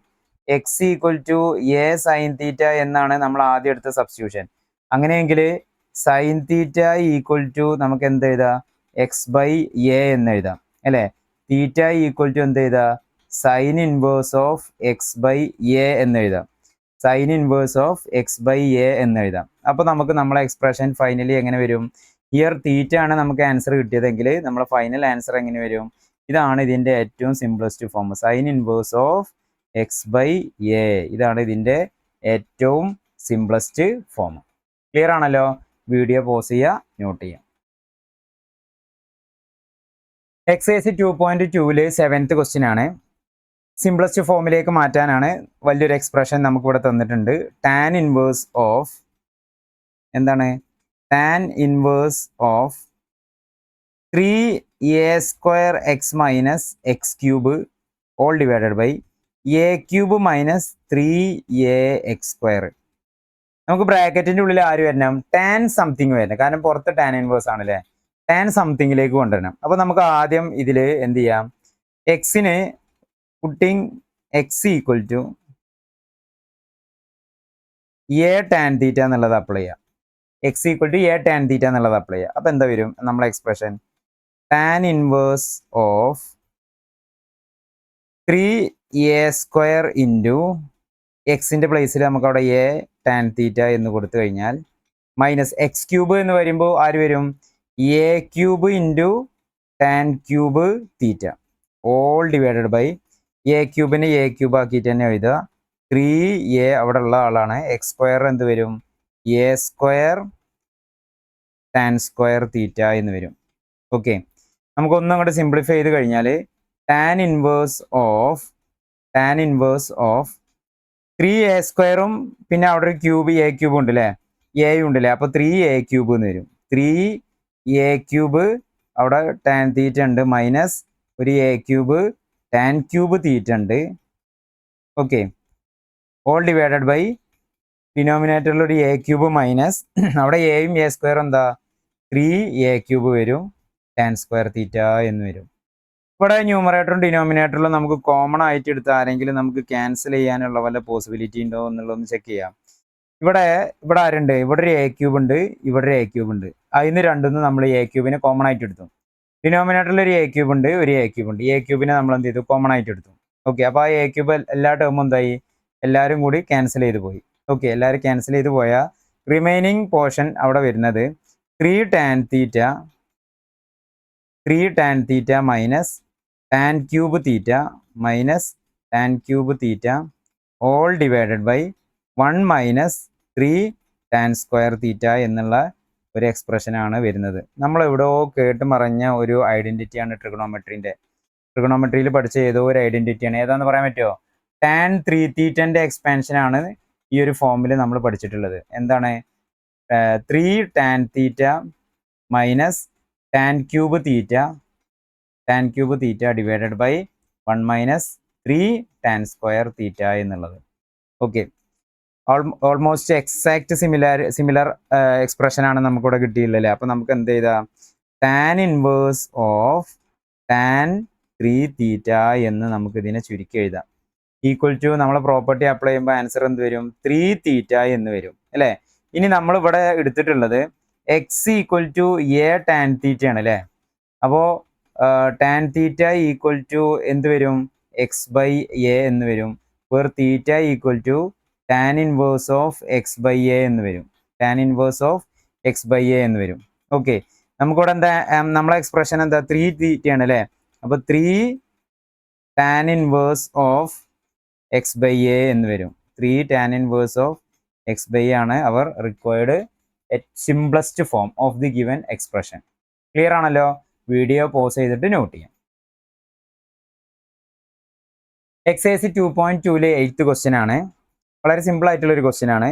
X equal to a sine theta എന്നാണ് നമ്മൾ ആദ്യം എടുത്ത സബ്സ്റ്റിറ്റ്യൂഷൻ. അങ്ങനെയെങ്കിൽ സൈൻ തീറ്റ ഈക്വൽ ടു നമുക്ക് എന്ത് എഴുതാം, എക്സ് ബൈ എ എന്ന് എഴുതാം അല്ലേ. തീറ്റ ഈക്വൽ ടു എന്ത് എഴുതാം, sine inverse of x by a എന്ന് എഴുതാം. Sine inverse of x by a എന്ന് എഴുതാം. അപ്പോൾ നമുക്ക് നമ്മളെ എക്സ്പ്രഷൻ ഫൈനലി എങ്ങനെ വരും, ഹിയർ തീറ്റ ആണ് നമുക്ക് ആൻസർ കിട്ടിയതെങ്കിൽ നമ്മളെ ഫൈനൽ ആൻസർ എങ്ങനെ വരും, ഇതാണ് ഇതിൻ്റെ ഏറ്റവും simplest form, sine inverse of x by a. ഇതാണ് ഇതിൻ്റെ ഏറ്റവും സിംപ്ലസ്റ്റ് ഫോം. ക്ലിയർ ആണല്ലോ. വീഡിയോ പോസ് ചെയ്യുക, നോട്ട് ചെയ്യാം. എക്സൈസ് 2.2 7th ക്വസ്റ്റ്യൻ ആണ്. സിംപ്ലസ്റ്റ് ഫോമിലേക്ക് മാറ്റാനാണ്. വലിയൊരു എക്സ്പ്രഷൻ നമുക്കിവിടെ തന്നിട്ടുണ്ട്. ടാൻ ഇൻവേഴ്സ് ഓഫ് എന്താണ്, tan inverse of 3a square X minus x cube all divided by a cube minus 3a x square. നമുക്ക് ബ്രാക്കറ്റിൻ്റെ ഉള്ളിൽ ആര് വരണം, ടാൻ സംതിങ് വരണം. കാരണം പുറത്ത് ടാൻ ഇൻവേഴ്സ് ആണല്ലേ. ടാൻ സംതിങ്ങിലേക്ക് കൊണ്ടുവരണം. അപ്പോൾ നമുക്ക് ആദ്യം ഇതിൽ എന്ത് ചെയ്യാം, എക്സിന് putting x equal to a tan theta എന്നുള്ളത് അപ്ലൈ ചെയ്യാം. X equal to a tan theta എന്നുള്ളത് അപ്ലൈ ചെയ്യാം. അപ്പോൾ എന്താ വരും നമ്മളെ expression, tan inverse of 3a square into എക്സിൻ്റെ പ്ലേസിൽ നമുക്ക് അവിടെ എ ടാൻ തീറ്റ എന്ന് കൊടുത്തു കഴിഞ്ഞാൽ മൈനസ് എക്സ് ക്യൂബ് എന്ന് വരുമ്പോൾ ആര് വരും, a cube into tan cube theta all divided by a ക്യൂബിനെ എ ക്യൂബ് ആക്കിയിട്ട് തന്നെ എഴുതുക. 3a അവിടെ ഉള്ള ആളാണ്. എക്സ് സ്ക്വയർ എന്ത് വരും, A square tan square theta എന്ന് വരും. ഓക്കെ, നമുക്കൊന്നും അങ്ങോട്ട് സിംപ്ലിഫൈ ചെയ്ത് കഴിഞ്ഞാൽ ടാൻ ഇൻവേഴ്സ് ഓഫ് 3a സ്ക്വയറും പിന്നെ അവിടെ ഒരു ക്യൂബ് എ ക്യൂബ് ഉണ്ട് അല്ലേ, എയും ഉണ്ടല്ലേ. അപ്പോൾ 3a ക്യൂബ് എന്ന് വരും. 3a ക്യൂബ് അവിടെ ടാൻ തീറ്റ ഉണ്ട് മൈനസ് ഒരു a cube tan cube theta ഉണ്ട്. ഓക്കെ, ഓൾ ഡിവൈഡഡ് ബൈ ഡിനോമിനേറ്ററിൽ ഒരു എ ക്യൂബ് മൈനസ് അവിടെ എയും എ സ്ക്വയർ എന്താ 3a ക്യൂബ് വരും, ടാൻ സ്ക്വയർ തീറ്റ എന്ന് വരും. ഇവിടെ ന്യൂമറേറ്ററും ഡിനോമിനേറ്ററിലും നമുക്ക് കോമൺ ആയിട്ട് എടുത്ത് ആരെങ്കിലും നമുക്ക് ക്യാൻസൽ ചെയ്യാനുള്ള വല്ല പോസിബിലിറ്റി ഉണ്ടോ എന്നുള്ളതൊന്ന് ചെക്ക് ചെയ്യാം. ഇവിടെ ആരുണ്ട്, ഇവിടെ ഒരു എ ക്യൂബ് ഉണ്ട്, ഇവിടെ ഒരു എ ക്യൂബ് ഉണ്ട്. അതിന് രണ്ടും നമ്മൾ എ ക്യൂബിനെ കോമൺ ആയിട്ട് എടുത്തു. ഡിനോമിനേറ്ററിൽ ഒരു എ ക്യൂബ് ഉണ്ട്, ഒരു എ ക്യൂബ് ഉണ്ട്. എ ക്യൂബിനെ നമ്മൾ എന്ത് ചെയ്തു, കോമൺ ആയിട്ട് എടുത്തു. ഓക്കെ, അപ്പോൾ ആ എ ക്യൂബ് എല്ലാ ടേമും എന്തായി, എല്ലാവരും കൂടി ക്യാൻസൽ ചെയ്ത് പോയി. ഓക്കെ, എല്ലാവരും ക്യാൻസൽ ചെയ്ത് പോയാൽ റിമൈനിങ് പോർഷൻ അവിടെ വരുന്നത് 3 tan theta minus tan cube theta minus tan cube theta all divided by 1 minus 3 tan square theta എന്നുള്ള ഒരു എക്സ്പ്രഷനാണ് വരുന്നത്. നമ്മളിവിടെ കേട്ട് മറഞ്ഞ ഒരു ഐഡൻറ്റിറ്റിയാണ് ട്രിഗണോമെട്രിയിൽ പഠിച്ച ഏതോ ഒരു ഐഡൻറ്റിറ്റിയാണ്. ഏതാണെന്ന് പറയാൻ പറ്റുമോ? tan 3 തീറ്റൻ്റെ എക്സ്പാൻഷനാണ് ഈ ഒരു ഫോമിൽ നമ്മൾ പഠിച്ചിട്ടുള്ളത്. എന്താണ്? 3 tan theta minus tan cube theta divided by 1 minus 3 tan square theta എന്നുള്ളത്. ഓക്കെ, ഓൾമോസ്റ്റ് എക്സാക്ട് സിമിലർ എക്സ്പ്രഷനാണ് നമുക്കിവിടെ കിട്ടിയില്ലല്ലേ. അപ്പോൾ നമുക്ക് എന്ത് ചെയ്താൽ tan inverse of tan 3 theta എന്ന് നമുക്ക് ഇതിനെ ചുരുക്കി എഴുതാം. ഈക്വൽ ടു നമ്മളെ പ്രോപ്പർട്ടി അപ്ലൈ ചെയ്യുമ്പോൾ ആൻസർ എന്ത് വരും? 3 തീറ്റ എന്ന് വരും അല്ലേ. ഇനി നമ്മളിവിടെ എടുത്തിട്ടുള്ളത് x equal to a tan theta ആണ് അല്ലേ. അപ്പോൾ tan തീറ്റ ഈക്വൽ ടു എന്ത് വരും? എക്സ് ബൈ എ എന്ന് വരും. Where theta equal to tan inverse of x by a എന്ന് വരും. tan inverse of x by a എന്ന് വരും. ഓക്കെ, നമുക്കിവിടെ എന്താ, നമ്മളെ എക്സ്പ്രഷൻ എന്താ? 3 തീറ്റ ആണ് അല്ലേ. അപ്പോൾ 3 tan inverse of x by a എന്ന് വരും. 3 tan inverse of x by a ആണ് അവർ required simplest form of the given expression. Clear ആണല്ലോ? വീഡിയോ പോസ് ചെയ്തിട്ട് നോട്ട് ചെയ്യാം. എക്സൈസ് 2.2 8th ക്വസ്റ്റ്യൻ ആണ്. വളരെ സിമ്പിൾ ആയിട്ടുള്ള ഒരു ക്വസ്റ്റ്യൻ ആണ്.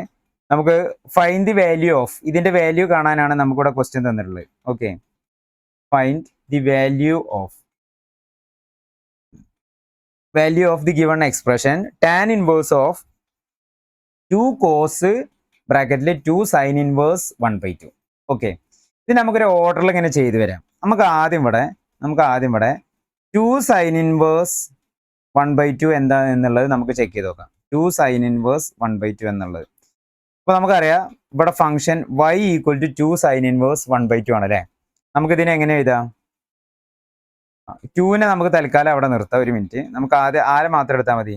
നമുക്ക് ഫൈൻഡ് ദി വാല്യൂ ഓഫ്, ഇതിന്റെ വാല്യൂ കാണാനാണ് നമുക്കിവിടെ ക്വസ്റ്റ്യൻ തന്നിട്ടുള്ളത്. Okay, find the value of the given expression tan inverse of 2 cos ബ്രാക്കറ്റിൽ 2 sin ഇൻവേഴ്സ് 1/2. ഓക്കെ, ഇത് നമുക്കൊരു ഓർഡറിൽ ഇങ്ങനെ ചെയ്തു വരാം. നമുക്ക് ആദ്യം ഇവിടെ 2 sin ഇൻവേഴ്സ് 1/2 എന്താ എന്നുള്ളത് നമുക്ക് ചെക്ക് ചെയ്ത് നോക്കാം. 2 sin ഇൻവേഴ്സ് 1/2 എന്നുള്ളത്. അപ്പോൾ നമുക്കറിയാം ഇവിടെ function y equal to 2 sin inverse 1/2 ആണ് അല്ലേ. നമുക്കിതിനെ എങ്ങനെ എഴുതാം? 2നെ നമുക്ക് തൽക്കാലം അവിടെ നിർത്താം. ഒരു മിനിറ്റ്, നമുക്ക് ആദ്യം ആരെ മാത്രം എടുത്താൽ മതി?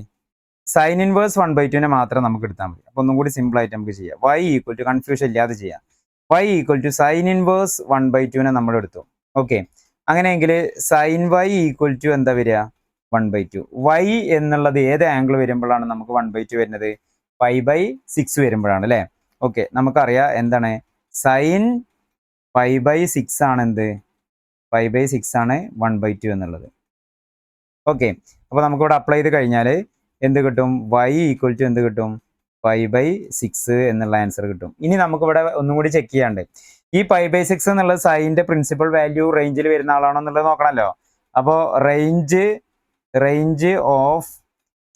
സൈൻ ഇൻവേഴ്സ് 1/2നെ മാത്രം നമുക്ക് എടുത്താൽ മതി. അപ്പോൾ ഒന്നും കൂടി സിമ്പിൾ ആയിട്ട് നമുക്ക് ചെയ്യാം. y ഈക്വൽ ടു, കൺഫ്യൂഷൻ ഇല്ലാതെ ചെയ്യാം, y equal to sine inverse 1/2നെ നമ്മൾ എടുത്തു. ഓക്കെ, അങ്ങനെയെങ്കിൽ സൈൻ y ഈക്വൽ ടു എന്താ വരിക? 1/2. y എന്നുള്ളത് ഏത് ആംഗിൾ വരുമ്പോഴാണ് നമുക്ക് 1/2 വരുന്നത്? 5/6 വരുമ്പോഴാണ് അല്ലേ. ഓക്കെ, നമുക്കറിയാം എന്താണ് സൈൻ 5/6 ആണ് എന്ത്? 5/6 ആണ് 1/2 എന്നുള്ളത്. ഓക്കെ, അപ്പോൾ നമുക്കിവിടെ അപ്ലൈ ചെയ്ത് കഴിഞ്ഞാൽ എന്ത് കിട്ടും? y ഈക്വൽ ടു എന്ത് കിട്ടും? 5/6 എന്നുള്ള ആൻസർ കിട്ടും. ഇനി നമുക്കിവിടെ ഒന്നും കൂടി ചെക്ക് ചെയ്യാണ്ട്, ഈ 5/6 എന്നുള്ളത് സൈൻ്റെ പ്രിൻസിപ്പൽ വാല്യൂ റേഞ്ചിൽ വരുന്ന ആളാണോ എന്നുള്ളത് നോക്കണമല്ലോ. അപ്പോൾ റേഞ്ച് ഓഫ്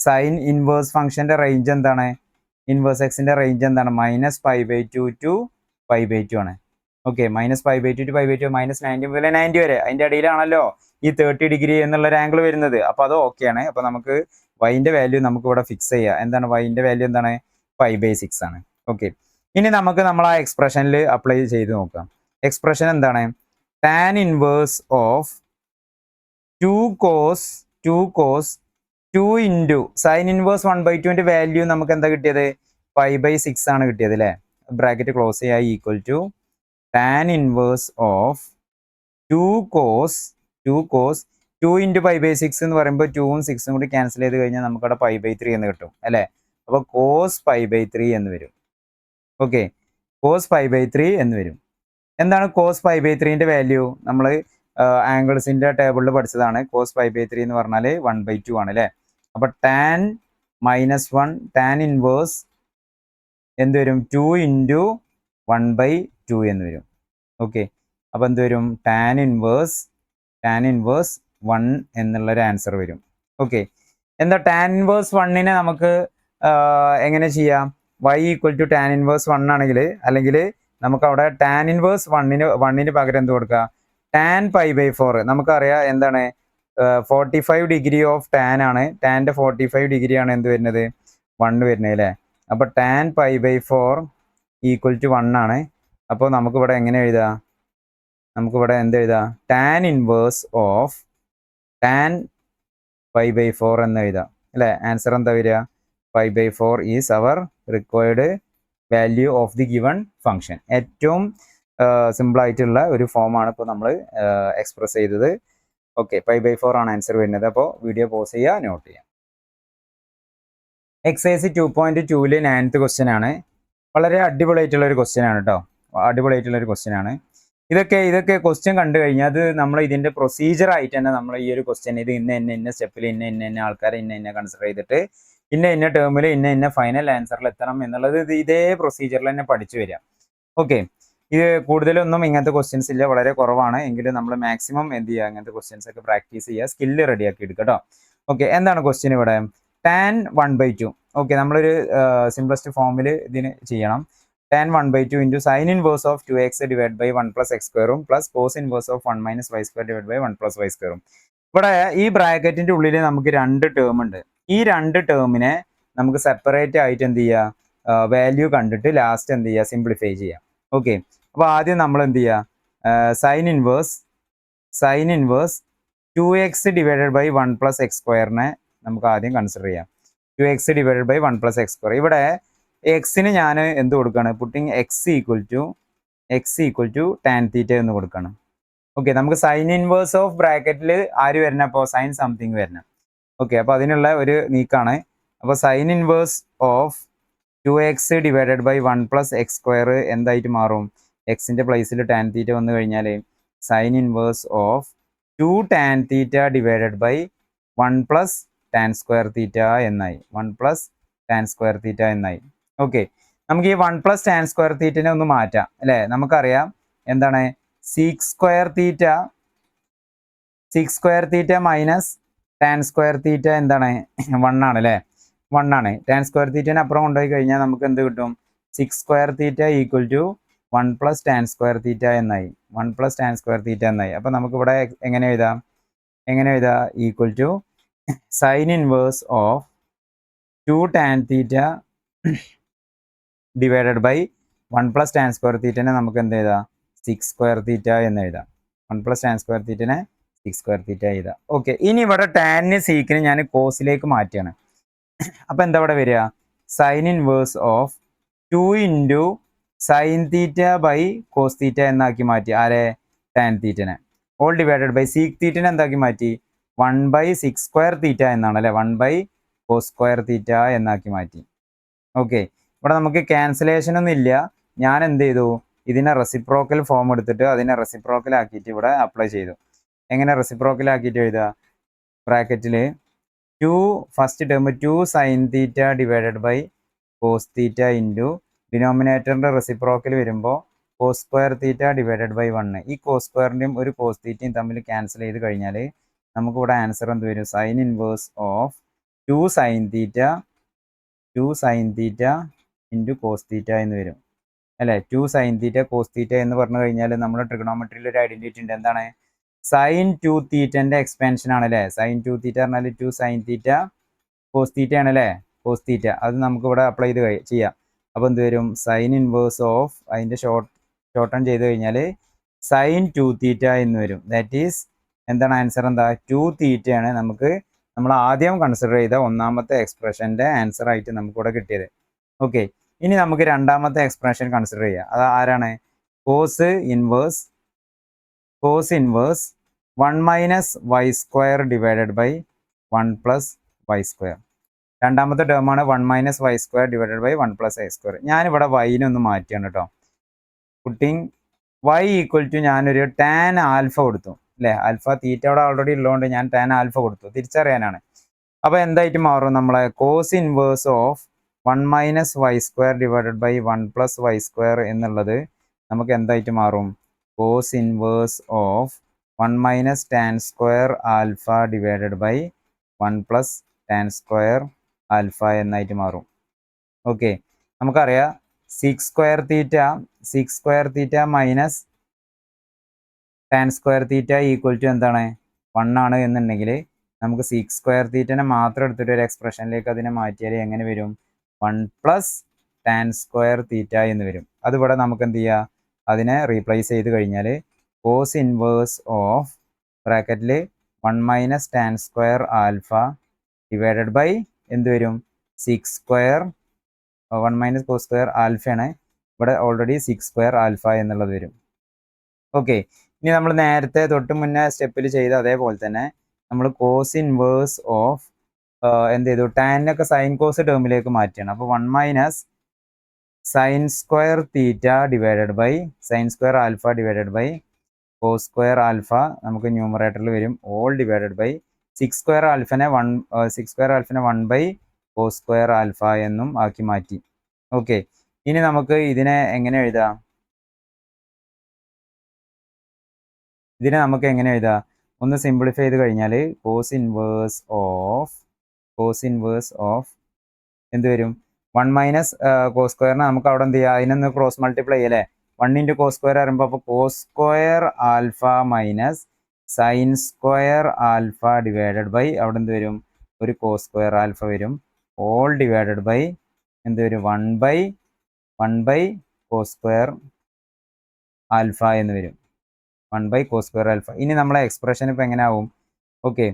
സൈൻ ഇൻവേഴ്സ് ഫംഗ്ഷൻ്റെ റേഞ്ച് എന്താണ്? ഇൻവേഴ്സ് എക്സിൻ്റെ റേഞ്ച് എന്താണ്? -π/2 to π/2 ആണ്. ഓക്കെ, -π/2 to π/2, -90 മുതൽ 90 വരെ, അതിൻ്റെ ഇടയിലാണല്ലോ ഈ 30 ഡിഗ്രി എന്നുള്ള ഒരു ആംഗിൾ വരുന്നത്. അപ്പോൾ അത് ഓക്കെയാണ്. അപ്പോൾ നമുക്ക് വൈൻ്റെ വാല്യൂ നമുക്ക് ഇവിടെ ഫിക്സ് ചെയ്യാം. എന്താണ് വൈൻ്റെ വാല്യൂ? എന്താണ്? 5/6 ആണ്. ഓക്കെ, ഇനി നമുക്ക് നമ്മൾ ആ എക്സ്പ്രഷനിൽ അപ്ലൈ ചെയ്ത് നോക്കാം. എക്സ്പ്രഷൻ എന്താണ്? tan inverse of 2 cos 2 into sine inverse 1/2ൻ്റെ വാല്യൂ നമുക്ക് എന്താ കിട്ടിയത്? 5/6 ആണ് കിട്ടിയത് അല്ലേ. ബ്രാക്കറ്റ് ക്ലോസ് ചെയ്യാൻ equal to tan inverse of 2 cos 2 into 5/6 എന്ന് പറയുമ്പോൾ 2ഉം 6ഉം കൂടി ക്യാൻസൽ ചെയ്ത് കഴിഞ്ഞാൽ നമുക്കവിടെ 5/3 എന്ന് കിട്ടും അല്ലേ. അപ്പോൾ cos 5/3 എന്ന് വരും. ഓക്കെ, cos 5/3 എന്ന് വരും. എന്താണ് cos 5/3ൻ്റെ വാല്യൂ? നമ്മൾ ആംഗിൾസിൻ്റെ ടേബിളിൽ പഠിച്ചതാണ്. cos 5/3 എന്ന് പറഞ്ഞാൽ 1/2 ആണ് അല്ലേ. അപ്പോൾ tan ഇൻവേഴ്സ് എന്ത് വരും? 2 ഇൻറ്റു 1/2 എന്ന് വരും. ഓക്കെ, അപ്പോൾ എന്ത് വരും? tan ഇൻവേഴ്സ് 1 എന്നുള്ളൊരു ആൻസർ വരും. ഓക്കെ, എന്താ tan ഇൻവേഴ്സ് 1നെ നമുക്ക് എങ്ങനെ ചെയ്യാം? y equal to tan inverse 1 ആണെങ്കിൽ, അല്ലെങ്കിൽ നമുക്ക് അവിടെ tan ഇൻവേഴ്സ് 1ന് പകരം എന്ത് കൊടുക്കുക? tan π/4. നമുക്കറിയാം എന്താണ് 45 ഡിഗ്രി ഓഫ് tan ആണ്. ടാൻ്റെ 45 ഡിഗ്രിയാണ് എന്ത് വരുന്നത്? 1 വരുന്നത് അല്ലേ. അപ്പോൾ tan π/4 ഈക്വൽ ടു 1 ആണ്. അപ്പോൾ നമുക്കിവിടെ എങ്ങനെ എഴുതാം? നമുക്കിവിടെ എന്ത് എഴുതാം, ടാൻ ഇൻവേഴ്സ് ഓഫ് ടാൻ 5/4 എന്ന് എഴുതാം അല്ലേ. ആൻസർ എന്താ വരിക? 5/4 is our required value of the given function. ഏറ്റവും സിമ്പിൾ ആയിട്ടുള്ള ഒരു ഫോമാണ് ഇപ്പോൾ നമ്മൾ എക്സ്പ്രസ് ചെയ്തത്. ഓക്കെ, 5/4 ആണ് ആൻസർ വരുന്നത്. അപ്പോൾ വീഡിയോ പോസ് ചെയ്യുക, നോട്ട് ചെയ്യാം. എക്സസൈസ് 2.2 9th ക്വസ്റ്റ്യൻ ആണ്. വളരെ അടിപൊളിയായിട്ടുള്ള ഒരു ക്വസ്റ്റ്യൻ ആണ് കേട്ടോ. അടിപൊളിയായിട്ടുള്ള ഒരു ക്വസ്റ്റ്യൻ ആണ്. ഇതൊക്കെ ക്വസ്റ്റ്യൻ കണ്ടു കഴിഞ്ഞാൽ അത് നമ്മൾ ഇതിന്റെ പ്രൊസീജിയർ ആയിട്ട് തന്നെ നമ്മൾ ഈ ഒരു ക്വസ്റ്റ്യൻ ഇത് ഇന്ന സ്റ്റെപ്പിൽ ഇന്ന ആൾക്കാരെ ഇന്ന കൺസിഡർ ചെയ്തിട്ട് ഇന്ന ടേമിൽ ഇന്ന ഫൈനൽ ആൻസറിൽ എത്തണം എന്നുള്ളത് ഇതേ പ്രൊസീജിയറിൽ തന്നെ പഠിച്ചു വരിക. ഓക്കെ, ഇത് കൂടുതലൊന്നും ഇങ്ങനത്തെ ക്വസ്റ്റ്യൻസ് ഇല്ല, വളരെ കുറവാണ്. എങ്കിലും നമ്മൾ മാക്സിമം എന്ത് ചെയ്യുക, അങ്ങനത്തെ ക്വസ്റ്റ്യൻസ് ഒക്കെ പ്രാക്ടീസ് ചെയ്യുക, സ്കില്ല് റെഡിയാക്കി എടുക്കുക കേട്ടോ. ഓക്കെ, എന്താണ് ക്വസ്റ്റ്യൻ ഇവിടെ? tan 1/2. ഓക്കെ, നമ്മളൊരു സിംപ്ലസ്റ്റ് ഫോമിൽ ഇതിന് ചെയ്യണം. tan 1/2 into sin inverse of 2x divided by 1 plus x square plus cos inverse of 1 minus y square divided by 1 plus y square. ഇവിടെ ഈ ബ്രാക്കറ്റിന്റെ ഉള്ളിൽ നമുക്ക് രണ്ട് ടേം ഉണ്ട്. ഈ രണ്ട് ടേമിനെ നമുക്ക് സെപ്പറേറ്റ് ആയിട്ട് എന്ത് ചെയ്യുക, വാല്യൂ കണ്ടിട്ട് ലാസ്റ്റ് എന്ത് ചെയ്യുക, സിംപ്ലിഫൈ ചെയ്യാം. ഓക്കെ, അപ്പോൾ ആദ്യം നമ്മൾ എന്ത് ചെയ്യുക, sine inverse 2x divided by 1 plus x സ്ക്വയറിനെ നമുക്ക് ആദ്യം കൺസിഡർ ചെയ്യാം. 2x divided by 1 plus x square. ഇവിടെ എക്സിന് ഞാൻ എന്ത് കൊടുക്കുകയാണ്, putting x equal to tan theta എന്ന് കൊടുക്കണം. ഓക്കെ, നമുക്ക് സൈൻ ഇൻവേഴ്സ് ഓഫ് ബ്രാക്കറ്റിൽ ആര് വരണം, അപ്പോൾ സൈൻ സംതിങ് വരണം. ഓക്കെ, അപ്പോൾ അതിനുള്ള ഒരു നീക്കാണ്. അപ്പോൾ sine inverse of 2x divided by 1 plus x square എന്തായിട്ട് മാറും? എക്സിൻ്റെ പ്ലേസിൽ ടാൻ തീറ്റ വന്നു കഴിഞ്ഞാൽ sine inverse of 2 tan theta divided by 1 plus tan square theta എന്നായി. 1 പ്ലസ് ടാൻ സ്ക്വയർ തീറ്റ എന്നായി. ഓക്കെ, നമുക്ക് ഈ 1 പ്ലസ് ടാൻ സ്ക്വയർ തീറ്റനെ ഒന്ന് മാറ്റാം അല്ലേ. നമുക്കറിയാം എന്താണ്, six square theta minus tan square theta എന്താണ്, 1 ആണ് അല്ലേ. 1 ആണ്. ടാൻ സ്ക്വയർ തീറ്റനെ അപ്പുറം കൊണ്ടുപോയി കഴിഞ്ഞാൽ നമുക്ക് എന്ത് കിട്ടും, 6 square theta equal to 1 plus tan square theta എന്നായി. 1 പ്ലസ് ടാൻ സ്ക്വയർ തീറ്റ എന്നായി. അപ്പോൾ നമുക്കിവിടെ എങ്ങനെ എഴുതാം, equal to sine inverse of 2 tan theta divided by 1 plus tan square തീറ്റനെ നമുക്ക് എന്ത് എഴുതാം, 6 സ്ക്വയർ തീറ്റ എന്ന് എഴുതാം. 1 പ്ലസ് ടാൻ സ്ക്വയർ തീറ്റനെ 6 സ്ക്വയർ തീറ്റ എഴുതാം. ഓക്കെ, ഇനി ഇവിടെ ടാനിന് സീക്കിന് ഞാൻ കോസിലേക്ക് മാറ്റുകയാണ്. അപ്പം എന്താ ഇവിടെ വരിക, sine inverse of 2 into sine theta by cos theta എന്നാക്കി മാറ്റി. ആരെ, ടാൻ തീറ്റനെ. ഓൾ ഡിവൈഡഡ് ബൈ സീക്ക് തീറ്റനെ എന്താക്കി മാറ്റി, 1/6 സ്ക്വയർ തീറ്റ എന്നാണ് അല്ലേ. 1 cos സ്ക്വയർ തീറ്റ എന്നാക്കി മാറ്റി. ഓക്കെ, ഇവിടെ നമുക്ക് ക്യാൻസലേഷൻ ഒന്നും ഇല്ല. ഞാൻ എന്ത് ചെയ്തു, ഇതിനെ റെസിപ്രോക്കൽ ഫോം എടുത്തിട്ട് അതിനെ റെസിപ്രോക്കൽ ആക്കിയിട്ട് ഇവിടെ അപ്ലൈ ചെയ്തു. എങ്ങനെ റെസിപ്രോക്കൽ ആക്കിയിട്ട് എഴുതുക, ബ്രാക്കറ്റിൽ 2 first term 2 sine theta divided by cos theta into ഡിനോമിനേറ്ററിൻ്റെ റെസിപ്രോക്കൽ വരുമ്പോൾ cos square theta divided by 1. ഈ കോസ് സ്ക്വയറിൻ്റെയും ഒരു കോസ് തീറ്റയും തമ്മിൽ ക്യാൻസൽ ചെയ്ത് കഴിഞ്ഞാൽ നമുക്കിവിടെ ആൻസർ എന്ത് വരും, sine inverse of 2 sine theta into cos theta എന്ന് വരും അല്ലേ. 2 സൈൻ തീറ്റ കോസ് തീറ്റ എന്ന് പറഞ്ഞു കഴിഞ്ഞാൽ നമ്മുടെ ട്രിഗണോമെട്രിയിൽ ഒരു ഐഡൻറ്റിറ്റി ഉണ്ട്. എന്താണ്, സൈൻ 2 തീറ്റൻ്റെ എക്സ്പാൻഷൻ ആണ് അല്ലേ. സൈൻ 2 തീറ്റ പറഞ്ഞാൽ 2 സൈൻ തീറ്റ കോസ് തീറ്റ ആണ് അല്ലേ, കോസ് തീറ്റ. അത് നമുക്കിവിടെ അപ്ലൈ ചെയ്ത് ചെയ്യാം. അപ്പോൾ എന്ത് വരും, സൈൻ ഇൻവേഴ്സ് ഓഫ് അതിൻ്റെ ഷോർട്ടൺ ചെയ്ത് കഴിഞ്ഞാൽ സൈൻ 2 തീറ്റ എന്ന് വരും. ദാറ്റ് ഈസ് എന്താണ് ആൻസർ, എന്താ, 2 തീറ്റയാണ് നമ്മൾ ആദ്യം കൺസിഡർ ചെയ്ത ഒന്നാമത്തെ എക്സ്പ്രഷൻ്റെ ആൻസർ ആയിട്ട് നമുക്കിവിടെ കിട്ടിയത്. ഓക്കെ, ഇനി നമുക്ക് രണ്ടാമത്തെ എക്സ്പ്രഷൻ കൺസിഡർ ചെയ്യാം. അത് ആരാണ്, cos inverse 1 minus Y square divided by 1 plus Y square. രണ്ടാമത്തെ ടേമാണ് 1 minus Y square divided by 1 plus Y square. ഞാനിവിടെ വൈനെ ഒന്ന് മാറ്റിയാണ് കേട്ടോ. പുട്ടിങ് വൈ ഈക്വൽ ടു ഞാനൊരു ടാൻ ആൽഫ കൊടുത്തു അല്ലേ. ആൽഫ തീറ്റ അവിടെ ഓൾറെഡി ഉള്ളതുകൊണ്ട് ഞാൻ ടാൻ ആൽഫ കൊടുത്തു, തിരിച്ചറിയാനാണ്. അപ്പോൾ എന്തായിട്ട് മാറും, നമ്മളെ cos inverse of 1 minus Y square divided by 1 plus Y square എന്നുള്ളത് നമുക്ക് എന്തായിട്ട് മാറും, cos inverse of 1 minus tan square alpha divided by 1 plus tan square alpha എന്നായിട്ട് മാറും. ഓക്കെ, നമുക്കറിയാം 6 square theta minus tan square theta equal to എന്താണ്, 1 ആണ് എന്നുണ്ടെങ്കിൽ നമുക്ക് 6 സ്ക്വയർ തീറ്റനെ മാത്രം എടുത്തിട്ട് ഒരു എക്സ്പ്രഷനിലേക്ക് അതിനെ മാറ്റിയാൽ എങ്ങനെ വരും, 1 പ്ലസ് ടാൻ സ്ക്വയർ തീറ്റ എന്ന് വരും. അതിവിടെ നമുക്ക് എന്ത് ചെയ്യുക, അതിനെ റീപ്ലേസ് ചെയ്ത് കഴിഞ്ഞാൽ കോസ് ഇൻവേഴ്സ് ഓഫ് ബ്രാക്കറ്റിൽ 1 minus tan square alpha divided by എന്ത് വരും 6 സ്ക്വയർ 1 മൈനസ് കോസ് സ്ക്വയർ ആൽഫയാണ്, ഇവിടെ ഓൾറെഡി 6 സ്ക്വയർ ആൽഫ എന്നുള്ളത് വരും. ഓക്കെ, ഇനി നമ്മൾ നേരത്തെ തൊട്ട് മുന്നേ സ്റ്റെപ്പിൽ ചെയ്ത അതേപോലെ തന്നെ നമ്മൾ കോസ് ഇൻവേഴ്സ് ഓഫ് എന്ത് ചെയ്തു, ടാനൊക്കെ സൈൻ കോസ് ടേമിലേക്ക് മാറ്റിയാണ്. അപ്പോൾ 1 minus sine square theta divided by sine square alpha divided by cos square alpha നമുക്ക് ന്യൂമറേറ്ററിൽ വരും ഓൾ ഡിവൈഡഡ് ബൈ 6 സ്ക്വയർ ആൽഫനെ 1 ബൈ കോസ് സ്ക്വയർ ആൽഫ എന്നും ആക്കി മാറ്റി. ഓക്കെ, ഇനി നമുക്ക് ഇതിനെ എങ്ങനെ എഴുതാം? ഒന്ന് സിംപ്ലിഫൈ ചെയ്ത് കഴിഞ്ഞാൽ കോസ് ഇൻവേഴ്സ് ഓഫ് എന്ത് വരും 1 മൈനസ് കോസ് സ്ക്വയറിനെ നമുക്ക് അവിടെ എന്ത് ചെയ്യുക, അതിനൊന്ന് ക്രോസ് മൾട്ടിപ്ലൈ ചെയ്യല്ലേ. 1 ഇൻറ്റു കോസ് സ്ക്വയർ വരുമ്പോൾ അപ്പോൾ cos square alpha minus sine square alpha divided by അവിടെ എന്ത് വരും, ഒരു കോസ് സ്ക്വയർ ആൽഫ വരും ഓൾ ഡിവൈഡഡ് ബൈ എന്ത് വരും 1 ബൈ കോസ് സ്ക്വയർ ആൽഫ എന്ന് വരും, 1 ബൈ കോസ് സ്ക്വയർ ആൽഫ. ഇനി നമ്മളെ എക്സ്പ്രഷൻ ഇപ്പോൾ എങ്ങനെ ആവും? ഓക്കെ,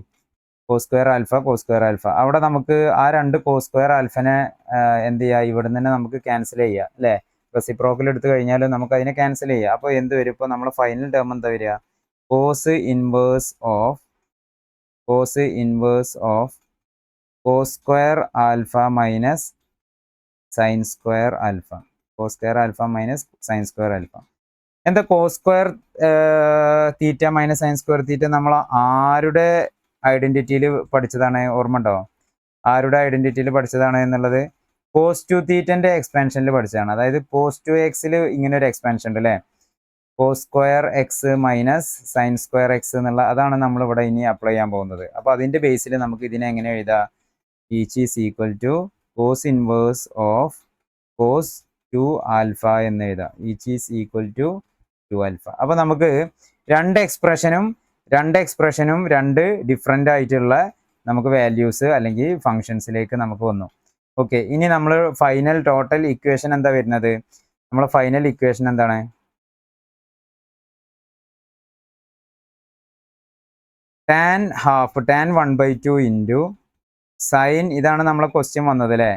കോസ് സ്ക്വയർ ആൽഫ അവിടെ നമുക്ക് ആ രണ്ട് കോസ് സ്ക്വയർ ആൽഫനെ എന്ത് ചെയ്യുക, ഇവിടെ നിന്ന് തന്നെ നമുക്ക് ക്യാൻസൽ ചെയ്യുക അല്ലേ. റെസിപ്രോക്കൽ എടുത്തു കഴിഞ്ഞാൽ നമുക്ക് അതിനെ ക്യാൻസൽ ചെയ്യുക. അപ്പോൾ എന്ത് വരും, ഇപ്പോൾ നമ്മളെ ഫൈനൽ ടേം എന്താ വരിക, cos inverse of cos square alpha minus sine square alpha, എന്താ cos square theta minus sine square theta നമ്മൾ ആരുടെ ഐഡന്റിറ്റിയിൽ പഠിച്ചതാണ്, ഓർമ്മ ഉണ്ടോ? ആരുടെ ഐഡന്റിറ്റിയിൽ പഠിച്ചതാണ് എന്നുള്ളത് കോസ് ടു തീറ്റന്റെ എക്സ്പാൻഷനിൽ പഠിച്ചതാണ്. അതായത് കോസ് ടു എക്സിൽ ഇങ്ങനെ ഒരു എക്സ്പാൻഷൻ ഉണ്ട് അല്ലേ, cos square X minus sine square X എന്നുള്ള, അതാണ് നമ്മൾ ഇവിടെ ഇനി അപ്ലൈ ചെയ്യാൻ പോകുന്നത്. അപ്പോൾ അതിന്റെ ബേസിൽ നമുക്ക് ഇതിനെ എങ്ങനെ എഴുതാം, each is equal to cos inverse of cos 2 alpha എന്ന് എഴുതാം, each is equal to 2 alpha. അപ്പോൾ നമുക്ക് രണ്ട് എക്സ്പ്രഷനും രണ്ട് ഡിഫറെൻ്റ് ആയിട്ടുള്ള നമുക്ക് വാല്യൂസ് അല്ലെങ്കിൽ ഫങ്ഷൻസിലേക്ക് നമുക്ക് വന്നു. ഓക്കെ, ഇനി നമ്മൾ ഫൈനൽ ടോട്ടൽ ഇക്വേഷൻ എന്താ വരുന്നത്, നമ്മളെ ഫൈനൽ ഇക്വേഷൻ എന്താണ്, ടാൻ 1/2 ഇൻറ്റു സൈൻ, ഇതാണ് നമ്മളെ ക്വസ്റ്റ്യൻ വന്നത് അല്ലേ,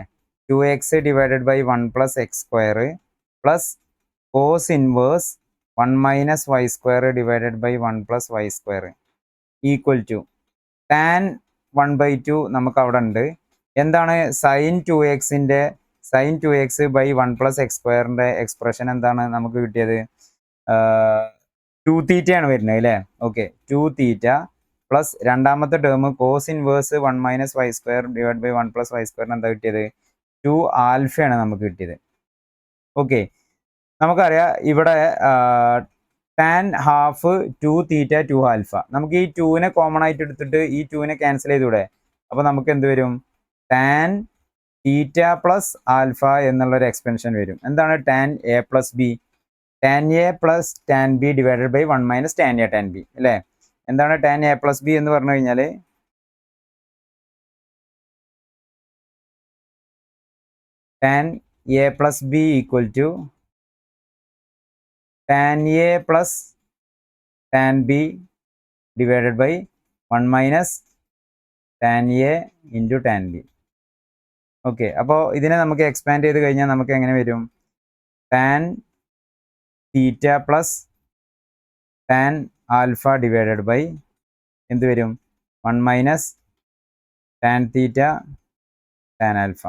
2x divided by 1 plus x square plus cos inverse 1 minus Y square divided by 1 plus Y square equal to tan 1/2 നമുക്ക് അവിടെ ഉണ്ട്. എന്താണ് sine 2x by 1 plus x സ്ക്വയറിൻ്റെ എക്സ്പ്രഷൻ എന്താണ് നമുക്ക് കിട്ടിയത്, 2 തീറ്റയാണ് വരുന്നത് അല്ലേ. ഓക്കെ, 2 തീറ്റ പ്ലസ് രണ്ടാമത്തെ term cos inverse 1 minus Y square divide by 1 plus Y സ്ക്വയറിന് എന്താ കിട്ടിയത്, 2 ആൽഫയാണ് നമുക്ക് കിട്ടിയത്. ഓക്കെ, നമുക്കറിയാം ഇവിടെ ടാൻ ഹാഫ് 2 തീറ്റ 2 ആൽഫ, നമുക്ക് ഈ 2നെ കോമൺ ആയിട്ട് എടുത്തിട്ട് ഈ 2നെ ക്യാൻസൽ ചെയ്തൂടെ. അപ്പോൾ നമുക്ക് എന്ത് വരും, ടാൻ തീറ്റ പ്ലസ് ആൽഫ എന്നുള്ളൊരു എക്സ്പെൻഷൻ വരും. എന്താണ് tan A plus B, tan A plus tan B divided by 1 minus tan A tan B അല്ലേ. എന്താണ് ടാൻ എ പ്ലസ് ബി എന്ന് പറഞ്ഞു കഴിഞ്ഞാൽ tan A plus B equal to tan A plus tan B divided by 1 minus tan A into tan B. Okay, അപ്പോൾ ഇതിനെ നമുക്ക് expand ചെയ്ത് കഴിഞ്ഞാൽ നമുക്ക് എങ്ങനെ വരും, tan theta plus tan alpha divided by എന്ത് വരും, 1 minus tan theta tan alpha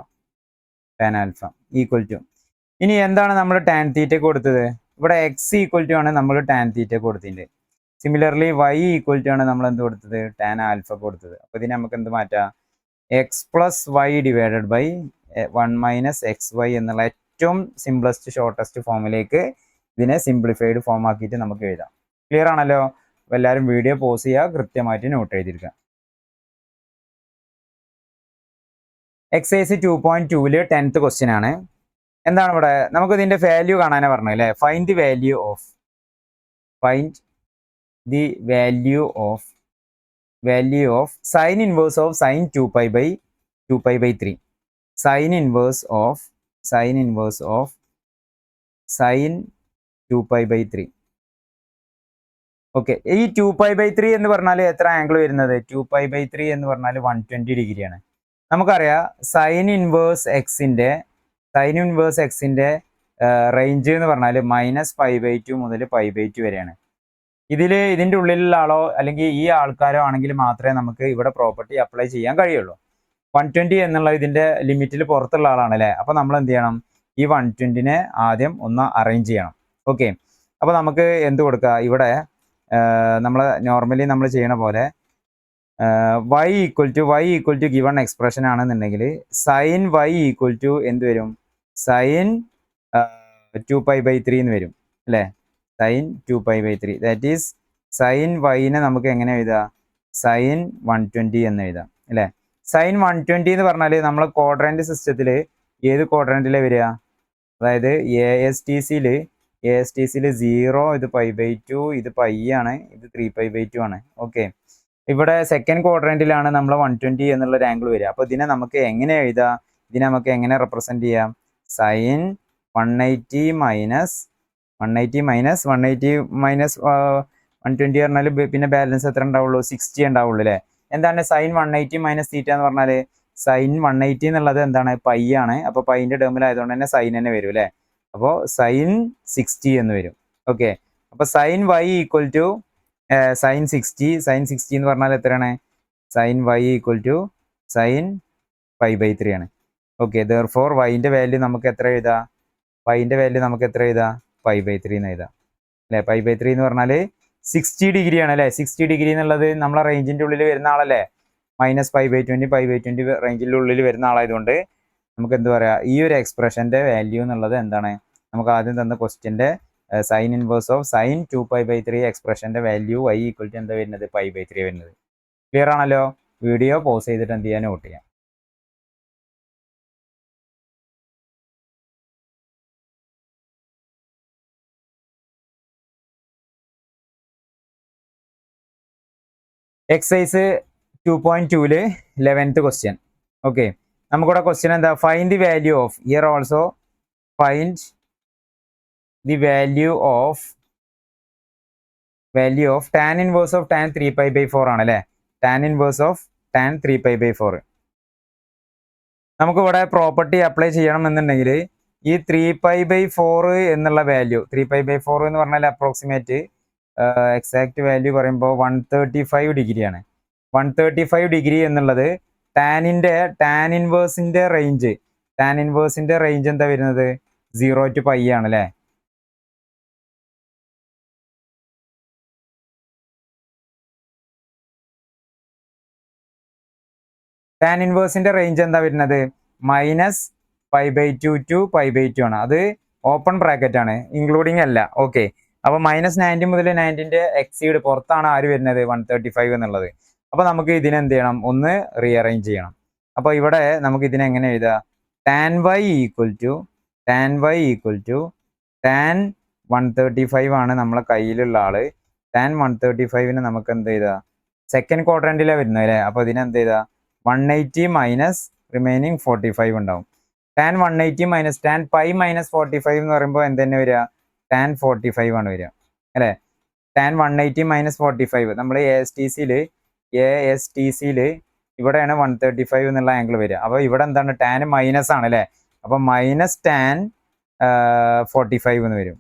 equal to, ഇനി എന്താണ് നമ്മൾ ടാൻ തീറ്റ കൊടുത്തത്, ഇവിടെ എക്സ് ഈക്വൽ ടു ആണ് നമ്മൾ ടാൻ തീറ്റ കൊടുത്തിട്ടുണ്ട്. സിമിലർലി വൈ ഈക്വൽ ടു ആണ് നമ്മൾ എന്ത് കൊടുത്തത്, ടാൻ ആൽഫ കൊടുത്തത്. അപ്പോൾ ഇതിനെ നമുക്ക് എന്ത് മാറ്റാം, X plus Y divided by 1 minus X Y എന്നുള്ള ഏറ്റവും സിംപ്ലസ്റ്റ് ഷോർട്ടസ്റ്റ് ഫോമിലേക്ക് ഇതിനെ സിംപ്ലിഫൈഡ് ഫോം ആക്കിയിട്ട് നമുക്ക് എഴുതാം. ക്ലിയർ ആണല്ലോ? എല്ലാവരും വീഡിയോ പോസ് ചെയ്യുക, കൃത്യമായിട്ട് നോട്ട് എഴുതിയിരിക്കുക. എക്സൈസ് 2.2 10th ക്വസ്റ്റ്യൻ ആണ്. എന്താണ് ഇവിടെ നമുക്ക് ഇതിന്റെ വാല്യൂ കാണാനാണ് പറഞ്ഞത് അല്ലേ. Find the value of sine inverse of sine 2π/3, sine inverse of sine 2π/3. Okay, ഈ 2π/3 എന്ന് പറഞ്ഞാൽ എത്ര ആംഗിൾ വരുന്നത്? 2π/3 എന്ന് പറഞ്ഞാൽ 120 ഡിഗ്രിയാണ്. നമുക്കറിയാം സൈൻ ഇൻവേഴ്സ് എക്സിന്റെ റേഞ്ച് എന്ന് പറഞ്ഞാൽ -π/2 മുതൽ π/2 വരെയാണ്. ഇതിന്റെ ഉള്ളിലുള്ള ആളോ അല്ലെങ്കിൽ ഈ ആൾക്കാരോ ആണെങ്കിൽ മാത്രമേ നമുക്ക് ഇവിടെ പ്രോപ്പർട്ടി അപ്ലൈ ചെയ്യാൻ കഴിയുള്ളൂ. 120 എന്നുള്ള ഇതിന്റെ ലിമിറ്റിൽ പുറത്തുള്ള ആളാണ് അല്ലേ. അപ്പൊ നമ്മൾ എന്ത് ചെയ്യണം? ഈ 120നെ ആദ്യം ഒന്ന് അറേഞ്ച് ചെയ്യണം. ഓക്കെ, അപ്പൊ നമുക്ക് എന്ത് കൊടുക്കുക? ഇവിടെ നമ്മൾ നോർമലി നമ്മൾ ചെയ്യണ പോലെ y equal to given expression ആണെന്നുണ്ടെങ്കിൽ സൈൻ y ഈക്വൽ ടു എന്ത് വരും? സൈൻ 2π/3 എന്ന് വരും അല്ലേ. സൈൻ 2π/3 ദാറ്റ് ഈസ് സൈൻ വൈനെ നമുക്ക് എങ്ങനെ എഴുതാം? സൈൻ 120 എന്ന് എഴുതാം അല്ലേ. സൈൻ 120 എന്ന് പറഞ്ഞാൽ നമ്മൾ ക്വാഡ്രന്റ് സിസ്റ്റത്തിൽ ഏത് ക്വാഡ്രന്റിലെ വരിക? അതായത് എ എസ് ടി സിയിൽ 0, ഇത് π/2, ഇത് π ആണ്, ഇത് 3π/2 ആണ്. ഓക്കെ, ഇവിടെ സെക്കൻഡ് ക്വാഡ്രന്റിലാണ് നമ്മൾ 120 എന്നുള്ള ഒരു ആംഗിൾ വരിക. അപ്പോൾ ഇതിനെ നമുക്ക് എങ്ങനെ എഴുതാം? ഇതിനെ നമുക്ക് എങ്ങനെ റെപ്രസെന്റ് ചെയ്യാം? സൈൻ 180 മൈനസ് 120 പറഞ്ഞാൽ പിന്നെ ബാലൻസ് എത്ര ഉണ്ടാവുള്ളൂ? 60 ഉണ്ടാവുള്ളൂ അല്ലേ. എന്താണ് സൈൻ 180 മൈനസ് തീറ്റ എന്ന് പറഞ്ഞാൽ? സൈൻ 180 എന്നുള്ളത് എന്താണ്? പൈ ആണ്. അപ്പോൾ പൈൻ്റെ ടേമിലായതുകൊണ്ട് തന്നെ സൈൻ തന്നെ വരും അല്ലേ. അപ്പോൾ സൈൻ 60 എന്ന് വരും. ഓക്കെ, അപ്പോൾ sine y equal to sine 60 എന്ന് പറഞ്ഞാൽ എത്രയാണ്? Sine y equal to sine π/3 ആണ്. ഓക്കെ, ദെർഫോർ വൈൻ്റെ വാല്യൂ നമുക്ക് എത്ര എഴുതാം? π/3 എന്ന് എഴുതാം അല്ലേ. π/3 എന്ന് പറഞ്ഞാൽ 60 ഡിഗ്രി ആണ് അല്ലേ. 60 ഡിഗ്രി എന്നുള്ളത് നമ്മളെ റേഞ്ചിൻ്റെ ഉള്ളിൽ വരുന്ന ആളല്ലേ. -π/20 റേഞ്ചിൻ്റെ ഉള്ളിൽ വരുന്ന ആളായതുകൊണ്ട് നമുക്ക് എന്ത് പറയാം? ഈ ഒരു എക്സ്പ്രഷൻ്റെ വാല്യൂ എന്നുള്ളത് എന്താണ്? നമുക്ക് ആദ്യം തന്ന ക്വസ്റ്റ്യൻ്റെ സൈൻ ഇൻവേഴ്സ് ഓഫ് സൈൻ 2π/3 എക്സ്പ്രഷൻ്റെ വാല്യൂ y ഈക്വൽ ടു എന്താ വരുന്നത്? π/3 വരുന്നത്. ക്ലിയർ ആണല്ലോ? വീഡിയോ പോസ് ചെയ്തിട്ട് എന്ത് ചെയ്യാൻ നോട്ട് ചെയ്യാം. Exercise 2.2 11th question. ഓക്കെ, നമുക്കിവിടെ ക്വസ്റ്റ്യൻ എന്താ? Find the value of, here also find the value of tan inverse of tan 3π/4 ആണ് അല്ലേ. tan ഇൻവേഴ്സ് ഓഫ് tan 3π/4 നമുക്കിവിടെ പ്രോപ്പർട്ടി അപ്ലൈ ചെയ്യണം എന്നുണ്ടെങ്കിൽ ഈ 3π/4 എന്നുള്ള വാല്യൂ, 3π/4 എന്ന് പറഞ്ഞാൽ അപ്രോക്സിമേറ്റ് എക്സാക്ട് വാല്യൂ പറയുമ്പോൾ 135 ഡിഗ്രിയാണ്. 135 ഡിഗ്രി എന്നുള്ളത് tan ഇൻവേഴ്സിന്റെ റേഞ്ച് എന്താ വരുന്നത്? 0 to π ആണ് അല്ലേ. tan ഇൻവേഴ്സിന്റെ റേഞ്ച് എന്താ വരുന്നത്? -π/2 to π/2 ആണ്. അത് ഓപ്പൺ ബ്രാക്കറ്റ് ആണ്, ഇൻക്ലൂഡിങ് അല്ല. ഓക്കെ, അപ്പോൾ -90 മുതൽ 90ന്റെ എക്സീഡ് പുറത്താണ് ആര് വരുന്നത്? 135 എന്നുള്ളത്. അപ്പോൾ നമുക്ക് ഇതിനെ എന്ത് ചെയ്യണം? ഒന്ന് റീഅറേഞ്ച് ചെയ്യണം. അപ്പോൾ ഇവിടെ നമുക്ക് ഇതിനെ എങ്ങനെ എഴുതാം? tan y equal to tan 135 ആണ് നമ്മളെ കയ്യിലുള്ള ആള്. tan 135ന് നമുക്ക് എന്ത് ചെയ്താൽ സെക്കൻഡ് ക്വാഡ്രന്റിലാണ് വരുന്നത് അല്ലേ. അപ്പോൾ ഇതിനെ എന്ത് ചെയ്താൽ 180 മൈനസ് റിമൈനിങ് 45 ഉണ്ടാവും. tan 180 മൈനസ് tan π മൈനസ് 45 എന്ന് പറയുമ്പോൾ എന്ത് തന്നെ വരിക? tan 45 ആണ് വരിക അല്ലേ. tan 180 മൈനസ് 45 നമ്മൾ എ എസ് ടി സിയിൽ ഇവിടെയാണ് 135 എന്നുള്ള ആംഗിൾ വരിക. അപ്പോൾ ഇവിടെ എന്താണ്? tan മൈനസ് ആണ് അല്ലേ. അപ്പോൾ മൈനസ് tan 45 എന്ന് വരും.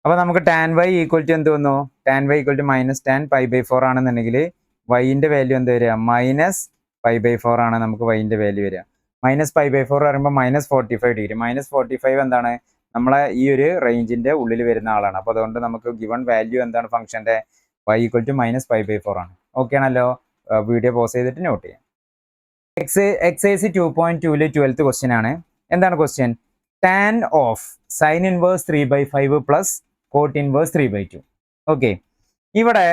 അപ്പോൾ നമുക്ക് tan y ഈക്വൽ ടു എന്ത് വന്നു? tan y equal to minus tan π/4 ആണെന്നുണ്ടെങ്കിൽ വൈൻ്റെ വാല്യൂ എന്താ വരിക? -π/4 ആണ് നമുക്ക് വൈൻ്റെ വാല്യൂ വരിക. -π/4 പറയുമ്പോൾ -45 ഡിഗ്രി. -45 എന്താണ്? നമ്മളെ ഈ ഒരു റേഞ്ചിന്റെ ഉള്ളിൽ വരുന്ന ആളാണ്. അപ്പോൾ അതുകൊണ്ട് നമുക്ക് ഗിവൺ വാല്യൂ എന്താണ് ഫംഗ്ഷന്റെ? y ഈക്വൽ ടു -π/4 ആണ്. ഓക്കെ ആണല്ലോ? വീഡിയോ പോസ് ചെയ്തിട്ട് നോട്ട് ചെയ്യാം. എക്സസൈസ് 2.2 12th ക്വസ്റ്റ്യൻ ആണ്. എന്താണ് question? tan of sine inverse 3/5 plus cot inverse 3/2. Okay, ഇവിടെ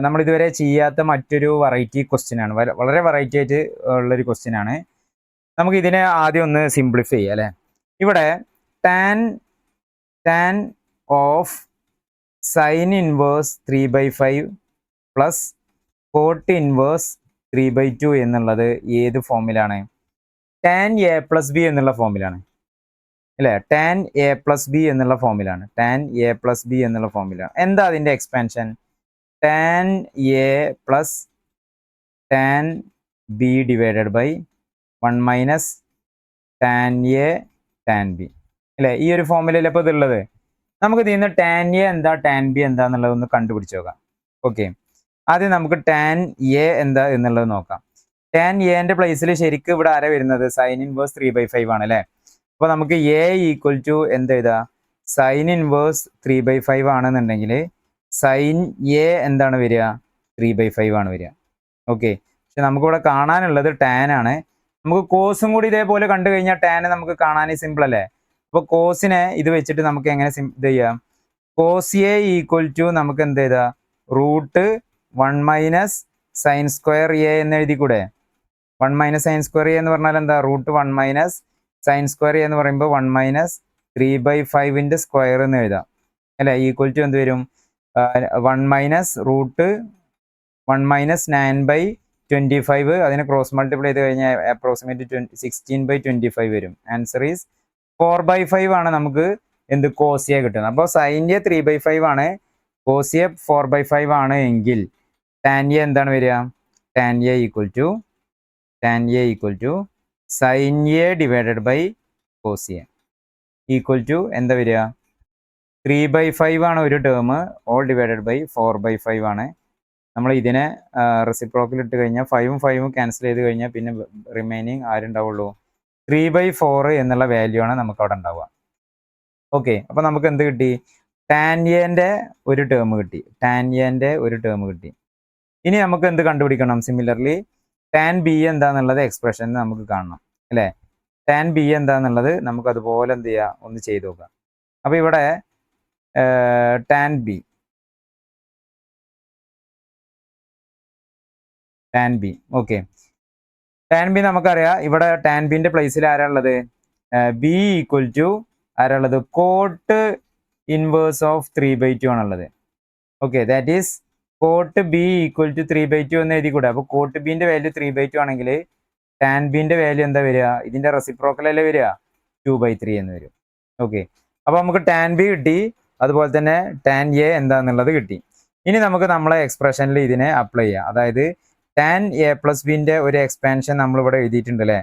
നമ്മൾ ഇതുവരെ ചെയ്യാത്ത മറ്റൊരു വെറൈറ്റി ക്വസ്റ്റ്യൻ ആണ്. വളരെ വെറൈറ്റി ആയിട്ട് ഉള്ളൊരു ക്വസ്റ്റ്യൻ ആണ്. നമുക്ക് ഇതിനെ ആദ്യം ഒന്ന് സിംപ്ലിഫൈ ചെയ്യാം അല്ലേ. ഇവിടെ tan of sine inverse 3/5 plus cot inverse 3/2 എന്നുള്ളത് ഏത് ഫോമിലാണ്? tan a പ്ലസ് ബി എന്നുള്ള ഫോമിലാണ് അല്ലേ? tan a പ്ലസ് ബി എന്നുള്ള ഫോമിലാണ്. tan a പ്ലസ് ബി എന്നുള്ള ഫോമിലാണ്. എന്താ അതിൻ്റെ expansion? tan a plus tan b divided by 1 minus tan a tan b അല്ലേ? ഈ ഒരു ഫോമിലല്ലേ ഇപ്പോൾ ഇതുള്ളത്. നമുക്ക് ഇതിൽ നിന്ന് tan a എന്താ tan b എന്താന്നുള്ളത് ഒന്ന് കണ്ടുപിടിച്ച് നോക്കാം. ഓക്കെ, ആദ്യം നമുക്ക് tan a എന്താ എന്നുള്ളത് നോക്കാം. tan a ന്റെ പ്ലേസിൽ ശരിക്കും ഇവിടെ ആരാ വരുന്നത്? സൈൻ ഇൻവേഴ്സ് 3/5 ആണ് അല്ലേ? അപ്പോൾ നമുക്ക് a ഈക്വൽ ടു എന്ത് എഴുതാ? സൈൻ ഇൻവേഴ്സ് 3/5 ആണെന്നുണ്ടെങ്കിൽ സൈൻ a എന്താണ് വരിക? 3/5 ആണ് വരിക. ഓക്കെ, പക്ഷെ നമുക്കിവിടെ കാണാനുള്ളത് tan ആണ്. നമുക്ക് കോസും കൂടി ഇതേപോലെ കണ്ടു കഴിഞ്ഞാൽ tan നമുക്ക് കാണാൻ സിമ്പിൾ അല്ലേ? അപ്പോൾ കോസിനെ ഇത് വെച്ചിട്ട് നമുക്ക് എങ്ങനെ ഇത് ചെയ്യാം? കോസ് എ ഈക്വൽ ടു നമുക്ക് എന്ത് ചെയ്താ? Root 1 minus sine square A എന്ന് എഴുതിക്കൂടെ? 1 മൈനസ് സൈൻ സ്ക്വയർ എ എന്ന് പറഞ്ഞാൽ എന്താ? റൂട്ട് 1 മൈനസ് സൈൻ സ്ക്വയർ എന്ന് പറയുമ്പോൾ 1 മൈനസ് 3/5 സ്ക്വയർ എന്ന് എഴുതാം അല്ലേ? ഈക്വൽ ടു എന്ത് വരും? 1 മൈനസ് റൂട്ട് 1 മൈനസ് 9/25 അതിനെ ക്രോസ് മൾട്ടിപ്ലൈ ചെയ്ത് കഴിഞ്ഞാൽ അപ്രോക്സിമേറ്റ് 16/25 വരും. ആൻസർ ഈസ് 4/5 ആണ് നമുക്ക് എന്ത് കോസിയ കിട്ടുന്നത്. അപ്പോൾ സൈൻ എ 3/5 ആണ്, കോസിയ 4/5 ആണ് എങ്കിൽ tan എ എന്താണ് വരിക? tan a equal to sine a divided by cos a equal to എന്താ വരിക? 3/5 ആണ് ഒരു ടേം, ഓൾ ഡിവൈഡഡ് ബൈ 4/5 ആണ്. നമ്മൾ ഇതിനെ റെസിപ്രോക്കൽ ഇട്ട് കഴിഞ്ഞാൽ 5ഉം 5ഉം ക്യാൻസൽ ചെയ്ത് കഴിഞ്ഞാൽ പിന്നെ റിമൈനിങ് ആരുണ്ടാവുള്ളൂ? 3/4 എന്നുള്ള വാല്യൂ ആണ് നമുക്ക് അവിടെ ഉണ്ടാവുക. ഓക്കെ, അപ്പോൾ നമുക്ക് എന്ത് കിട്ടി? tan എന്റെ ഒരു ടേം കിട്ടി. ഇനി നമുക്ക് എന്ത് കണ്ടുപിടിക്കണം? സിമിലർലി tan b എന്താന്നുള്ളത് എക്സ്പ്രഷൻ നമുക്ക് കാണണം അല്ലേ? tan b എന്താന്നുള്ളത് നമുക്ക് അതുപോലെ എന്ത് ചെയ്യാം? ഒന്ന് ചെയ്ത് നോക്കാം. അപ്പോൾ ഇവിടെ tan b okay, tan b നമുക്കറിയാം. ഇവിടെ tan b ന്റെ പ്ലേസിൽ ആരാ ഉള്ളത്? b ഈക്വൽ ടു ആരാ ഉള്ളത്? കോട്ട് ഇൻവേഴ്സ് ഓഫ് 3/2 ആണുള്ളത്. Okay, that is cot B equal to 3/2 എന്ന് എഴുതി കൂടെ? അപ്പോൾ കോട്ട് ബിന്റെ വാല്യൂ 3/2 ആണെങ്കിൽ tan ബിന്റെ വാല്യൂ എന്താ വരിക? ഇതിന്റെ റെസിപ്രോക്കൽ അല്ലേ വരിക? 2/3 എന്ന് വരും. ഓക്കെ, അപ്പോൾ നമുക്ക് tan b കിട്ടി, അതുപോലെ തന്നെ tan a എന്താന്നുള്ളത് കിട്ടി. ഇനി നമുക്ക് നമ്മളെ എക്സ്പ്രഷനിൽ ഇതിനെ അപ്ലൈ ചെയ്യാം. അതായത് tan a പ്ലസ് ബിന്റെ ഒരു എക്സ്പാൻഷൻ നമ്മളിവിടെ എഴുതിയിട്ടുണ്ട് അല്ലേ?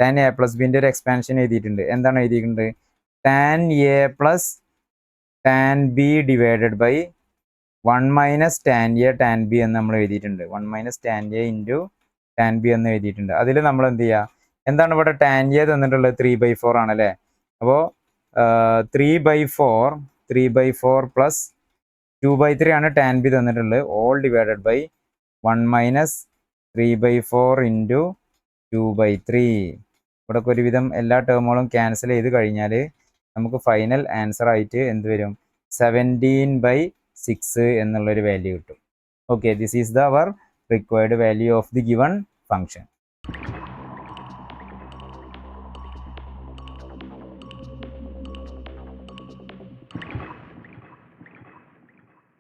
tan a പ്ലസ് ബിന്റെ ഒരു എക്സ്പാൻഷൻ എഴുതിയിട്ടുണ്ട്. എന്താണ് എഴുതിയിട്ടുണ്ട്? tan a plus tan b divided by 1 minus tan a tan b എന്ന് നമ്മൾ എഴുതിയിട്ടുണ്ട്. 1 minus tan a into tan b എന്ന് എഴുതിയിട്ടുണ്ട്. അതിൽ നമ്മൾ എന്ത് ചെയ്യുക? എന്താണ് ഇവിടെ tan a തന്നിട്ടുള്ളത്? 3/4 ആണല്ലേ? അപ്പോൾ 3/4 പ്ലസ് 2/3 ആണ് tan b തന്നിട്ടുള്ളത്, all divided by 1 minus 3/4 into 2/3. ഇവിടെ ഒരുവിധം എല്ലാ ടേമുകളും ക്യാൻസൽ ചെയ്ത് കഴിഞ്ഞാൽ നമുക്ക് ഫൈനൽ ആൻസർ ആയിട്ട് എന്ത് വരും? 17/6 എന്നുള്ളൊരു വാല്യൂ കിട്ടും. Okay, this is our required value of the given function.